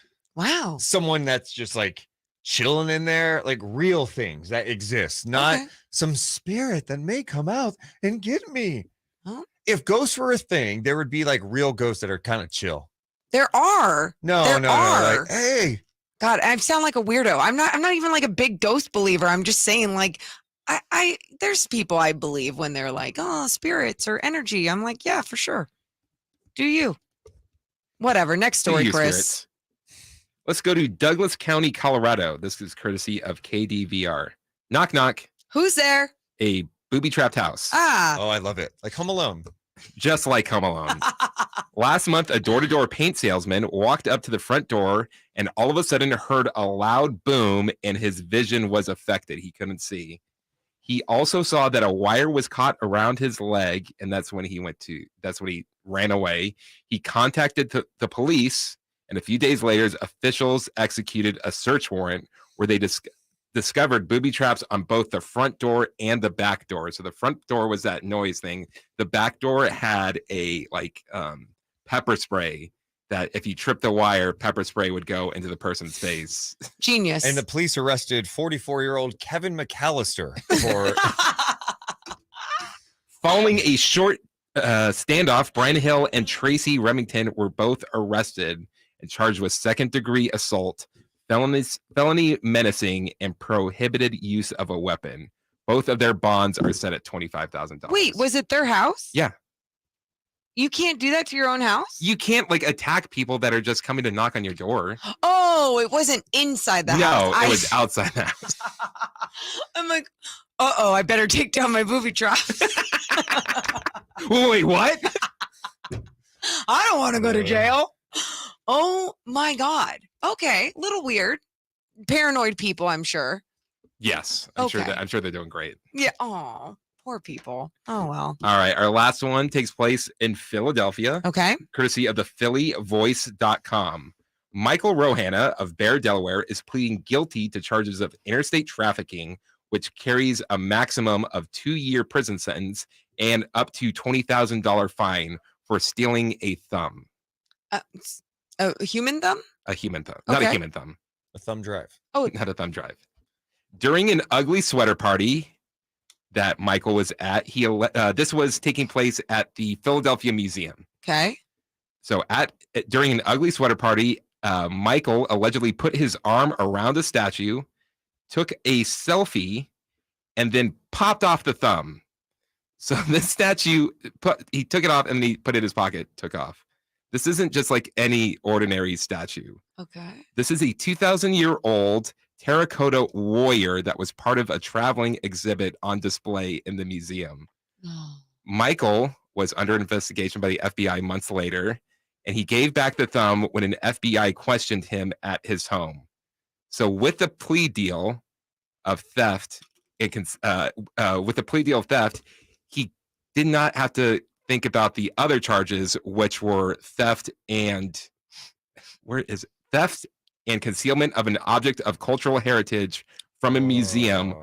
Speaker 4: someone that's just like chilling in there, like real things that exist, not some spirit that may come out and get me.
Speaker 5: Huh?
Speaker 4: If ghosts were a thing, there would be like real ghosts that are kind of chill.
Speaker 5: There are.
Speaker 4: No. Like, hey.
Speaker 5: God, I sound like a weirdo. I'm not even like a big ghost believer. I'm just saying like I there's people I believe when they're like, oh, spirits or energy. I'm like, yeah, for sure. Do you? Whatever. Next story, Chris.
Speaker 1: Spirits. Let's go to Douglas County, Colorado. This is courtesy of KDVR. Knock, knock.
Speaker 5: Who's there?
Speaker 1: A booby-trapped house.
Speaker 5: Ah.
Speaker 4: Oh, I love it. Like Home Alone.
Speaker 1: Just like Home Alone. Last month, a door-to-door paint salesman walked up to the front door and all of a sudden heard a loud boom and his vision was affected. He couldn't see. He also saw that a wire was caught around his leg, and that's when he ran away. He contacted the police, and a few days later, officials executed a search warrant where they discovered booby traps on both the front door and the back door. So the front door was that noise thing. The back door had a pepper spray that if you tripped the wire, pepper spray would go into the person's face.
Speaker 5: Genius.
Speaker 4: And the police arrested 44-year-old Kevin McAllister for
Speaker 1: following a short standoff. Brian Hill and Tracy Remington were both arrested and charged with second-degree assault, felony menacing, and prohibited use of a weapon. Both of their bonds are set at $25,000.
Speaker 5: Wait, was it their house?
Speaker 1: Yeah.
Speaker 5: You can't do that to your own house?
Speaker 1: You can't like attack people that are just coming to knock on your door.
Speaker 5: Oh, it wasn't inside the house.
Speaker 1: No, it was outside the house.
Speaker 5: I'm like, I better take down my booby trap.
Speaker 1: Wait, what?
Speaker 5: I don't want to go to jail. Oh my God. Okay, little weird. Paranoid people, I'm sure.
Speaker 1: Yes, I'm sure they're doing great.
Speaker 5: Yeah. Oh, poor people. Oh well.
Speaker 1: All right, our last one takes place in Philadelphia.
Speaker 5: Okay.
Speaker 1: Courtesy of the PhillyVoice.com. Michael Rohanna of Bear, Delaware, is pleading guilty to charges of interstate trafficking, which carries a maximum of 2-year prison sentence and up to $20,000 fine for stealing a thumb.
Speaker 5: A human thumb?
Speaker 1: A human thumb. Not a human thumb.
Speaker 4: A thumb drive.
Speaker 5: Oh,
Speaker 1: not a thumb drive. During an ugly sweater party that Michael was at, this was taking place at the Philadelphia Museum.
Speaker 5: Okay.
Speaker 1: So during an ugly sweater party, Michael allegedly put his arm around a statue, took a selfie, and then popped off the thumb. So this statue, he took it off and he put it in his pocket, took off. This isn't just like any ordinary statue.
Speaker 5: Okay.
Speaker 1: This is a 2,000-year-old terracotta warrior that was part of a traveling exhibit on display in the museum.
Speaker 5: Oh.
Speaker 1: Michael was under investigation by the FBI months later, and he gave back the thumb when an FBI questioned him at his home. So with the plea deal of theft, he did not have to think about the other charges, which were theft and concealment of an object of cultural heritage from a museum,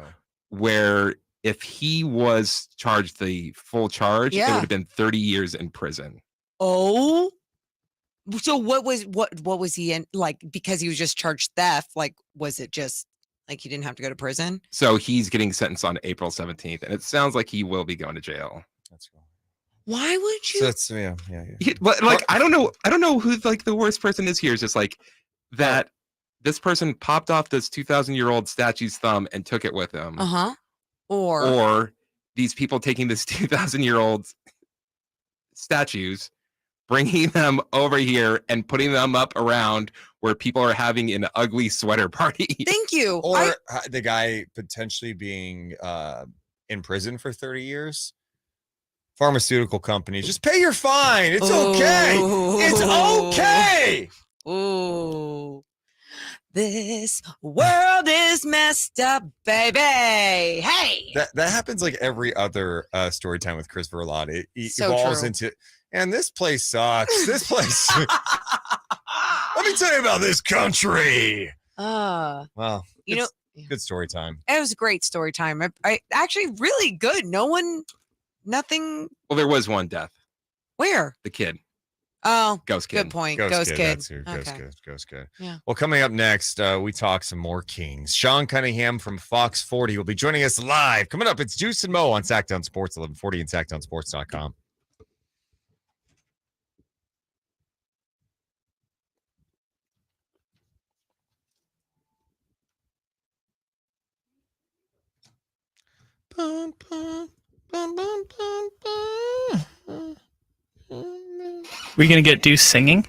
Speaker 1: where if he was charged the full charge, it would have been 30 years in prison.
Speaker 5: Oh, so what was he in? Like, because he was just charged theft, like, was it just like he didn't have to go to prison?
Speaker 1: So he's getting sentenced on April 17th, and it sounds like he will be going to jail.
Speaker 4: That's cool.
Speaker 5: Why would you?
Speaker 4: So that's yeah.
Speaker 1: But like, I don't know who like the worst person is here. It's just like that. This person popped off this 2,000-year-old statue's thumb and took it with him. Or these people taking this 2,000-year-old statues, bringing them over here and putting them up around where people are having an ugly sweater party.
Speaker 5: Thank you.
Speaker 4: Or the guy potentially being in prison for 30 years. Pharmaceutical companies, just pay your fine. It's okay. It's okay.
Speaker 5: Ooh. This world is messed up, baby. Hey.
Speaker 4: That happens like every other story time with Chris Verlade. It evolves into, and this place sucks. This place. Let me tell you about this country. Well, good story time.
Speaker 5: It was a great story time. I actually really good. Nothing.
Speaker 1: Well, there was one death.
Speaker 5: Where?
Speaker 1: The kid.
Speaker 5: Oh,
Speaker 1: Ghost Kid.
Speaker 5: Good point. Ghost Kid.
Speaker 4: Ghost Kid.
Speaker 5: Yeah.
Speaker 4: Well, coming up next, we talk some more Kings. Sean Cunningham from Fox 40 will be joining us live. Coming up, it's Deuce and Mo on Sac Town Sports, 1140 and SacTownSports.com.
Speaker 7: We gonna get Deuce singing?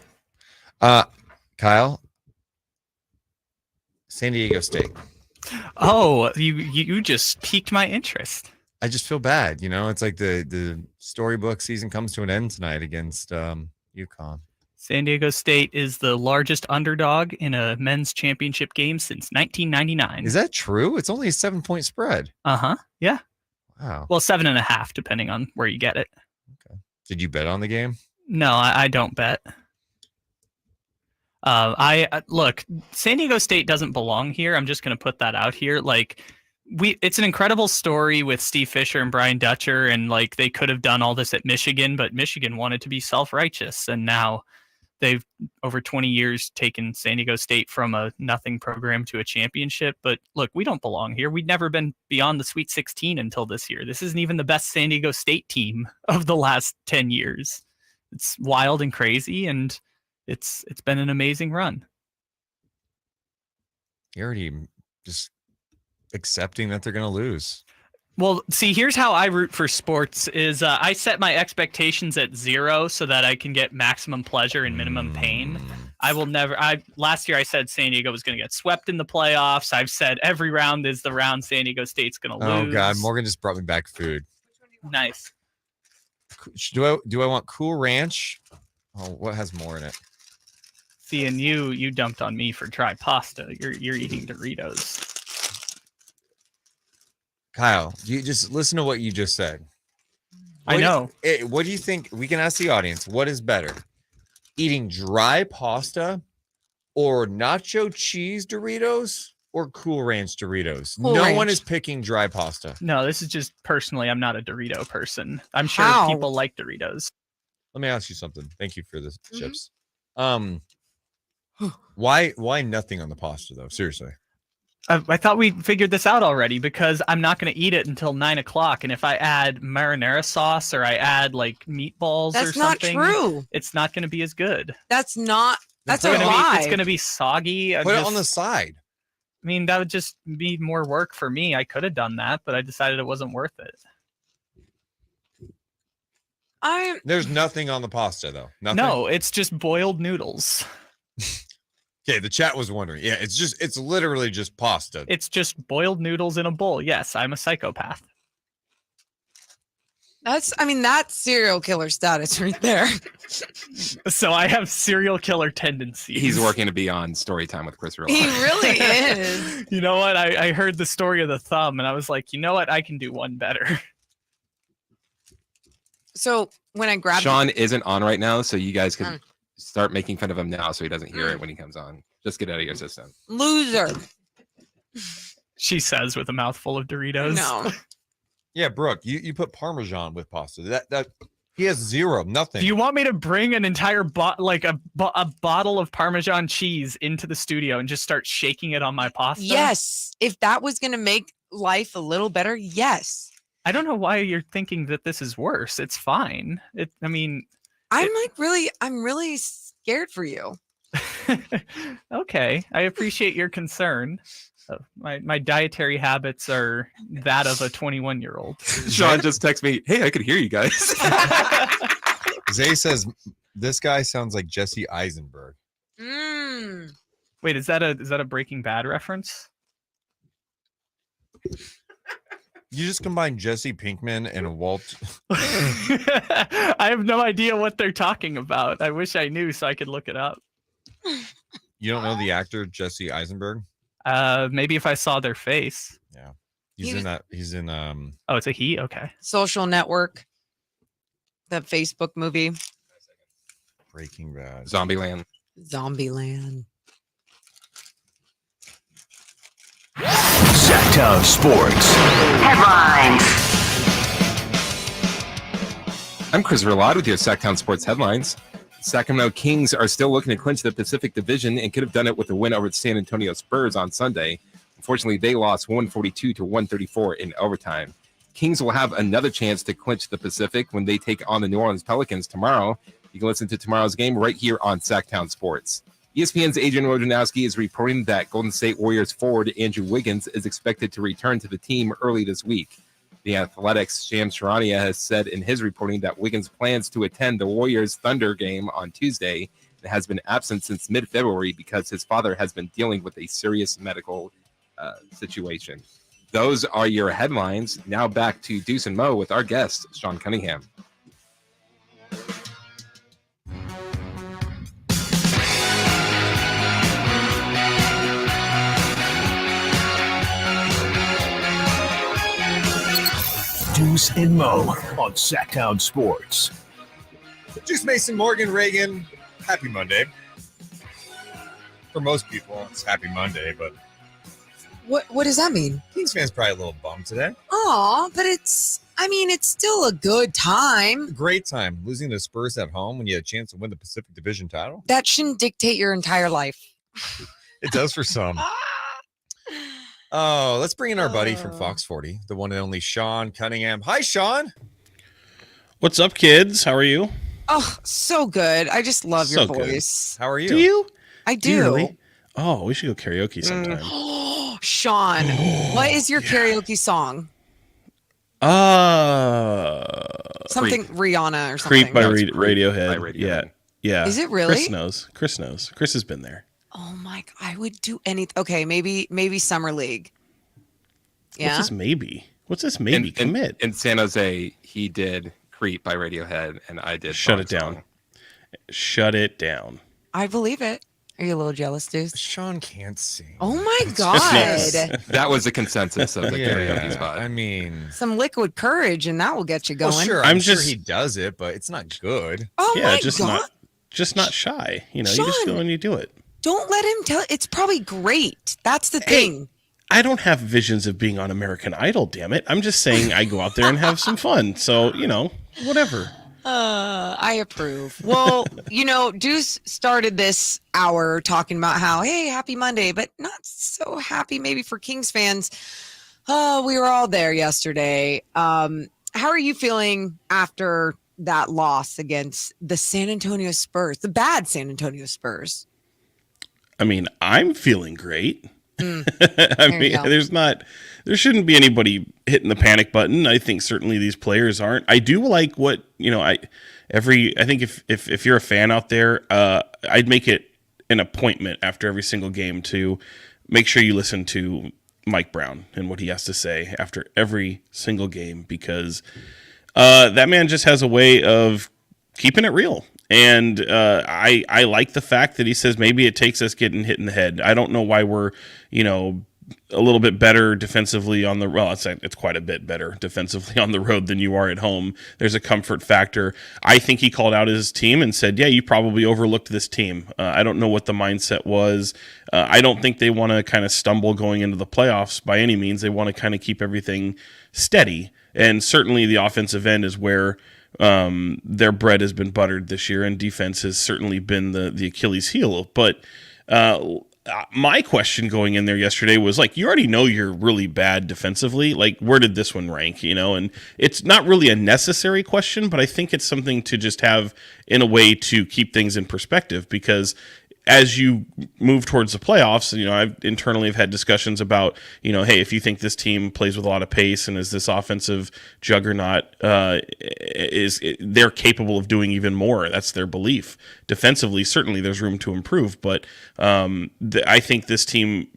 Speaker 4: Kyle, San Diego State.
Speaker 7: Oh, you just piqued my interest.
Speaker 4: I just feel bad, It's like the storybook season comes to an end tonight against UConn.
Speaker 7: San Diego State is the largest underdog in a men's championship game since 1999.
Speaker 4: Is that true? It's only a 7-point spread.
Speaker 7: Yeah.
Speaker 4: Wow.
Speaker 7: Well, 7.5, depending on where you get it.
Speaker 4: Okay. Did you bet on the game?
Speaker 7: No, I don't bet. Look, San Diego State doesn't belong here. I'm just going to put that out here. Like, it's an incredible story with Steve Fisher and Brian Dutcher, and like they could have done all this at Michigan, but Michigan wanted to be self-righteous, and now they've over 20 years taken San Diego State from a nothing program to a championship. But look, we don't belong here. We'd never been beyond the Sweet 16 until this year. This isn't even the best San Diego State team of the last 10 years. It's wild and crazy, and it's been an amazing run.
Speaker 4: You're already just accepting that they're going to lose.
Speaker 7: Well, see, here's how I root for sports is I set my expectations at 0 so that I can get maximum pleasure and minimum pain. Last year I said San Diego was going to get swept in the playoffs. I've said every round is the round San Diego State's going to lose.
Speaker 4: Oh God, Morgan just brought me back food.
Speaker 7: Nice.
Speaker 4: Do I want Cool Ranch? Oh, what has more in it?
Speaker 7: See, and you dumped on me for dry pasta. You're eating Doritos.
Speaker 4: Kyle, you just listen to what you just said.
Speaker 7: I know.
Speaker 4: What do you think? We can ask the audience, what is better? Eating dry pasta or nacho cheese Doritos or Cool Ranch Doritos?
Speaker 5: Cool
Speaker 4: No
Speaker 5: Ranch.
Speaker 4: one is picking dry pasta.
Speaker 7: No, this is just personally, I'm not a Dorito person. I'm sure
Speaker 5: How?
Speaker 7: people like Doritos.
Speaker 4: Let me ask you something. Thank you for the chips. Why nothing on the pasta though? Seriously.
Speaker 7: I thought we figured this out already because I'm not going to eat it until 9 o'clock. And if I add marinara sauce or I add like meatballs or something,
Speaker 5: not true.
Speaker 7: It's not going to be as good.
Speaker 5: That's a lie.
Speaker 7: It's going to be soggy.
Speaker 4: Put it on the side.
Speaker 7: I mean, that would just be more work for me. I could have done that, but I decided it wasn't worth it.
Speaker 4: There's nothing on the pasta though. Nothing?
Speaker 7: No, it's just boiled noodles.
Speaker 4: Okay, the chat was wondering. Yeah, it's literally just pasta.
Speaker 7: It's just boiled noodles in a bowl. Yes, I'm a psychopath.
Speaker 5: That's serial killer status right there.
Speaker 7: So I have serial killer tendencies.
Speaker 1: He's working to be on Storytime with Chris Verlade.
Speaker 5: He really is.
Speaker 7: You know what? I heard the story of the thumb, and I was like, you know what? I can do one better.
Speaker 5: So when I grabbed
Speaker 1: Sean isn't on right now, so you guys can start making fun of him now so he doesn't hear it when he comes on. Just get it out of your system.
Speaker 5: Loser.
Speaker 7: She says with a mouthful of Doritos.
Speaker 5: No.
Speaker 4: Yeah, Brooke, you put Parmesan with pasta. That he has zero, nothing.
Speaker 7: Do you want me to bring an entire a bottle of Parmesan cheese into the studio and just start shaking it on my pasta?
Speaker 5: Yes. If that was going to make life a little better, yes.
Speaker 7: I don't know why you're thinking that this is worse. It's fine. I'm
Speaker 5: really scared for you.
Speaker 7: Okay. I appreciate your concern. My dietary habits are that of a 21-year-old.
Speaker 1: Sean just texted me, hey, I could hear you guys.
Speaker 4: Zay says, this guy sounds like Jesse Eisenberg.
Speaker 7: Wait, is that a Breaking Bad reference?
Speaker 4: You just combined Jesse Pinkman and Walt.
Speaker 7: I have no idea what they're talking about. I wish I knew so I could look it up.
Speaker 4: You don't know the actor Jesse Eisenberg?
Speaker 7: Maybe if I saw their face.
Speaker 4: Yeah. He's in
Speaker 7: Oh, it's a he? Okay.
Speaker 5: Social Network. The Facebook movie.
Speaker 4: Breaking Bad.
Speaker 1: Zombieland.
Speaker 2: Sac Town Sports.
Speaker 3: Headlines.
Speaker 1: I'm Chris Verlad with your Sac Town Sports headlines. Sacramento Kings are still looking to clinch the Pacific Division and could have done it with a win over the San Antonio Spurs on Sunday. Unfortunately, they lost 142 to 134 in overtime. Kings will have another chance to clinch the Pacific when they take on the New Orleans Pelicans tomorrow. You can listen to tomorrow's game right here on Sac Town Sports. ESPN's Adrian Wojnarowski is reporting that Golden State Warriors forward Andrew Wiggins is expected to return to the team early this week. The Athletics' Shams Charania has said in his reporting that Wiggins plans to attend the Warriors Thunder game on Tuesday and has been absent since mid-February because his father has been dealing with a serious medical situation. Those are your headlines. Now back to Deuce and Mo with our guest, Sean Cunningham.
Speaker 2: Deuce and Mo on Sac Town Sports.
Speaker 4: Deuce, Mason, Morgan, Reagan. Happy Monday. For most people, it's Happy Monday, but
Speaker 5: What does that mean?
Speaker 4: Kings fans probably a little bummed today.
Speaker 5: Aw, but it's still a good time.
Speaker 4: Great time. Losing the Spurs at home when you had a chance to win the Pacific Division title.
Speaker 5: That shouldn't dictate your entire life.
Speaker 4: It does for some. Oh, let's bring in our buddy from Fox 40, the one and only Sean Cunningham. Hi, Sean.
Speaker 13: What's up, kids? How are you?
Speaker 5: Oh, so good. I just love your voice.
Speaker 4: How are you?
Speaker 13: Do you?
Speaker 5: I do.
Speaker 13: You really? Oh, we should go karaoke sometime.
Speaker 5: Sean, what is your karaoke song? Something
Speaker 13: Creep.
Speaker 5: Rihanna or something.
Speaker 13: Creep by Radiohead. Yeah. Yeah.
Speaker 5: Is it really?
Speaker 13: Chris knows. Chris has been there.
Speaker 5: Oh my God, I would do anything. Okay, maybe Summer League. Yeah.
Speaker 13: What's this maybe? Commit.
Speaker 1: In San Jose, he did Creep by Radiohead, and I did
Speaker 13: Shut It Down. Shut it down.
Speaker 5: I believe it. Are you a little jealous, Deuce?
Speaker 4: Sean can't sing.
Speaker 5: Oh my God.
Speaker 1: That was the consensus of the karaoke spot.
Speaker 4: I mean,
Speaker 5: some liquid courage, and that will get you going.
Speaker 4: Well, sure, I'm sure he does it, but it's not good.
Speaker 5: Oh
Speaker 13: yeah,
Speaker 5: my
Speaker 13: just
Speaker 5: God.
Speaker 13: not shy. You know,
Speaker 5: Sean,
Speaker 13: you just go and you do it.
Speaker 5: Don't let him tell. It's probably great. That's the thing.
Speaker 13: I don't have visions of being on American Idol, damn it. I'm just saying I go out there and have some fun. So, whatever.
Speaker 5: I approve. Well, Deuce started this hour talking about how, hey, happy Monday, but not so happy maybe for Kings fans. Oh, we were all there yesterday. How are you feeling after that loss against the San Antonio Spurs, the bad San Antonio Spurs?
Speaker 13: I mean, I'm feeling great. I mean, there shouldn't be anybody hitting the panic button. I think certainly these players aren't. I do like what, I think if you're a fan out there, I'd make it an appointment after every single game to make sure you listen to Mike Brown and what he has to say after every single game, because that man just has a way of keeping it real. And I like the fact that he says maybe it takes us getting hit in the head. I don't know why we're, a little bit better defensively on the road. It's quite a bit better defensively on the road than you are at home. There's a comfort factor. I think he called out his team and said, yeah, you probably overlooked this team. I don't know what the mindset was. I don't think they want to kind of stumble going into the playoffs by any means. They want to kind of keep everything steady. And certainly the offensive end is where their bread has been buttered this year, and defense has certainly been the Achilles heel. But my question going in there yesterday was like, you already know you're really bad defensively. Like, where did this one rank? And it's not really a necessary question, but I think it's something to just have in a way to keep things in perspective, because as you move towards the playoffs, I've internally have had discussions about, hey, if you think this team plays with a lot of pace and is this offensive juggernaut, they're capable of doing even more. That's their belief. Defensively, certainly there's room to improve, but I think this team,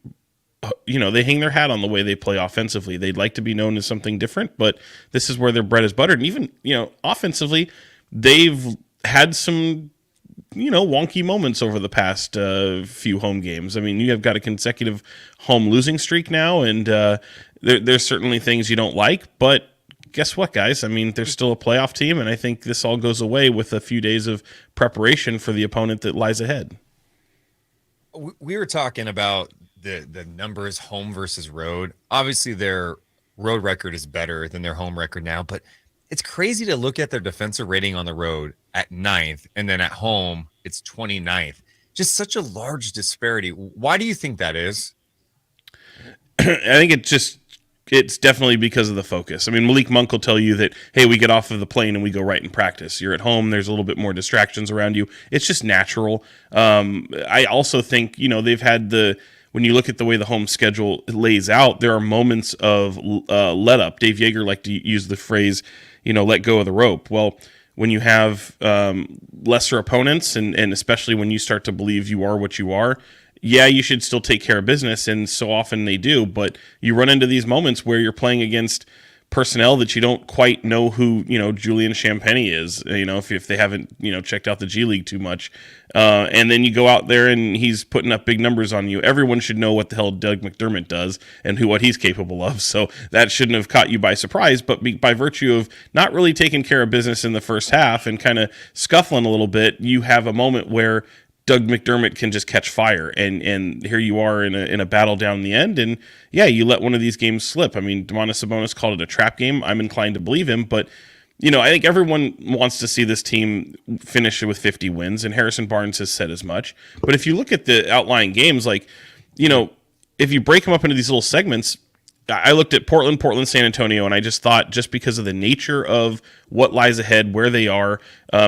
Speaker 13: they hang their hat on the way they play offensively. They'd like to be known as something different, but this is where their bread is buttered. And even, offensively, they've had some wonky moments over the past few home games. I mean, you have got a consecutive home losing streak now, and there's certainly things you don't like, but guess what, guys? I mean, they're still a playoff team, and I think this all goes away with a few days of preparation for the opponent that lies ahead.
Speaker 4: We were talking about the numbers home versus road. Obviously, their road record is better than their home record now, but it's crazy to look at their defensive rating on the road at 9th, and then at home, it's 29th. Just such a large disparity. Why do you think that is?
Speaker 13: I think it's definitely because of the focus. I mean, Malik Monk will tell you that, hey, we get off of the plane and we go right in practice. You're at home, there's a little bit more distractions around you. It's just natural. I also think, they've had when you look at the way the home schedule lays out, there are moments of let up. Dave Yeager liked to use the phrase, let go of the rope. Well, when you have lesser opponents, and especially when you start to believe you are what you are, yeah, you should still take care of business, and so often they do, but you run into these moments where you're playing against personnel that you don't quite know who, Julian Champagny is, if they haven't, checked out the G League too much. And then you go out there and he's putting up big numbers on you. Everyone should know what the hell Doug McDermott does and what he's capable of. So that shouldn't have caught you by surprise, but by virtue of not really taking care of business in the first half and kind of scuffling a little bit, you have a moment where Doug McDermott can just catch fire, and here you are in a battle down in the end, and yeah, you let one of these games slip. I mean, Domantas Sabonis called it a trap game. I'm inclined to believe him, but I think everyone wants to see this team finish with 50 wins, and Harrison Barnes has said as much. But if you look at the outlying games, if you break them up into these little segments, I looked at Portland, San Antonio, and I just thought, just because of the nature of what lies ahead, where they are,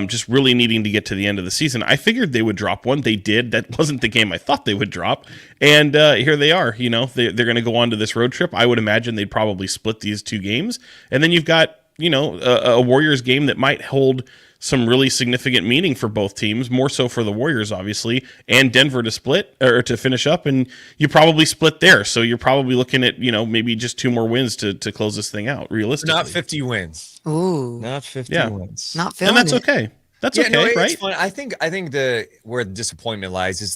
Speaker 13: just really needing to get to the end of the season, I figured they would drop one. They did. That wasn't the game I thought they would drop. And here they are. They're going to go on to this road trip. I would imagine they'd probably split these two games. And then you've got, a Warriors game that might hold some really significant meaning for both teams, more so for the Warriors, obviously, and Denver to split or to finish up, and you probably split there. So you're probably looking at, maybe just 2 more wins to close this thing out, realistically.
Speaker 4: Not 50 wins.
Speaker 5: Ooh.
Speaker 4: Not 50 wins.
Speaker 5: Not feeling
Speaker 13: And that's
Speaker 5: it.
Speaker 13: okay. That's okay, right?
Speaker 4: It's fun. I think where the disappointment lies is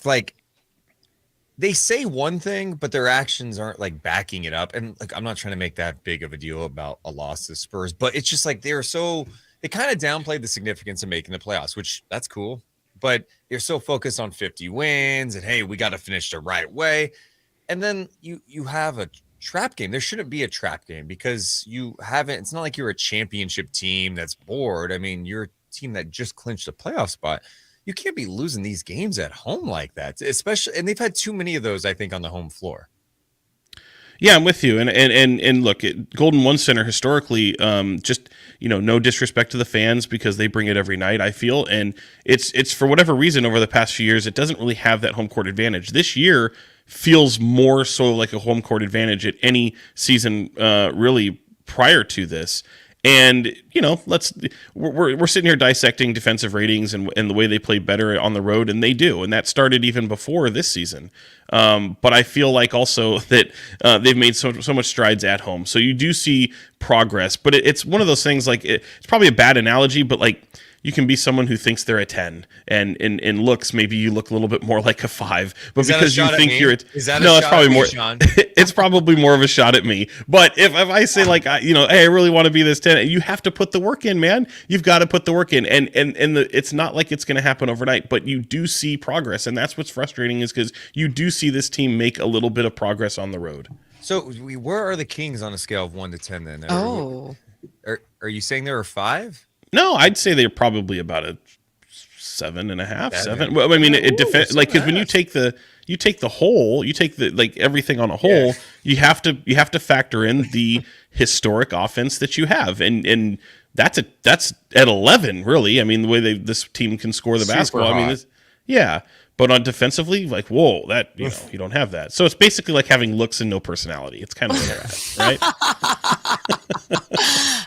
Speaker 4: they say one thing, but their actions aren't backing it up. And I'm not trying to make that big of a deal about a loss to Spurs, but it's just they kind of downplayed the significance of making the playoffs, which that's cool. But you're so focused on 50 wins and, hey, we got to finish the right way. And then you have a trap game. There shouldn't be a trap game because it's not like you're a championship team that's bored. I mean, you're a team that just clinched a playoff spot. You can't be losing these games at home like that, especially, and they've had too many of those, I think, on the home floor.
Speaker 13: Yeah, I'm with you. And look, Golden One Center historically, just no disrespect to the fans because they bring it every night, I feel, and it's for whatever reason over the past few years, it doesn't really have that home court advantage. This year feels more so like a home court advantage at any season, really prior to this. And we're sitting here dissecting defensive ratings and the way they play better on the road, and they do, and that started even before this season. But I feel like also that they've made so much strides at home, so you do see progress. But it's one of those things it's probably a bad analogy, but you can be someone who thinks they're a 10 and in looks, maybe you look a little bit more like a 5, but because you think you're
Speaker 4: it's
Speaker 13: probably more,
Speaker 4: Sean?
Speaker 13: it's probably more of a shot at me. But if I say hey, I really want to be this 10, you have to put the work in, man. You've got to put the work in. And it's not like it's going to happen overnight, but you do see progress. And that's what's frustrating is because you do see this team make a little bit of progress on the road.
Speaker 4: So where are the Kings on a scale of 1 to 10 then? Are you saying there were 5?
Speaker 13: No, I'd say they're probably about a 7.5, 7. Well, I mean, it depends. Like, because when you take the whole, you take the like everything on a whole, you have to factor in the historic offense that you have, and that's at 11, really. I mean, the way this team can score the basketball. I mean, but on defensively, like, whoa, that you don't have that. So it's basically like having looks and no personality. It's kind of where they're at, right?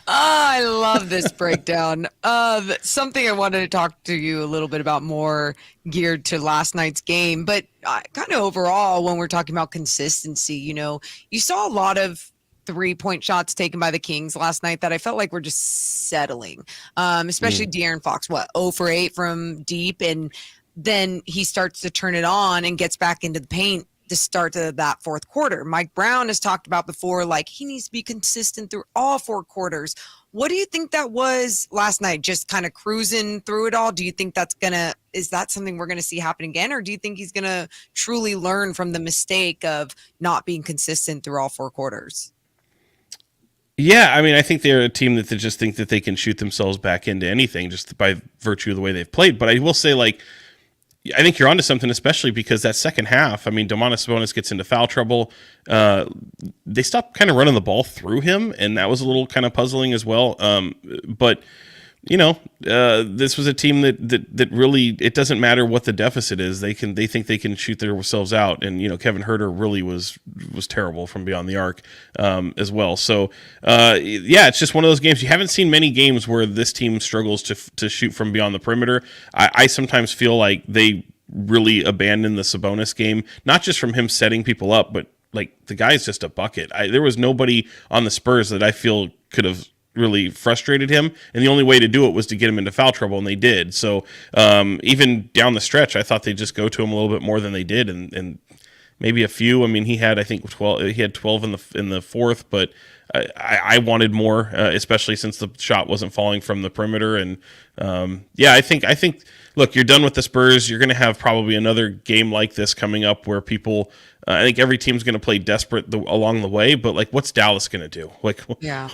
Speaker 5: I love this breakdown. Something I wanted to talk to you a little bit about, more geared to last night's game, but kind of overall, when we're talking about consistency, you saw a lot of 3-point shots taken by the Kings last night that I felt like were just settling, especially De'Aaron Fox, 0 for 8 from deep, and then he starts to turn it on and gets back into the paint to start that fourth quarter. Mike Brown has talked about before, like, he needs to be consistent through all 4 quarters. What do you think that was last night? Just kind of cruising through it all? Do you think is that something we're going to see happen again? Or do you think he's going to truly learn from the mistake of not being consistent through all 4 quarters?
Speaker 13: Yeah, I mean, I think they're a team that they just think that they can shoot themselves back into anything just by virtue of the way they've played. But I will say, like, I think you're onto something, especially because that second half, I mean, Domantas Sabonis gets into foul trouble. They stopped kind of running the ball through him, and that was a little kind of puzzling as well. But this was a team that really, it doesn't matter what the deficit is. They think they can shoot themselves out. And, Kevin Huerter really was terrible from beyond the arc as well. So, it's just one of those games. You haven't seen many games where this team struggles to shoot from beyond the perimeter. I sometimes feel like they really abandoned the Sabonis game, not just from him setting people up, but like the guy's just a bucket. There was nobody on the Spurs that I feel could have really frustrated him, and the only way to do it was to get him into foul trouble, and they did. So even down the stretch, I thought they'd just go to him a little bit more than they did, and maybe a few. I mean, he had, I think, 12. He had 12 in the fourth, but I wanted more, especially since the shot wasn't falling from the perimeter. And I think. Look, you're done with the Spurs. You're going to have probably another game like this coming up where people. I think every team's going to play desperate along the way, but like, what's Dallas going to do? Like,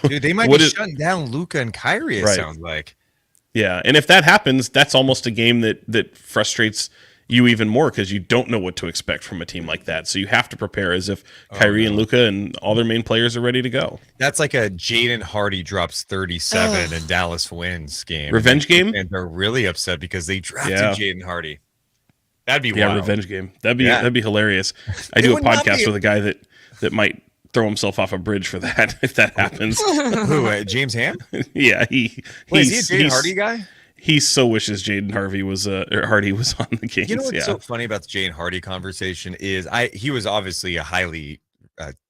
Speaker 4: dude, they might be shutting down Luka and Kyrie. It sounds like.
Speaker 13: Yeah, and if that happens, that's almost a game that frustrates you even more because you don't know what to expect from a team like that. So you have to prepare as if Kyrie and Luka and all their main players are ready to go.
Speaker 4: That's like a Jaden Hardy drops 37 and Dallas wins game.
Speaker 13: Revenge game?
Speaker 4: And they're really upset because they drafted Jaden Hardy. That'd be wild.
Speaker 13: Revenge game. That'd be hilarious. I do a podcast with a guy that might throw himself off a bridge for that if that happens.
Speaker 4: Who? James Ham?
Speaker 13: Yeah,
Speaker 4: is he a Jaden Hardy guy?
Speaker 13: He so wishes Jaden Hardy was on the Kings.
Speaker 4: You know what's so funny about the Jaden Hardy conversation is he was obviously a highly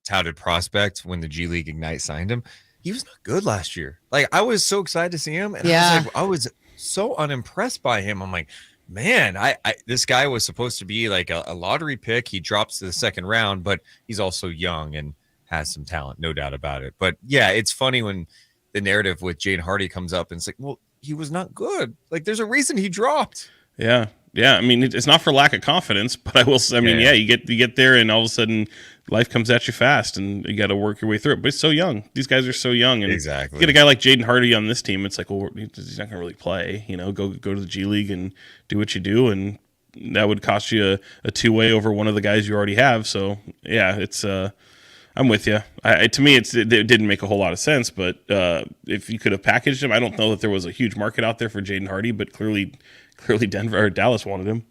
Speaker 4: touted prospect when the G League Ignite signed him. He was not good last year. Like, I was so excited to see him, and I was so unimpressed by him. I'm like, man, this guy was supposed to be like a lottery pick. He drops to the second round, but he's also young and has some talent, no doubt about it. But yeah, it's funny when the narrative with Jaden Hardy comes up and it's like, well, he was not good. Like, there's a reason he dropped.
Speaker 13: Yeah. I mean, it's not for lack of confidence, but I will say, you get there and all of a sudden life comes at you fast and you got to work your way through it. But it's so young. These guys are so young. And
Speaker 4: exactly.
Speaker 13: You get a guy like Jaden Hardy on this team. It's like, well, he's not going to really play. Go to the G League and do what you do, and that would cost you a two-way over one of the guys you already have. So yeah, it's. I'm with you. To me, it didn't make a whole lot of sense. But if you could have packaged him, I don't know that there was a huge market out there for Jaden Hardy, but clearly Denver or Dallas wanted him.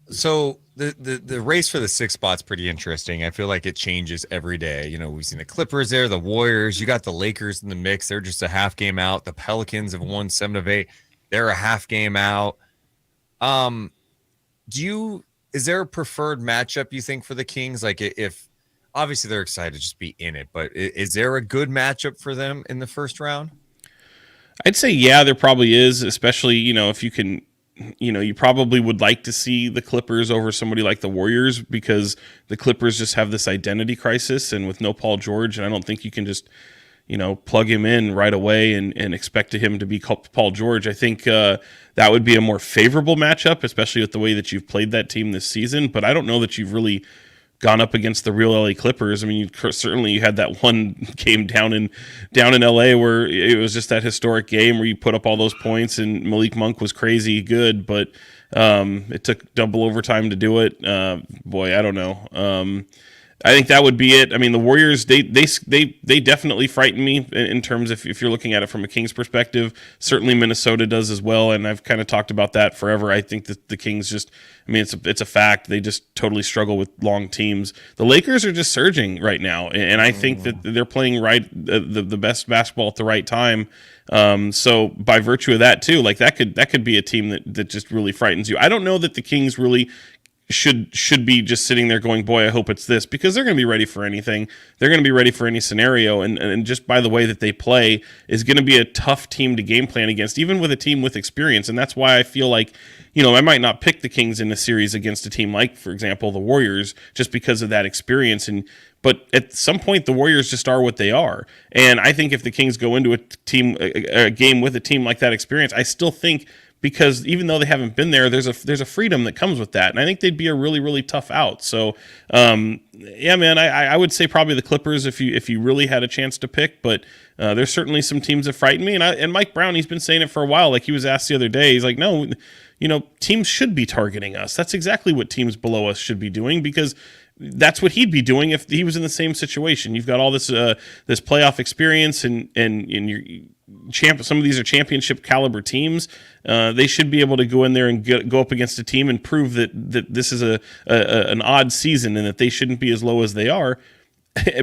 Speaker 4: So the race for the 6th spot's pretty interesting. I feel like it changes every day. We've seen the Clippers there, the Warriors. You got the Lakers in the mix. They're just a half game out. The Pelicans have won 7 of 8. They're a half game out. Is there a preferred matchup you think for the Kings? Like, if obviously they're excited to just be in it, but is there a good matchup for them in the first round?
Speaker 13: I'd say, yeah, there probably is, especially, if you can, you probably would like to see the Clippers over somebody like the Warriors because the Clippers just have this identity crisis, and with no Paul George, and I don't think you can just, plug him in right away and expect him to be Paul George. I think that would be a more favorable matchup, especially with the way that you've played that team this season, but I don't know that you've really gone up against the real LA Clippers. I mean, certainly you had that one game down in LA where it was just that historic game where you put up all those points and Malik Monk was crazy good, but it took double overtime to do it. Boy, I don't know. I think that would be it. I mean, the Warriors, they definitely frighten me in terms of if you're looking at it from a Kings perspective. Certainly Minnesota does as well, and I've kind of talked about that forever. I think that the Kings just, I mean, it's a fact. They just totally struggle with long teams. The Lakers are just surging right now, and I think that they're playing the best basketball at the right time. So by virtue of that too, like that could be a team that just really frightens you. I don't know that the Kings really should be just sitting there going, boy, I hope it's this, because they're going to be ready for anything. They're going to be ready for any scenario. And just by the way that they play is going to be a tough team to game plan against, even with a team with experience. And that's why I feel like, I might not pick the Kings in a series against a team like, for example, the Warriors, just because of that experience. But at some point, the Warriors just are what they are. And I think if the Kings go into a game with a team like that experience, I still think, because even though they haven't been there, there's a freedom that comes with that. And I think they'd be a really, really tough out. So, yeah, man, I would say probably the Clippers if you really had a chance to pick. But there's certainly some teams that frighten me. And Mike Brown, he's been saying it for a while. Like he was asked the other day, he's like, no, teams should be targeting us. That's exactly what teams below us should be doing, because that's what he'd be doing if he was in the same situation. You've got all this this playoff experience, and you're some of these are championship caliber teams. They should be able to go in there and go up against a team and prove that this is an odd season and that they shouldn't be as low as they are.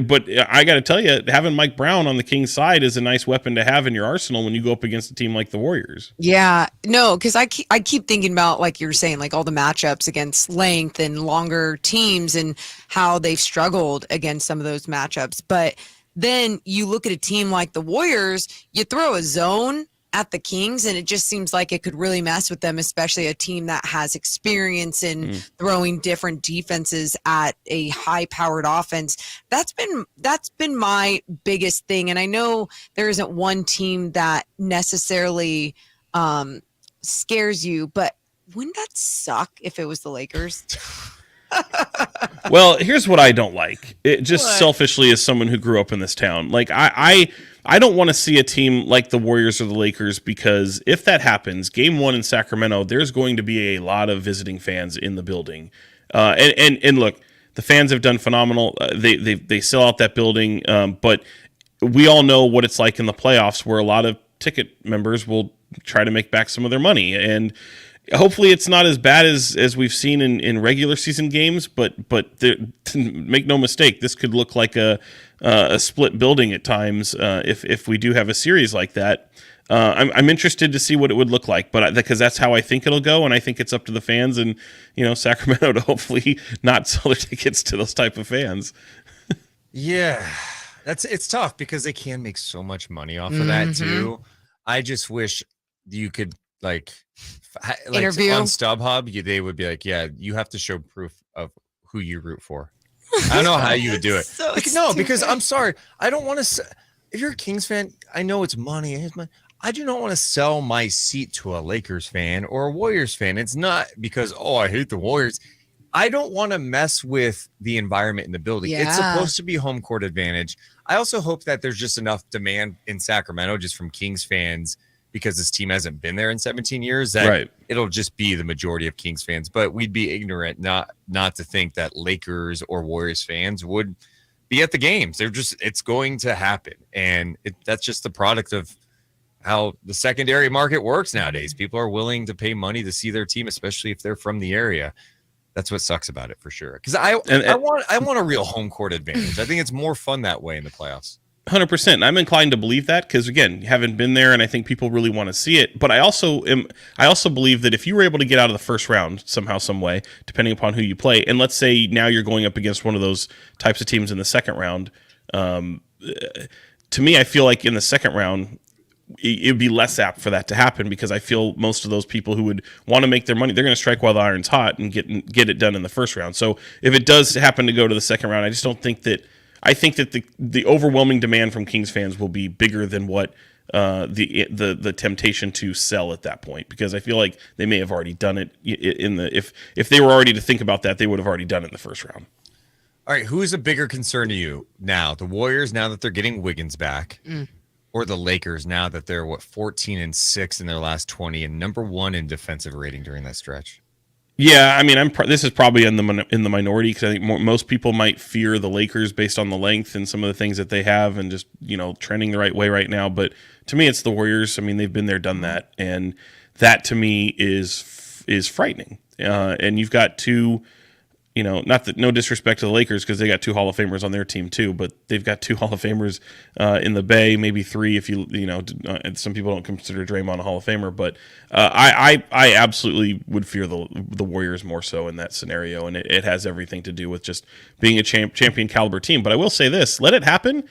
Speaker 13: But I got to tell you, having Mike Brown on the Kings side is a nice weapon to have in your arsenal when you go up against a team like the Warriors.
Speaker 5: Yeah, no, because I keep thinking about, like you're saying, like all the matchups against length and longer teams and how they've struggled against some of those matchups. But then you look at a team like the Warriors, you throw a zone at the Kings, and it just seems like it could really mess with them, especially a team that has experience in throwing different defenses at a high-powered offense. That's been my biggest thing, and I know there isn't one team that necessarily scares you, but wouldn't that suck if it was the Lakers?
Speaker 13: Well, here's what I don't like. It just selfishly, as someone who grew up in this town, like I don't want to see a team like the Warriors or the Lakers, because if that happens, game one in Sacramento, there's going to be a lot of visiting fans in the building. And look, the fans have done phenomenal. They sell out that building, but we all know what it's like in the playoffs, where a lot of ticket members will try to make back some of their money. And hopefully it's not as bad as we've seen in regular season games, but make no mistake, this could look like a split building at times if we do have a series like that. I'm interested to see what it would look like, but because that's how I think it'll go, and I think it's up to the fans and Sacramento to hopefully not sell their tickets to those type of fans.
Speaker 4: Yeah, it's tough because they can make so much money off of that too. I just wish you could like
Speaker 5: interview
Speaker 4: on StubHub. They would be like, yeah, you have to show proof of who you root for. I don't know how you would do it.
Speaker 5: So
Speaker 4: no, because I'm sorry, I don't want to. If you're a Kings fan, I know it's money. I do not want to sell my seat to a Lakers fan or a Warriors fan. It's not because, I hate the Warriors. I don't want to mess with the environment in the building.
Speaker 5: Yeah.
Speaker 4: It's supposed to be home court advantage. I also hope that there's just enough demand in Sacramento just from Kings fans, because this team hasn't been there in 17 years, that it'll just be the majority of Kings fans. But we'd be ignorant not to think that Lakers or Warriors fans would be at the games. It's going to happen. And that's just the product of how the secondary market works nowadays. People are willing to pay money to see their team, especially if they're from the area. That's what sucks about it for sure. Because I want a real home court advantage. I think it's more fun that way in the playoffs.
Speaker 13: 100%. I'm inclined to believe that because, again, you haven't been there, and I think people really want to see it. But I also believe that if you were able to get out of the first round somehow, some way, depending upon who you play, and let's say now you're going up against one of those types of teams in the second round, to me, I feel like in the second round, it would be less apt for that to happen, because I feel most of those people who would want to make their money, they're going to strike while the iron's hot and get it done in the first round. So if it does happen to go to the second round, I just don't think that. I think that the overwhelming demand from Kings fans will be bigger than what the temptation to sell at that point, because I feel like they may have already done it if they were already to think about that, they would have already done it in the first round.
Speaker 4: All right, who is a bigger concern to you now? The Warriors now that they're getting Wiggins back, or the Lakers now that they're 14-6 in their last 20 and number 1 in defensive rating during that stretch?
Speaker 13: Yeah, I mean, this is probably in the minority because I think most people might fear the Lakers based on the length and some of the things that they have and just trending the right way right now. But to me, it's the Warriors. I mean, they've been there, done that, and that to me is frightening. And you've got two. No disrespect to the Lakers because they got 2 Hall of Famers on their team too, but they've got 2 Hall of Famers in the Bay, maybe 3 if some people don't consider Draymond a Hall of Famer, but I absolutely would fear the Warriors more so in that scenario, and it has everything to do with just being a champion caliber team. But I will say this: let it happen.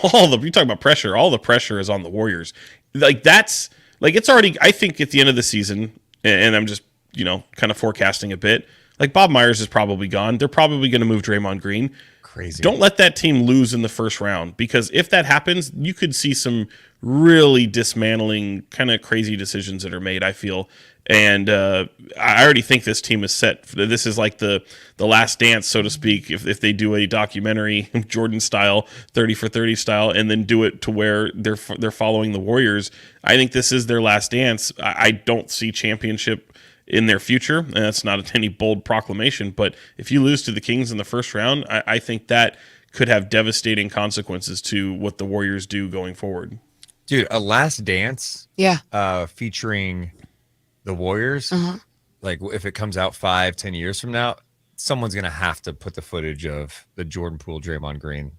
Speaker 13: You talk about pressure. All the pressure is on the Warriors. It's already. I think at the end of the season, and I'm just kind of forecasting a bit. Like Bob Myers is probably gone. They're probably going to move Draymond Green.
Speaker 4: Crazy.
Speaker 13: Don't let that team lose in the first round because if that happens, you could see some really dismantling, kind of crazy decisions that are made, I feel. And I already think this team is set. This is like the last dance, so to speak, if they do a documentary, Jordan style, 30 for 30 style, and then do it to where they're following the Warriors. I think this is their last dance. I don't see championship in their future, and that's not any bold proclamation, but if you lose to the Kings in the first round, I think that could have devastating consequences to what the Warriors do going forward.
Speaker 4: Dude, a last dance featuring the Warriors, like if it comes out 5-10 years from now, someone's gonna have to put the footage of the Jordan Poole Draymond Green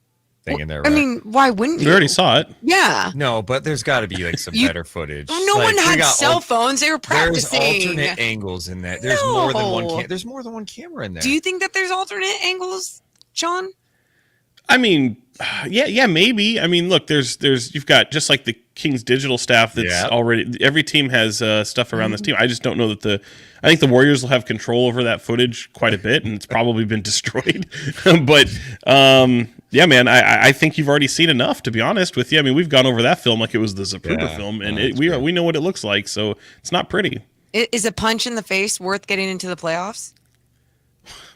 Speaker 4: thing in there, right?
Speaker 5: I mean, why wouldn't you?
Speaker 13: We already saw it.
Speaker 5: Yeah.
Speaker 4: No, but there's got to be like some better footage.
Speaker 5: Well, no one had cell phones. They were practicing.
Speaker 4: There's alternate angles in that. There's more than one. There's more than one camera in there.
Speaker 5: Do you think that there's alternate angles, Sean?
Speaker 13: I mean, yeah, maybe. I mean, look, there's you've got just like the Kings digital staff that's already. Every team has stuff around this team. I just don't know that I think the Warriors will have control over that footage quite a bit, and it's probably been destroyed. But yeah, man, I think you've already seen enough. To be honest with you, I mean, we've gone over that film like it was the Zapruder film, and we know what it looks like, so it's not pretty.
Speaker 5: Is a punch in the face worth getting into the playoffs?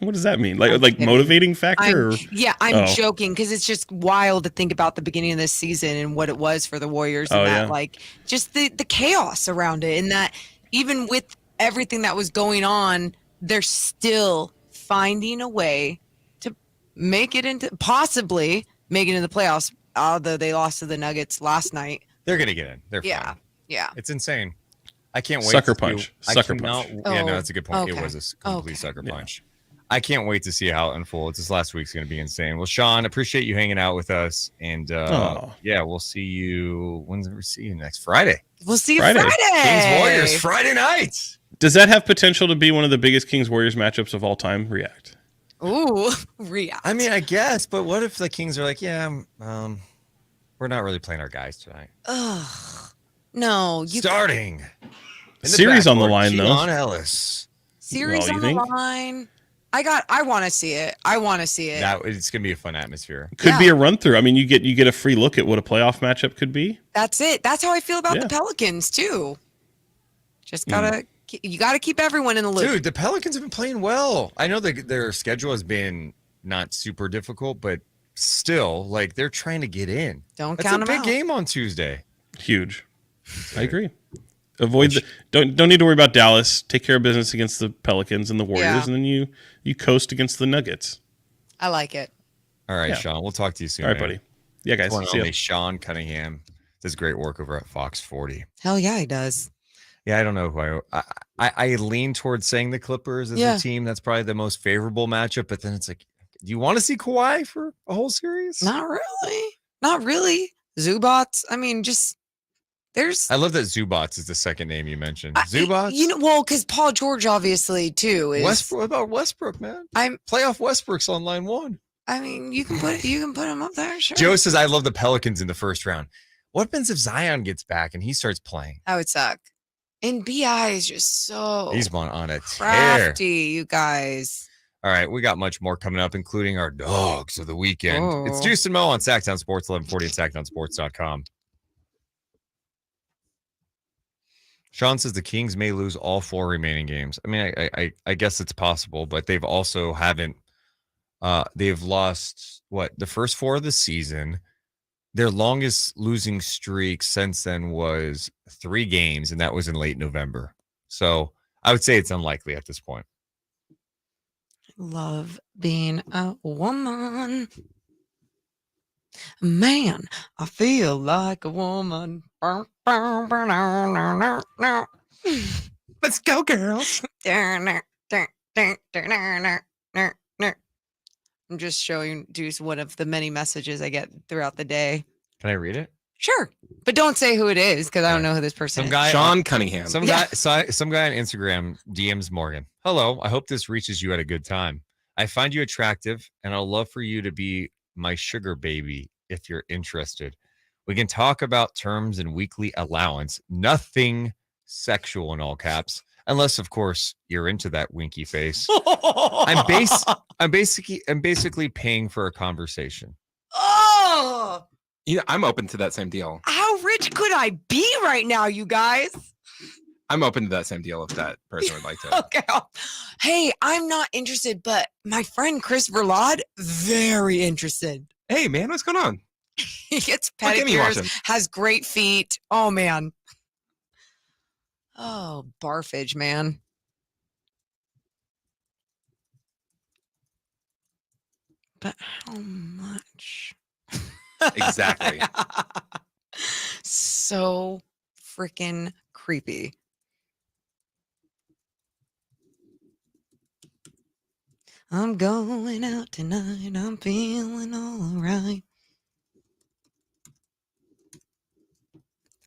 Speaker 13: What does that mean? Like motivating factor?
Speaker 5: I'm joking because it's just wild to think about the beginning of this season and what it was for the Warriors and like just the chaos around it, and that even with everything that was going on, they're still finding a way to possibly make it into the playoffs. Although they lost to the Nuggets last night,
Speaker 4: they're gonna get in. They're fine.
Speaker 5: Yeah.
Speaker 4: It's insane. I can't wait.
Speaker 13: Sucker punch. Sucker punch.
Speaker 4: Yeah, no, that's a good point. Okay. It was a complete sucker punch. I can't wait to see how it unfolds. This last week's going to be insane. Well, Sean, appreciate you hanging out with us. And we'll see you. When we see you next Friday?
Speaker 5: We'll see you Friday.
Speaker 4: Kings Warriors Friday night.
Speaker 13: Does that have potential to be one of the biggest Kings Warriors matchups of all time? React.
Speaker 5: Ooh, react.
Speaker 4: I mean, I guess, but what if the Kings are like, we're not really playing our guys tonight?
Speaker 5: Ugh. No.
Speaker 4: Starting.
Speaker 13: Series on the line, though.
Speaker 4: Keon Ellis.
Speaker 5: Series on the line. I want to see it.
Speaker 4: It's gonna be a fun atmosphere.
Speaker 13: Could be a run through. I mean, you get a free look at what a playoff matchup could be.
Speaker 5: That's it. That's how I feel about the Pelicans too. Just you gotta keep everyone in the loop.
Speaker 4: Dude, the Pelicans have been playing well. I know their schedule has been not super difficult, but still, like they're trying to get in.
Speaker 5: Count them out.
Speaker 4: That's a big game on Tuesday.
Speaker 13: Huge. I agree. Don't need to worry about Dallas. Take care of business against the Pelicans and the Warriors, and then you coast against the Nuggets.
Speaker 5: I like it.
Speaker 4: All right, Sean. We'll talk to you soon.
Speaker 13: All right, buddy. Yeah, guys.
Speaker 4: See Sean Cunningham does great work over at Fox 40.
Speaker 5: Hell yeah, he does.
Speaker 4: Yeah, I don't know who I lean towards saying the Clippers as a team. That's probably the most favorable matchup. But then it's like, do you want to see Kawhi for a whole series?
Speaker 5: Not really. Zubats. I mean, just.
Speaker 4: I love that Zubats is the second name you mentioned. Zubats?
Speaker 5: Because Paul George obviously too is
Speaker 4: Westbrook. What about Westbrook, man? Playoff Westbrook's on line 1.
Speaker 5: I mean, you can put him up there, sure.
Speaker 4: Joe says I love the Pelicans in the first round. What happens if Zion gets back and he starts playing?
Speaker 5: That would suck. And BI is just so
Speaker 4: he's on a
Speaker 5: crafty,
Speaker 4: tear.
Speaker 5: you guys.
Speaker 4: All right, we got much more coming up, including our dogs of the weekend. It's Deuce Mo on Sac Town Sports, 1140 at SacTownSports.com. Sean says the Kings may lose all 4 remaining games. I mean, I guess it's possible, but they've also haven't They've lost the first 4 of the season. Their longest losing streak since then was 3 games, and that was in late November. So I would say it's unlikely at this point.
Speaker 5: Love being a woman. Man, I feel like a woman.
Speaker 1: Let's go, girls.
Speaker 5: I'm just showing Deuce one of the many messages I get throughout the day.
Speaker 4: Can I read it?
Speaker 5: Sure, but don't say who it is because I don't know who this person is.
Speaker 1: Sean Cunningham.
Speaker 4: Some guy on Instagram DMs Morgan. Hello, I hope this reaches you at a good time. I find you attractive, and I'd love for you to be my sugar baby if you're interested. We can talk about terms and weekly allowance. Nothing sexual in all caps, unless of course you're into that winky face. I'm basically paying for a conversation.
Speaker 5: Oh,
Speaker 1: Yeah, I'm open to that same deal.
Speaker 5: how rich could I be right now, you guys?
Speaker 1: I'm open to that same deal if that person would like to.
Speaker 5: Okay. Hey, I'm not interested, but my friend Chris Verlade, very interested.
Speaker 1: Hey, man, what's going on?
Speaker 5: He gets
Speaker 1: What game are you
Speaker 5: pedicures,
Speaker 1: watching?
Speaker 5: has great feet. Oh, man. Oh, barfage, man. But how much?
Speaker 1: Exactly.
Speaker 5: So freaking creepy. I'm going out tonight. I'm feeling all right.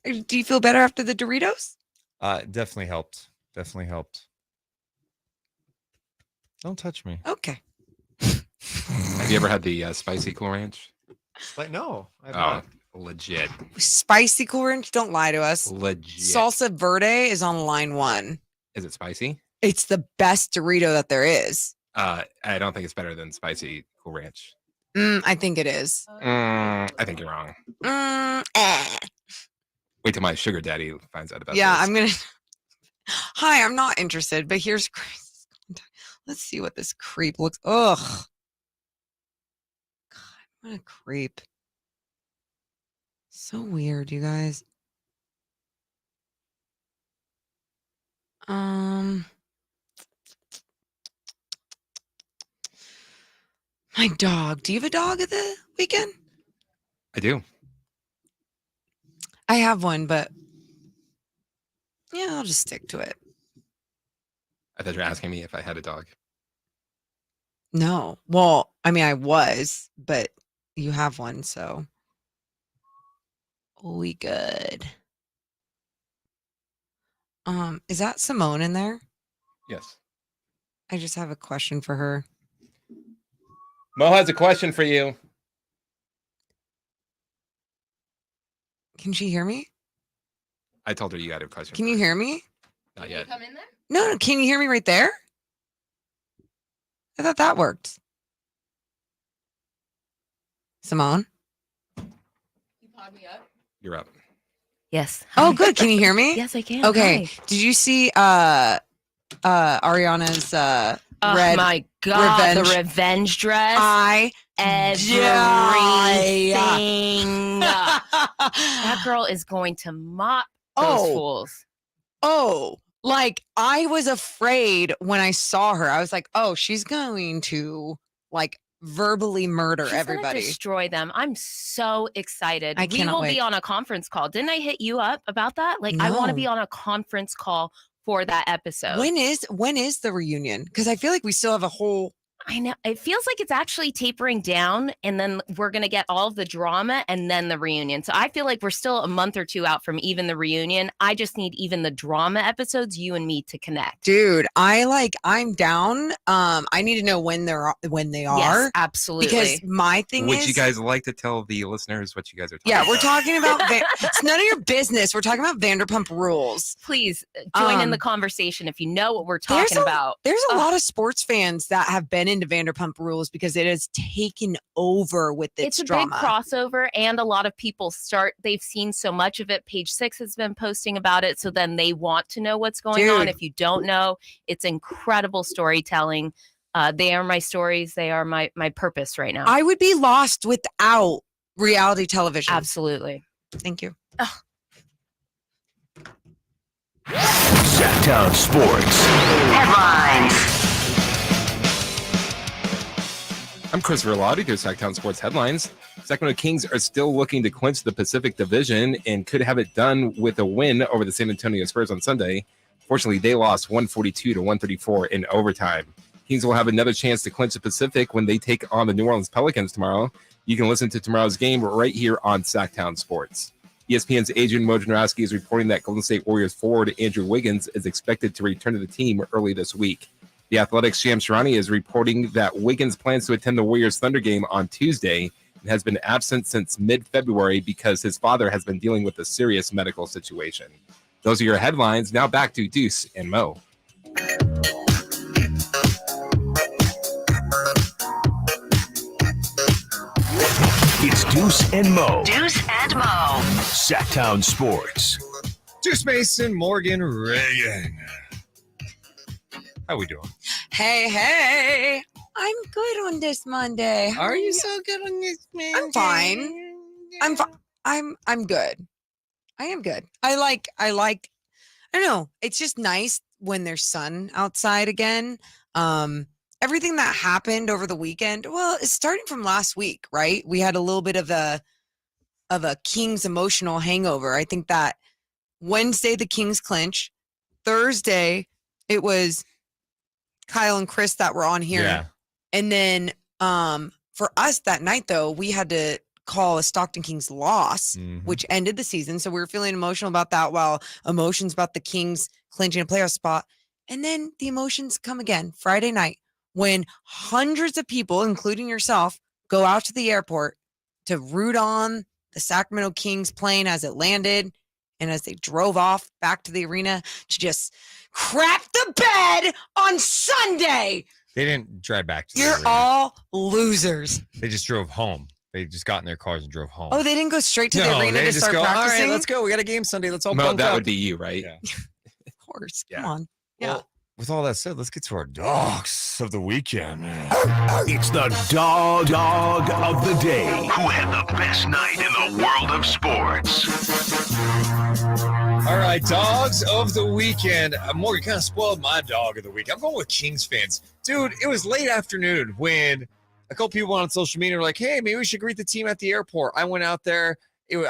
Speaker 5: Do you feel better after the Doritos?
Speaker 4: Definitely helped. Definitely helped. Don't touch me.
Speaker 5: Okay.
Speaker 1: Have you ever had the spicy Cool Ranch?
Speaker 4: No.
Speaker 1: Legit.
Speaker 5: Spicy Cool Ranch? Don't lie to us.
Speaker 1: Legit.
Speaker 5: Salsa Verde is on line 1.
Speaker 1: Is it spicy?
Speaker 5: It's the best Dorito that there is.
Speaker 1: I don't think it's better than spicy Cool Ranch.
Speaker 5: I think it is.
Speaker 1: I think you're wrong. Wait till my sugar daddy finds out about
Speaker 5: Yeah,
Speaker 1: this.
Speaker 5: I'm going to. Hi, I'm not interested, but here's Chris. Let's see what this creep looks. Ugh. God, what a creep. So weird, you guys. My dog. Do you have a dog at the weekend?
Speaker 1: I do.
Speaker 5: I have one, but yeah, I'll just stick to it.
Speaker 1: I thought you were asking me if I had a dog.
Speaker 5: No. Well, I mean, I was, but you have one, so we good. Is that Simone in there?
Speaker 1: Yes.
Speaker 5: I just have a question for her.
Speaker 1: Mo has a question for you.
Speaker 5: Can she hear me?
Speaker 1: I told her you had a question.
Speaker 5: Can you hear me?
Speaker 1: Not yet.
Speaker 14: Come in there?
Speaker 5: No, can you hear me right there? I thought that worked. Simone?
Speaker 14: You pod me up?
Speaker 1: You're up.
Speaker 14: Yes.
Speaker 5: Oh, good. Can you hear me?
Speaker 14: Yes, I can.
Speaker 5: Okay.
Speaker 14: Hi.
Speaker 5: Did you see Ariana's
Speaker 14: Oh
Speaker 5: red
Speaker 14: my God,
Speaker 5: revenge?
Speaker 14: the revenge dress.
Speaker 5: I
Speaker 14: Everything.
Speaker 5: die.
Speaker 14: That girl is going to mop those fools.
Speaker 5: Oh, like I was afraid when I saw her. I was like, oh, she's going to like verbally murder
Speaker 14: She's gonna
Speaker 5: everybody.
Speaker 14: destroy them. I'm so excited.
Speaker 5: I
Speaker 14: We
Speaker 5: cannot
Speaker 14: will
Speaker 5: wait.
Speaker 14: be on a conference call. Didn't I hit you up about that? Like, I want to
Speaker 5: No.
Speaker 14: be on a conference call for that episode.
Speaker 5: When is the reunion? Because I feel like we still have a whole.
Speaker 14: I know. It feels like it's actually tapering down, and then we're going to get all of the drama and then the reunion. So I feel like we're still a month or two out from even the reunion. I just need even the drama episodes, you and me, to connect.
Speaker 5: Dude, I'm down. I need to know when they are.
Speaker 14: Yes, absolutely.
Speaker 5: Because my thing
Speaker 1: Would
Speaker 5: is,
Speaker 1: you guys like to tell the listeners what you guys are talking
Speaker 5: yeah,
Speaker 1: about?
Speaker 5: we're talking about. It's none of your business. We're talking about Vanderpump Rules.
Speaker 14: Please join in the conversation if you know what we're
Speaker 5: There's
Speaker 14: talking about.
Speaker 5: There's a lot of sports fans that have been into Vanderpump Rules because it has taken over with its
Speaker 14: a
Speaker 5: drama.
Speaker 14: big crossover, and a lot of people they've seen so much of it. Page 6 has been posting about it, so then they want to know what's going on.
Speaker 5: Dude.
Speaker 14: If you don't know, it's incredible storytelling. They are my stories. They are my purpose right now.
Speaker 5: I would be lost without reality television.
Speaker 14: Absolutely.
Speaker 5: Thank you.
Speaker 14: Oh.
Speaker 2: Sac Town Sports
Speaker 3: Headlines.
Speaker 1: I'm Chris Verlotti to Sac Town Sports Headlines. Sacramento Kings are still looking to clinch the Pacific Division and could have it done with a win over the San Antonio Spurs on Sunday. Fortunately, they lost 142 to 134 in overtime. Kings will have another chance to clinch the Pacific when they take on the New Orleans Pelicans tomorrow. You can listen to tomorrow's game right here on Sac Town Sports. ESPN's Adrian Wojnarowski is reporting that Golden State Warriors forward Andrew Wiggins is expected to return to the team early this week. The Athletic's Shams Charania is reporting that Wiggins plans to attend the Warriors Thunder game on Tuesday and has been absent since mid-February because his father has been dealing with a serious medical situation. Those are your headlines. Now back to Deuce and Mo.
Speaker 2: It's Deuce and Mo.
Speaker 3: Deuce and Mo.
Speaker 2: Sac Town Sports.
Speaker 4: Deuce Mason, Morgan Reagan. How we doing?
Speaker 5: Hey. I'm good on this Monday.
Speaker 4: Are you so good on this, man?
Speaker 5: I'm fine. I'm good. I am good. I don't know. It's just nice when there's sun outside again. Everything that happened over the weekend, well, it's starting from last week, right? We had a little bit of a Kings emotional hangover. I think that Wednesday the Kings clinch. Thursday it was Kyle and Chris that were on here.
Speaker 4: Yeah.
Speaker 5: And then for us that night, though, we had to call a Stockton Kings loss, which ended the season. So we were feeling emotional about that, while emotions about the Kings clinching a playoff spot. And then the emotions come again Friday night when hundreds of people, including yourself, go out to the airport to root on the Sacramento Kings plane as it landed and as they drove off back to the arena to just crap the bed on Sunday.
Speaker 4: They didn't drive back to the
Speaker 5: You're
Speaker 4: arena.
Speaker 5: all losers.
Speaker 4: They just drove home. They just got in their cars and drove home.
Speaker 5: Oh, they didn't go straight to the arena
Speaker 4: they
Speaker 5: to
Speaker 4: just
Speaker 5: start
Speaker 4: go,
Speaker 5: practicing?
Speaker 4: all right, let's go. We got a game Sunday. Let's all
Speaker 1: Mo,
Speaker 4: bunk
Speaker 1: that
Speaker 4: up.
Speaker 1: would be you, right?
Speaker 4: Yeah.
Speaker 5: Of course.
Speaker 4: Yeah.
Speaker 5: Come on. Yeah.
Speaker 4: Well, with all that said, let's get to our dogs of the weekend.
Speaker 2: It's the dog of the day. Who had the best night in the world of sports?
Speaker 4: All right, dogs of the weekend. Morgan kind of spoiled my dog of the week. I'm going with Kings fans. Dude, it was late afternoon when a couple people on social media were like, hey, maybe we should greet the team at the airport. I went out there.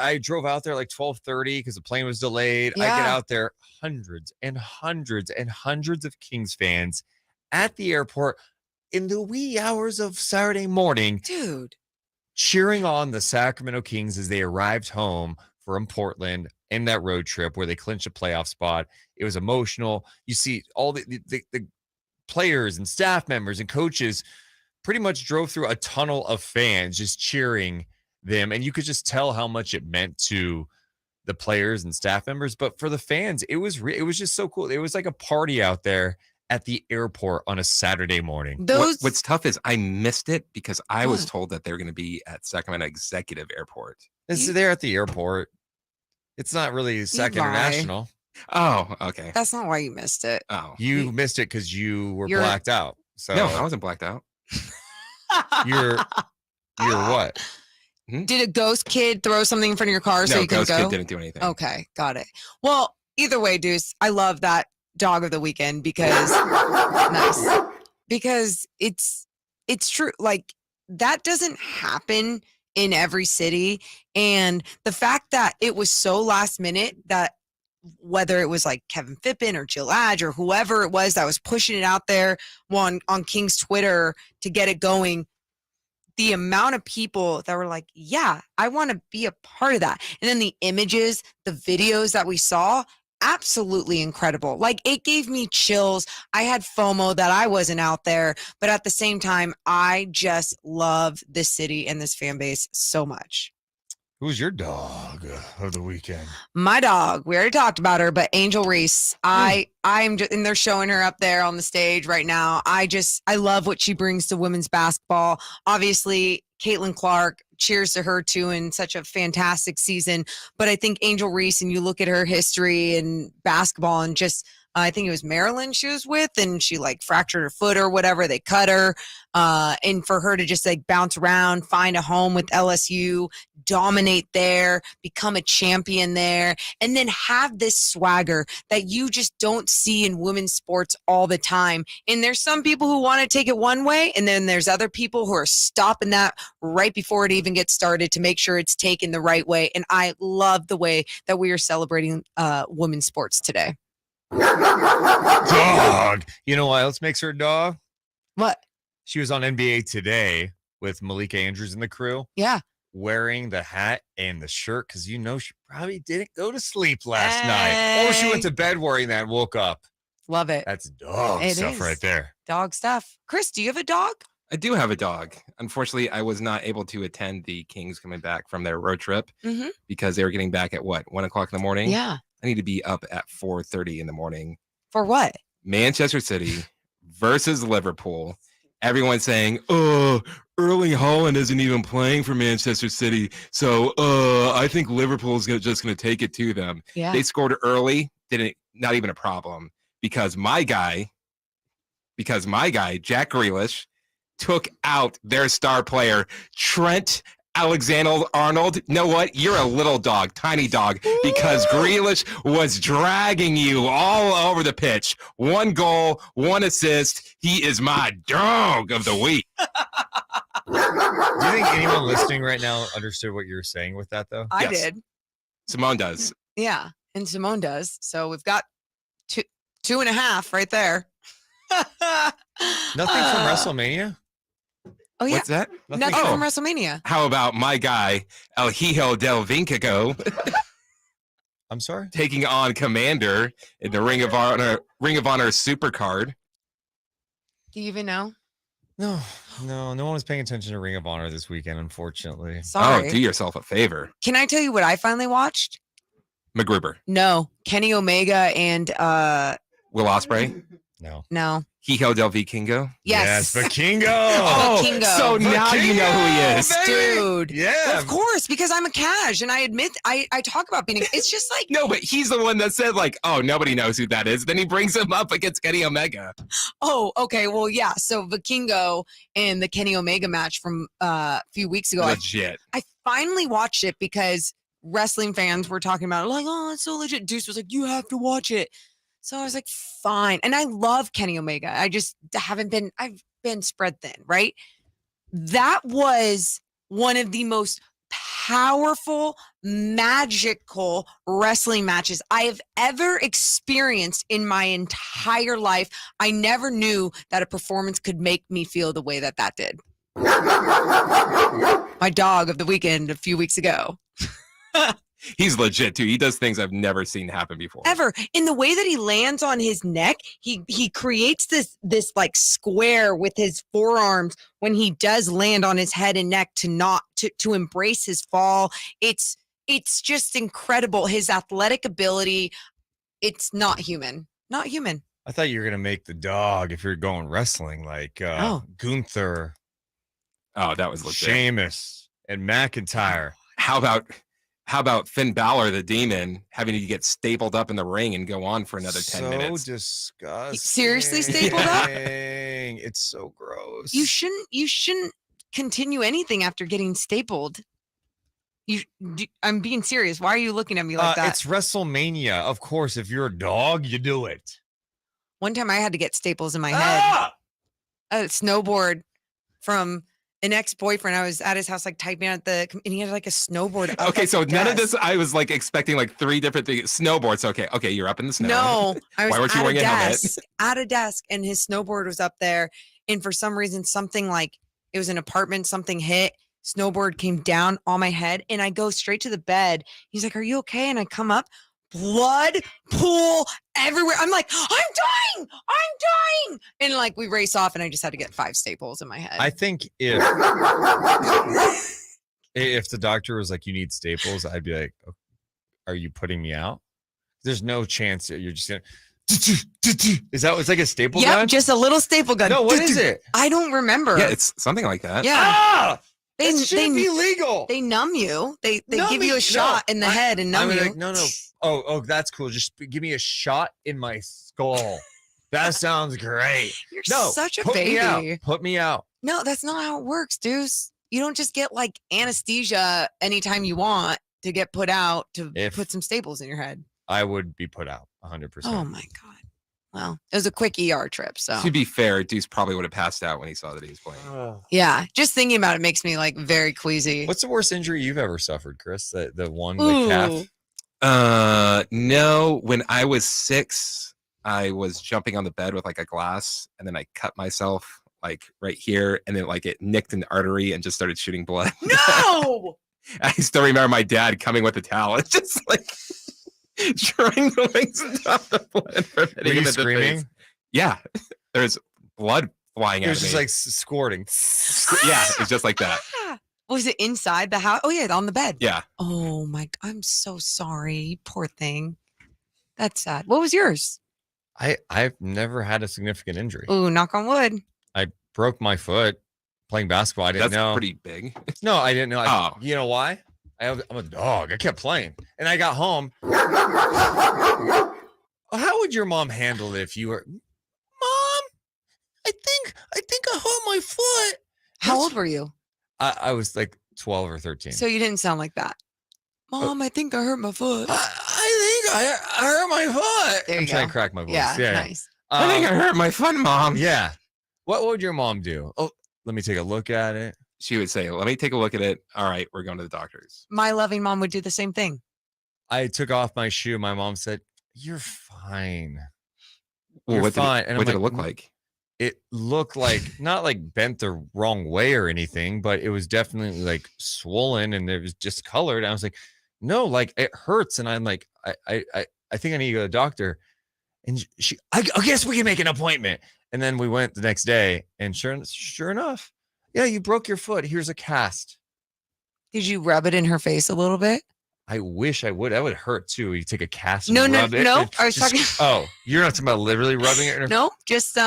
Speaker 4: I drove out there like 12:30 because the plane was delayed. I get out there, hundreds and hundreds and hundreds of Kings fans at the airport in the wee hours of Saturday morning.
Speaker 5: Dude.
Speaker 4: Cheering on the Sacramento Kings as they arrived home from Portland in that road trip where they clinched a playoff spot. It was emotional. You see all the players and staff members and coaches pretty much drove through a tunnel of fans just cheering them. And you could just tell how much it meant to the players and staff members. But for the fans, it was just so cool. It was like a party out there at the airport on a Saturday morning.
Speaker 1: What's tough is I missed it because I was told that they were going to be at Sacramento Executive Airport.
Speaker 4: They're at the airport. It's not really Sac International.
Speaker 1: Oh, okay.
Speaker 5: That's not why you missed it.
Speaker 1: Oh,
Speaker 4: you missed it because you were blacked out. So
Speaker 1: no, I wasn't blacked out.
Speaker 4: You're what?
Speaker 5: Did a ghost kid throw something in front of your car so you can go?
Speaker 1: Ghost kid didn't do anything.
Speaker 5: Okay, got it. Well, either way, Deuce, I love that dog of the weekend because nice. Because it's true. Like that doesn't happen in every city. And the fact that it was so last minute that whether it was like Kevin Fippen or Jill Adge or whoever it was that was pushing it out there on King's Twitter to get it going, the amount of people that were like, yeah, I want to be a part of that. And then the images, the videos that we saw, absolutely incredible. Like it gave me chills. I had FOMO that I wasn't out there, but at the same time, I just love this city and this fan base so much.
Speaker 4: Who's your dog of the weekend?
Speaker 5: My dog. We already talked about her, but Angel Reese. I'm just, and they're showing her up there on the stage right now. I love what she brings to women's basketball. Obviously, Caitlin Clark, cheers to her too in such a fantastic season. But I think Angel Reese, and you look at her history in basketball and just I think it was Maryland she was with, and she like fractured her foot or whatever. They cut her. And for her to just like bounce around, find a home with LSU, dominate there, become a champion there, and then have this swagger that you just don't see in women's sports all the time. And there's some people who want to take it one way, and then there's other people who are stopping that right before it even gets started to make sure it's taken the right way. And I love the way that we are celebrating women's sports today.
Speaker 4: Dog. You know what else makes her a dog?
Speaker 5: What?
Speaker 4: She was on NBA Today with Malika Andrews and the crew.
Speaker 5: Yeah.
Speaker 4: Wearing the hat and the shirt because she probably didn't go to sleep last night. Or she went to bed wearing that and woke up.
Speaker 5: Love it.
Speaker 4: That's dog stuff right there.
Speaker 5: Dog stuff. Chris, do you have a dog?
Speaker 1: I do have a dog. Unfortunately, I was not able to attend the Kings coming back from their road trip because they were getting back at 1 o'clock in the morning.
Speaker 5: Yeah.
Speaker 1: I need to be up at 4:30 in the morning.
Speaker 5: For what?
Speaker 1: Manchester City versus Liverpool. Everyone's saying, "Oh, Erling Haaland isn't even playing for Manchester City, so I think Liverpool's just going to take it to them."
Speaker 5: Yeah.
Speaker 1: They scored early, not even a problem because my guy, Jack Grealish, took out their star player, Trent Alexander-Arnold. Know what? You're a little dog, tiny dog, because Grealish was dragging you all over the pitch. 1 goal, 1 assist. He is my dog of the week.
Speaker 4: Do you think anyone listening right now understood what you were saying with that, though?
Speaker 5: I did.
Speaker 1: Simone does.
Speaker 5: Yeah, and Simone does. So we've got 2.5 right there.
Speaker 4: Nothing from WrestleMania?
Speaker 5: Oh, yeah.
Speaker 1: What's that?
Speaker 5: Nothing from WrestleMania.
Speaker 1: How about my guy, El Hijo del Vincago?
Speaker 4: I'm sorry?
Speaker 1: Taking on Commander in the Ring of Honor Supercard.
Speaker 5: Do you even know?
Speaker 4: No one was paying attention to Ring of Honor this weekend, unfortunately.
Speaker 5: Sorry.
Speaker 1: Oh, do yourself a favor.
Speaker 5: Can I tell you what I finally watched?
Speaker 1: MacGruber.
Speaker 5: No. Kenny Omega and
Speaker 1: Will Ospreay.
Speaker 5: No.
Speaker 1: Hijo del Vikingo.
Speaker 5: Yes.
Speaker 4: Vikingo.
Speaker 5: Vikingo.
Speaker 1: So now you know who he is.
Speaker 5: Dude.
Speaker 4: Yeah.
Speaker 5: Of course, because I'm a cash and I admit I talk about being it's just like
Speaker 1: No, but he's the one that said like, oh, nobody knows who that is. Then he brings him up against Kenny Omega.
Speaker 5: Oh, okay. Well, yeah. So Vikingo and the Kenny Omega match from a few weeks ago.
Speaker 1: Legit.
Speaker 5: I finally watched it because wrestling fans were talking about it like, oh, it's so legit. Deuce was like, you have to watch it. So I was like, fine. And I love Kenny Omega. I've been spread thin, right? That was one of the most powerful, magical wrestling matches I have ever experienced in my entire life. I never knew that a performance could make me feel the way that did. My dog of the weekend a few weeks ago.
Speaker 1: He's legit too. He does things I've never seen happen before.
Speaker 5: Ever. In the way that he lands on his neck, he creates this like square with his forearms when he does land on his head and neck to embrace his fall. It's just incredible. His athletic ability, it's not human. Not human.
Speaker 4: I thought you were gonna make the dog if you're going wrestling, like Gunther.
Speaker 1: Oh, that was legit.
Speaker 4: Sheamus and McIntyre.
Speaker 1: How about Finn Balor, the Demon, having to get stapled up in the ring and go on for another 10 minutes?
Speaker 4: So disgusting.
Speaker 5: Seriously stapled up?
Speaker 4: It's so gross.
Speaker 5: You shouldn't continue anything after getting stapled. I'm being serious. Why are you looking at me like that?
Speaker 4: It's WrestleMania. Of course, if you're a dog, you do it.
Speaker 5: One time I had to get staples in my head. A snowboard from an ex-boyfriend. I was at his house like typing out and he had like a snowboard.
Speaker 1: Okay, so none of this, I was like expecting like 3 different things. Snowboards, okay, you're up in the snow.
Speaker 5: No, I was
Speaker 1: Why weren't you wearing a helmet?
Speaker 5: At a desk, and his snowboard was up there, and for some reason something like it was an apartment, something hit, snowboard came down on my head, and I go straight to the bed. He's like, are you okay? And I come up, blood pool everywhere. I'm like, I'm dying. And like we race off, and I just had to get 5 staples in my head.
Speaker 4: I think if the doctor was like, you need staples, I'd be like, are you putting me out? There's no chance that you're just gonna. Is that it's like a staple gun?
Speaker 5: Yeah, just a little staple gun.
Speaker 4: No, what is it?
Speaker 5: I don't remember.
Speaker 1: Yeah, it's something like that.
Speaker 5: Yeah.
Speaker 4: It should be legal.
Speaker 5: They numb you. They give you a shot in the head and numb you.
Speaker 4: Like, no. Oh, that's cool. Just give me a shot in my skull. That sounds great.
Speaker 5: You're
Speaker 4: No,
Speaker 5: such a
Speaker 4: put
Speaker 5: baby.
Speaker 4: Me out. Put me out.
Speaker 5: No, that's not how it works, Deuce. You don't just get like anesthesia anytime you want to get put out to put some staples in your head.
Speaker 4: I would be put out 100%.
Speaker 5: Oh my God. Well, it was a quick ER trip. So
Speaker 1: to be fair, Deuce probably would have passed out when he saw that he was playing.
Speaker 5: Yeah, just thinking about it makes me like very queasy.
Speaker 4: What's the worst injury you've ever suffered, Chris? The one, the
Speaker 1: calf? No. When I was 6, I was jumping on the bed with like a glass, and then I cut myself like right here, and then like it nicked an artery and just started shooting blood.
Speaker 5: No.
Speaker 1: I still remember my dad coming with a towel and just like trying to like stop the blood from hitting him in the
Speaker 4: screaming?
Speaker 1: face. Yeah, there's blood flying out.
Speaker 4: It was just like squirting.
Speaker 1: Yeah, it's just like that.
Speaker 5: Was it inside the house? Oh yeah, on the bed.
Speaker 1: Yeah.
Speaker 5: Oh my, I'm so sorry. Poor thing. That's sad. What was yours?
Speaker 4: I've never had a significant injury.
Speaker 5: Ooh, knock on wood.
Speaker 4: I broke my foot playing basketball. I didn't know.
Speaker 1: That's pretty big.
Speaker 4: No, I didn't know. You know why? I'm a dog. I kept playing, and I got home. How would your mom handle it if you were, Mom? I think I hurt my foot.
Speaker 5: How old were you?
Speaker 4: I was like 12 or 13.
Speaker 5: So you didn't sound like that. Mom, I think I hurt my foot.
Speaker 4: I think I hurt my foot.
Speaker 5: There you
Speaker 4: I'm
Speaker 5: go.
Speaker 4: trying to crack my voice.
Speaker 5: Yeah, nice.
Speaker 1: I think I hurt my foot, Mom.
Speaker 4: Yeah. What would your mom do? Oh, let me take a look at it.
Speaker 1: She would say, let me take a look at it. All right, we're going to the doctors.
Speaker 5: My loving mom would do the same thing.
Speaker 4: I took off my shoe. My mom said, "You're fine."
Speaker 1: Well,
Speaker 4: You're
Speaker 1: what
Speaker 4: fine.
Speaker 1: did it look like?
Speaker 4: It looked like not like bent the wrong way or anything, but it was definitely like swollen and it was discolored. I was like, no, like it hurts. And I'm like, I think I need to go to the doctor. And I guess we can make an appointment. And then we went the next day, and sure enough, yeah, you broke your foot. Here's a cast.
Speaker 5: Did you rub it in her face a little bit?
Speaker 4: I wish I would. That would hurt too. You take a cast.
Speaker 5: No,
Speaker 4: and rub it.
Speaker 5: no. I was talking.
Speaker 4: Oh, you're not talking about literally rubbing it in her.
Speaker 5: No, just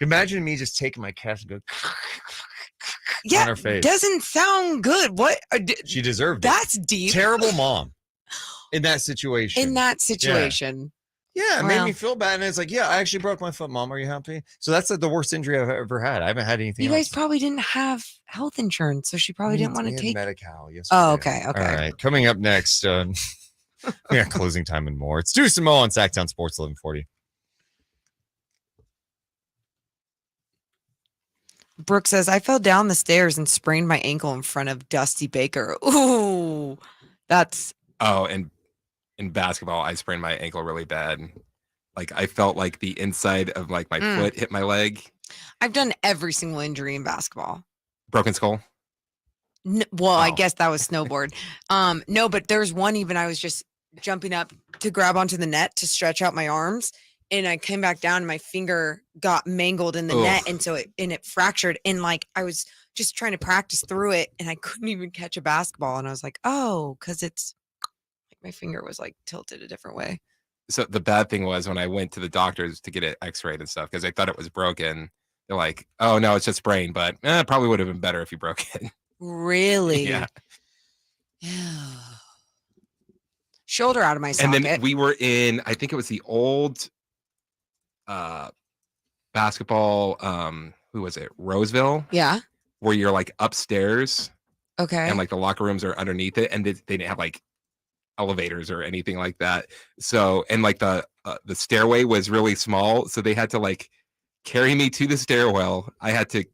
Speaker 4: Imagine me just taking my cast and go.
Speaker 5: Yeah,
Speaker 4: on her face.
Speaker 5: Doesn't sound good. What?
Speaker 4: She deserved it.
Speaker 5: That's deep.
Speaker 4: Terrible mom. In that situation.
Speaker 5: In that situation.
Speaker 4: Yeah, it made me feel bad. And it's like, yeah, I actually broke my foot, Mom. Are you happy? So that's like the worst injury I've ever had. I haven't had anything
Speaker 5: You guys
Speaker 4: else.
Speaker 5: probably didn't have health insurance, so she probably didn't want to take
Speaker 4: Medi-Cal. Yes.
Speaker 5: Oh,
Speaker 4: we did.
Speaker 5: okay.
Speaker 4: All right. Coming up next, we got closing time and more. It's Deuce Mo on Sac Town Sports 1140.
Speaker 5: Brooke says, I fell down the stairs and sprained my ankle in front of Dusty Baker. Ooh, that's.
Speaker 1: Oh, and in basketball, I sprained my ankle really bad. Like I felt like the inside of like my foot hit my leg.
Speaker 5: I've done every single injury in basketball.
Speaker 1: Broken skull.
Speaker 5: I guess that was snowboard. No, but there's one even I was just jumping up to grab onto the net to stretch out my arms. And I came back down and my finger got mangled in the net. And so it fractured. And like, I was just trying to practice through it and I couldn't even catch a basketball. And I was like, oh, cause it's like my finger was like tilted a different way.
Speaker 1: So the bad thing was when I went to the doctors to get it x-rayed and stuff, cause I thought it was broken. They're like, oh no, it's just sprained, but it probably would have been better if you broke it.
Speaker 5: Really?
Speaker 1: Yeah.
Speaker 5: Shoulder out of my socket.
Speaker 1: And then we were in, I think it was the old basketball, who was it? Roseville.
Speaker 5: Yeah.
Speaker 1: Where you're like upstairs.
Speaker 5: Okay.
Speaker 1: And like the locker rooms are underneath it. And they didn't have like elevators or anything like that. So, and like the stairway was really small. So they had to like carry me to the stairwell. I had to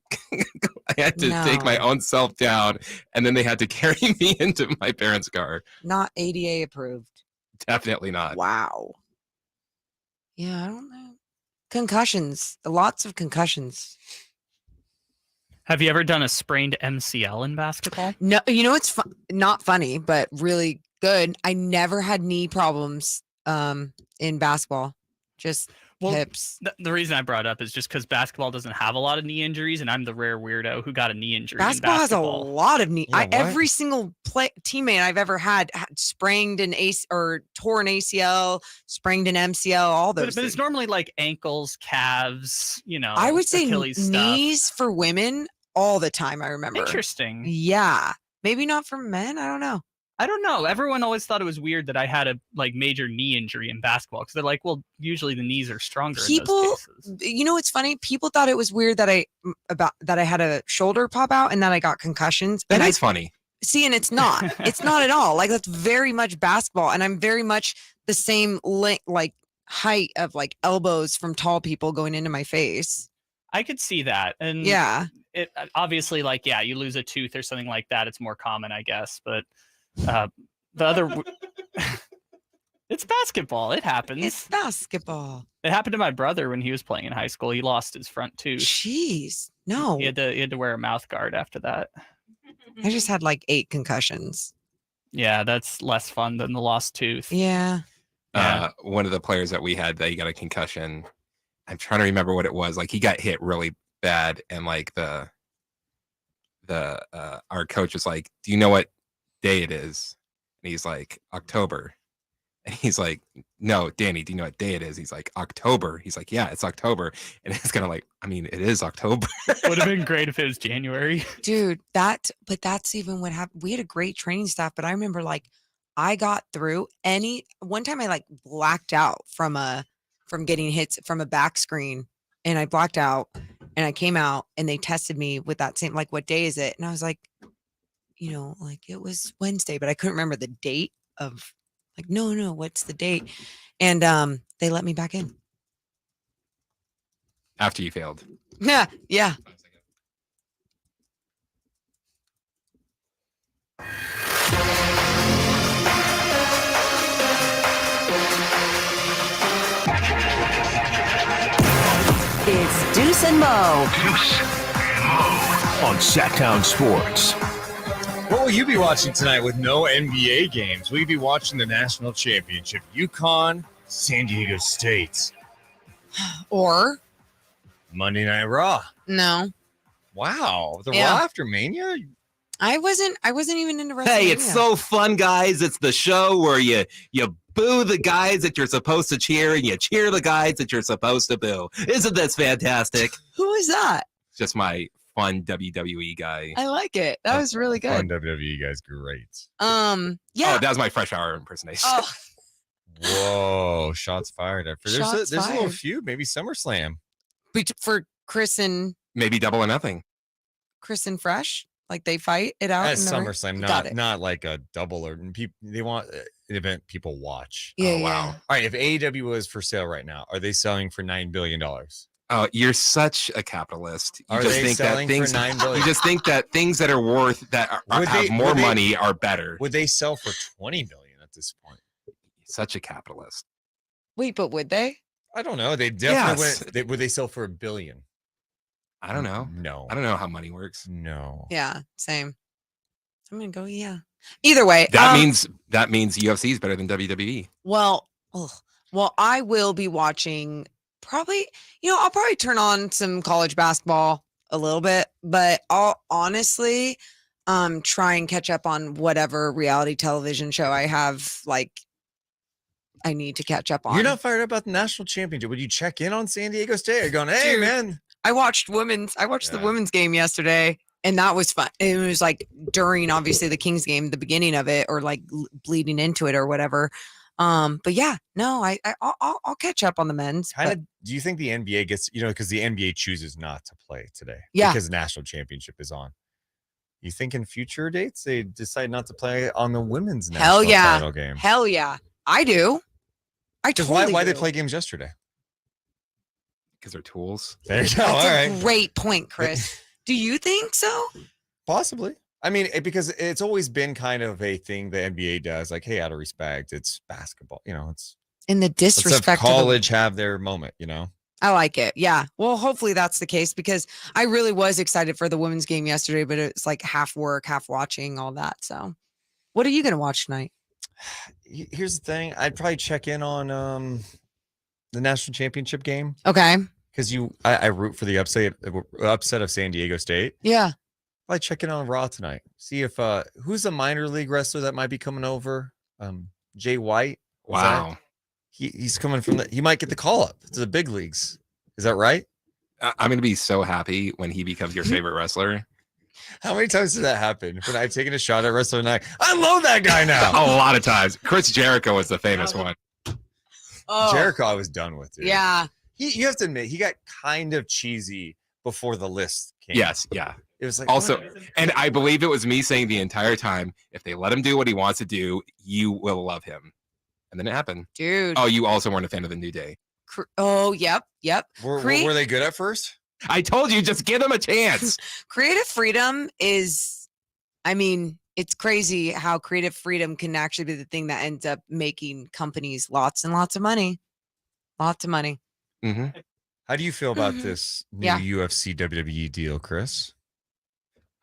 Speaker 1: take my own self down. And then they had to carry me into my parents' car.
Speaker 5: Not ADA approved.
Speaker 1: Definitely not.
Speaker 5: Wow. Yeah, I don't know. Concussions. Lots of concussions.
Speaker 7: Have you ever done a sprained MCL in basketball?
Speaker 5: No, you know, it's not funny, but really good. I never had knee problems in basketball. Just hips.
Speaker 7: The reason I brought it up is just because basketball doesn't have a lot of knee injuries, and I'm the rare weirdo who got a knee injury.
Speaker 5: Basketball has a lot of knee.
Speaker 4: Yeah,
Speaker 5: every single teammate I've ever had sprained an or tore an ACL, sprained an MCL, all those.
Speaker 7: But it's normally like ankles, calves,
Speaker 5: I would say
Speaker 7: Achilles
Speaker 5: knees
Speaker 7: stuff.
Speaker 5: for women all the time. I remember.
Speaker 7: Interesting.
Speaker 5: Yeah, maybe not for men. I don't know.
Speaker 7: I don't know. Everyone always thought it was weird that I had a major knee injury in basketball because they're like, well, usually the knees are stronger in those cases.
Speaker 5: You know what's funny? People thought it was weird that I had a shoulder pop out and that I got concussions.
Speaker 1: That is funny.
Speaker 5: See, and it's not. It's not at all. Like that's very much basketball, and I'm very much the same height of elbows from tall people going into my face.
Speaker 7: I could see that, and
Speaker 5: yeah,
Speaker 7: it obviously you lose a tooth or something like that. It's more common, I guess, but. The other it's basketball. It happens.
Speaker 5: It's basketball.
Speaker 7: It happened to my brother when he was playing in high school. He lost his front tooth.
Speaker 5: Jeez. No.
Speaker 7: He had to wear a mouth guard after that.
Speaker 5: I just had 8 concussions.
Speaker 7: Yeah, that's less fun than the lost tooth.
Speaker 5: Yeah.
Speaker 1: One of the players that we had, he got a concussion. I'm trying to remember what it was. He got hit really bad, and our coach was like, "Do you know what day it is?" And he's like, "October." And he's like, "No, Danny, do you know what day it is?" He's like, "October." He's like, "Yeah, it's October." And it's kind of it is October.
Speaker 7: Would have been great if it was January.
Speaker 5: Dude, but that's even what happened. We had a great training staff, but I remember I got through one time I blacked out from getting hits from a back screen, and I blacked out and I came out and they tested me with that same, what day is it? And I was like, it was Wednesday, but I couldn't remember the date of no, what's the date? And they let me back in.
Speaker 1: After you failed.
Speaker 5: Yeah. Yeah.
Speaker 3: It's Deuce and Mo.
Speaker 2: Deuce and Mo on Sac Town Sports.
Speaker 4: What will you be watching tonight with no NBA games? Will you be watching the national championship? UConn, San Diego State.
Speaker 5: Or
Speaker 4: Monday Night Raw.
Speaker 5: No.
Speaker 4: Wow. The Raw after Mania?
Speaker 5: I wasn't even into WrestleMania.
Speaker 1: Hey, it's so fun, guys. It's the show where you boo the guys that you're supposed to cheer and you cheer the guys that you're supposed to boo. Isn't this fantastic?
Speaker 5: Who is that?
Speaker 1: Just my fun WWE guy.
Speaker 5: I like it. That was really good.
Speaker 4: Fun WWE guy's great.
Speaker 5: Yeah.
Speaker 1: Oh, that was my Fresh Hour impersonation.
Speaker 5: Oh.
Speaker 4: Whoa, shots fired. There's a little feud, maybe SummerSlam.
Speaker 5: For Chris and
Speaker 1: maybe Double or Nothing.
Speaker 5: Chris and Fresh, they fight it out.
Speaker 4: That's SummerSlam, not like a double or they want an event people watch.
Speaker 5: Yeah,
Speaker 4: wow.
Speaker 5: yeah.
Speaker 4: All right, if AEW was for sale right now, are they selling for $9 billion?
Speaker 1: Oh, you're such a capitalist. You
Speaker 4: Are
Speaker 1: just
Speaker 4: they
Speaker 1: think
Speaker 4: selling
Speaker 1: that things
Speaker 4: for $9 billion?
Speaker 1: You just think that things that are worth have more money are better.
Speaker 4: Would they sell for $20 billion at this point?
Speaker 1: Such a capitalist.
Speaker 5: Wait, but would they?
Speaker 4: I don't know. They definitely would they sell for $1 billion?
Speaker 1: I don't know.
Speaker 4: No.
Speaker 1: I don't know how money works.
Speaker 4: No.
Speaker 5: Yeah, same. I'm gonna go. Yeah. Either way,
Speaker 1: that means UFC is better than WWE.
Speaker 5: Well, I will be watching. Probably, I'll probably turn on some college basketball a little bit, but I'll honestly try and catch up on whatever reality television show I have I need to catch up on.
Speaker 4: You're not fired up about the national championship. Would you check in on San Diego State? You're going, hey, man.
Speaker 5: I watched the women's game yesterday, and that was fun. It was during obviously the Kings game, the beginning of it, or bleeding into it or whatever. But yeah, no, I'll catch up on the men's.
Speaker 4: Do you think the NBA gets, because the NBA chooses not to play today?
Speaker 5: Yeah.
Speaker 4: Because the national championship is on. You think in future dates they decide not to play on the women's national title game?
Speaker 5: Hell yeah. I do. I totally
Speaker 4: why
Speaker 5: do.
Speaker 4: they play games yesterday?
Speaker 1: Because they're tools.
Speaker 4: There you go.
Speaker 5: That's
Speaker 4: All
Speaker 5: a
Speaker 4: right.
Speaker 5: great point, Chris. Do you think so?
Speaker 4: Possibly. I mean, because it's always been kind of a thing the NBA does, hey, out of respect, it's basketball. It's
Speaker 5: in the disrespect.
Speaker 4: Let's have college have their moment.
Speaker 5: I like it. Yeah. Well, hopefully that's the case because I really was excited for the women's game yesterday, but it's half work, half watching, all that. So, what are you going to watch tonight?
Speaker 4: Here's the thing. I'd probably check in on the national championship game.
Speaker 5: Okay.
Speaker 4: Because I root for the upset of San Diego State.
Speaker 5: Yeah.
Speaker 4: I check in on Raw tonight. See if who's the minor league wrestler that might be coming over? Jay White.
Speaker 1: Wow.
Speaker 4: He's coming from he might get the call up to the big leagues. Is that right?
Speaker 1: I'm going to be so happy when he becomes your favorite wrestler.
Speaker 4: How many times did that happen? When I've taken a shot at WrestleMania, I love that guy now.
Speaker 1: A lot of times. Chris Jericho was the famous one.
Speaker 5: Oh,
Speaker 4: Jericho, I was done with. Dude.
Speaker 5: yeah.
Speaker 4: You have to admit, he got kind of cheesy before the list came.
Speaker 1: Yes, yeah.
Speaker 4: It was like
Speaker 1: also, and I believe it was me saying the entire time, if they let him do what he wants to do, you will love him. And then it happened.
Speaker 5: Dude.
Speaker 1: Oh, you also weren't a fan of the New Day.
Speaker 5: Yep.
Speaker 4: Were they good at first?
Speaker 1: I told you, just give them a chance.
Speaker 5: Creative freedom is, I mean, it's crazy how creative freedom can actually be the thing that ends up making companies lots and lots of money. Lots of money.
Speaker 1: Mm-hmm.
Speaker 4: How do you feel about this new UFC WWE deal, Chris?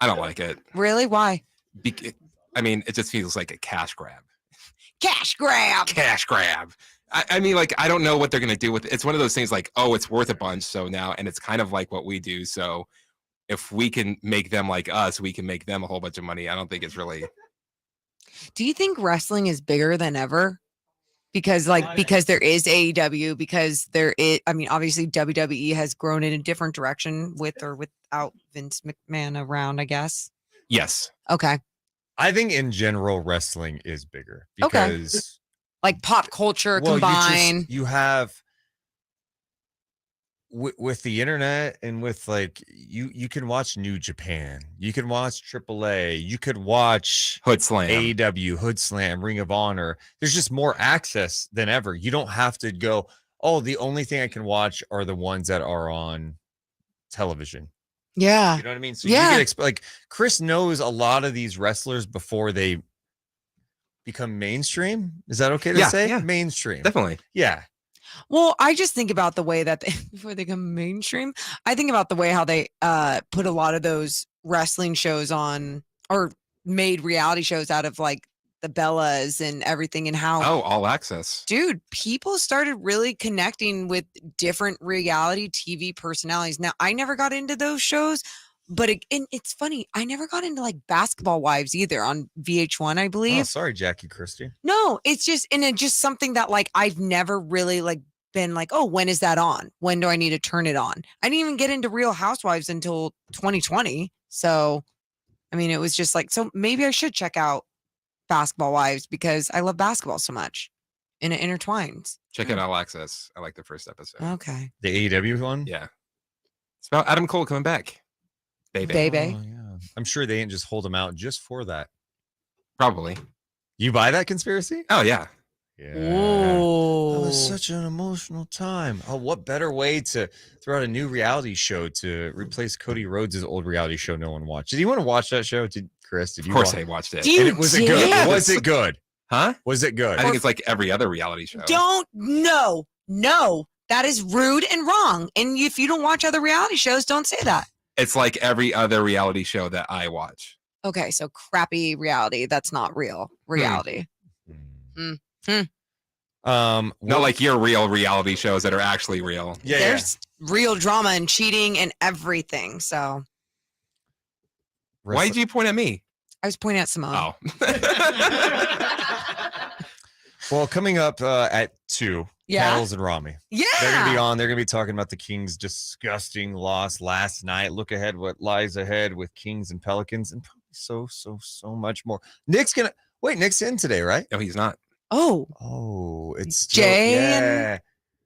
Speaker 1: I don't like it.
Speaker 5: Really? Why?
Speaker 1: I mean, it just feels like a cash grab.
Speaker 5: Cash grab.
Speaker 1: Cash grab. I mean, like, I don't know what they're going to do with it. It's one of those things like, oh, it's worth a bunch. So now, and it's kind of like what we do. So if we can make them like us, we can make them a whole bunch of money. I don't think it's really.
Speaker 5: Do you think wrestling is bigger than ever? Because there is AEW, because there is, I mean, obviously WWE has grown in a different direction with or without Vince McMahon around, I guess.
Speaker 1: Yes.
Speaker 5: Okay.
Speaker 4: I think in general, wrestling is bigger because
Speaker 5: like pop culture combined.
Speaker 4: You have with the internet and with like you can watch New Japan, you can watch AAA, you could watch
Speaker 1: Hood Slam,
Speaker 4: AEW, Hood Slam, Ring of Honor. There's just more access than ever. You don't have to go, oh, the only thing I can watch are the ones that are on television.
Speaker 5: Yeah.
Speaker 4: You know what I mean? So you can like Chris knows a lot of these wrestlers before they become mainstream. Is that okay to say?
Speaker 1: Yeah.
Speaker 4: Mainstream.
Speaker 1: Definitely.
Speaker 4: Yeah.
Speaker 5: Well, I just think about the way that before they come mainstream, I think about the way how they put a lot of those wrestling shows on or made reality shows out of like the Bellas and everything, and how
Speaker 1: all access.
Speaker 5: Dude, people started really connecting with different reality TV personalities. Now, I never got into those shows, but it's funny. I never got into like Basketball Wives either on VH1, I believe.
Speaker 4: Oh, sorry, Jackie Christie.
Speaker 5: No, it's just something that like I've never really like been like, oh, when is that on? When do I need to turn it on? I didn't even get into Real Housewives until 2020. So, I mean, it was just like, so maybe I should check out Basketball Wives because I love basketball so much and it intertwines.
Speaker 1: Check out All Access. I like the first episode.
Speaker 5: Okay.
Speaker 4: The AEW one?
Speaker 1: Yeah. It's about Adam Cole coming back. Baby.
Speaker 4: Oh, yeah. I'm sure they didn't just hold him out just for that.
Speaker 1: Probably.
Speaker 4: You buy that conspiracy?
Speaker 1: Oh, yeah.
Speaker 4: Yeah.
Speaker 5: Oh.
Speaker 4: That was such an emotional time. Oh, what better way to throw out a new reality show to replace Cody Rhodes' old reality show no one watched? Did you want to watch that show? Chris, did you?
Speaker 1: Of course I watched it.
Speaker 4: Was it good? Was it good?
Speaker 1: Huh?
Speaker 4: Was it good?
Speaker 1: I think it's like every other reality show.
Speaker 5: No, that is rude and wrong. And if you don't watch other reality shows, don't say that.
Speaker 1: It's like every other reality show that I watch.
Speaker 5: Okay, so crappy reality. That's not real reality.
Speaker 1: Not like your real reality shows that are actually real.
Speaker 4: Yeah,
Speaker 5: there's real drama and cheating and everything. So
Speaker 1: why did you point at me?
Speaker 5: I was pointing at Simone.
Speaker 1: Oh.
Speaker 4: Well, coming up at 2, Paddles and Rami.
Speaker 5: Yeah.
Speaker 4: They're going to be on. They're going to be talking about the Kings' disgusting loss last night. Look ahead what lies ahead with Kings and Pelicans and probably so much more. Nick's in today, right?
Speaker 1: No, he's not.
Speaker 5: Oh,
Speaker 4: it's
Speaker 5: Jay and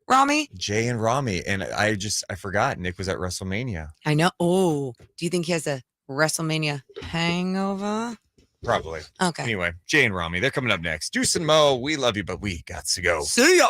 Speaker 5: Rami.
Speaker 4: Jay and Rami. And I forgot Nick was at WrestleMania.
Speaker 5: I know. Oh, do you think he has a WrestleMania hangover?
Speaker 4: Probably.
Speaker 5: Okay.
Speaker 4: Anyway, Jay and Rami, they're coming up next. Deuce and Mo, we love you, but we got to go.
Speaker 5: See ya.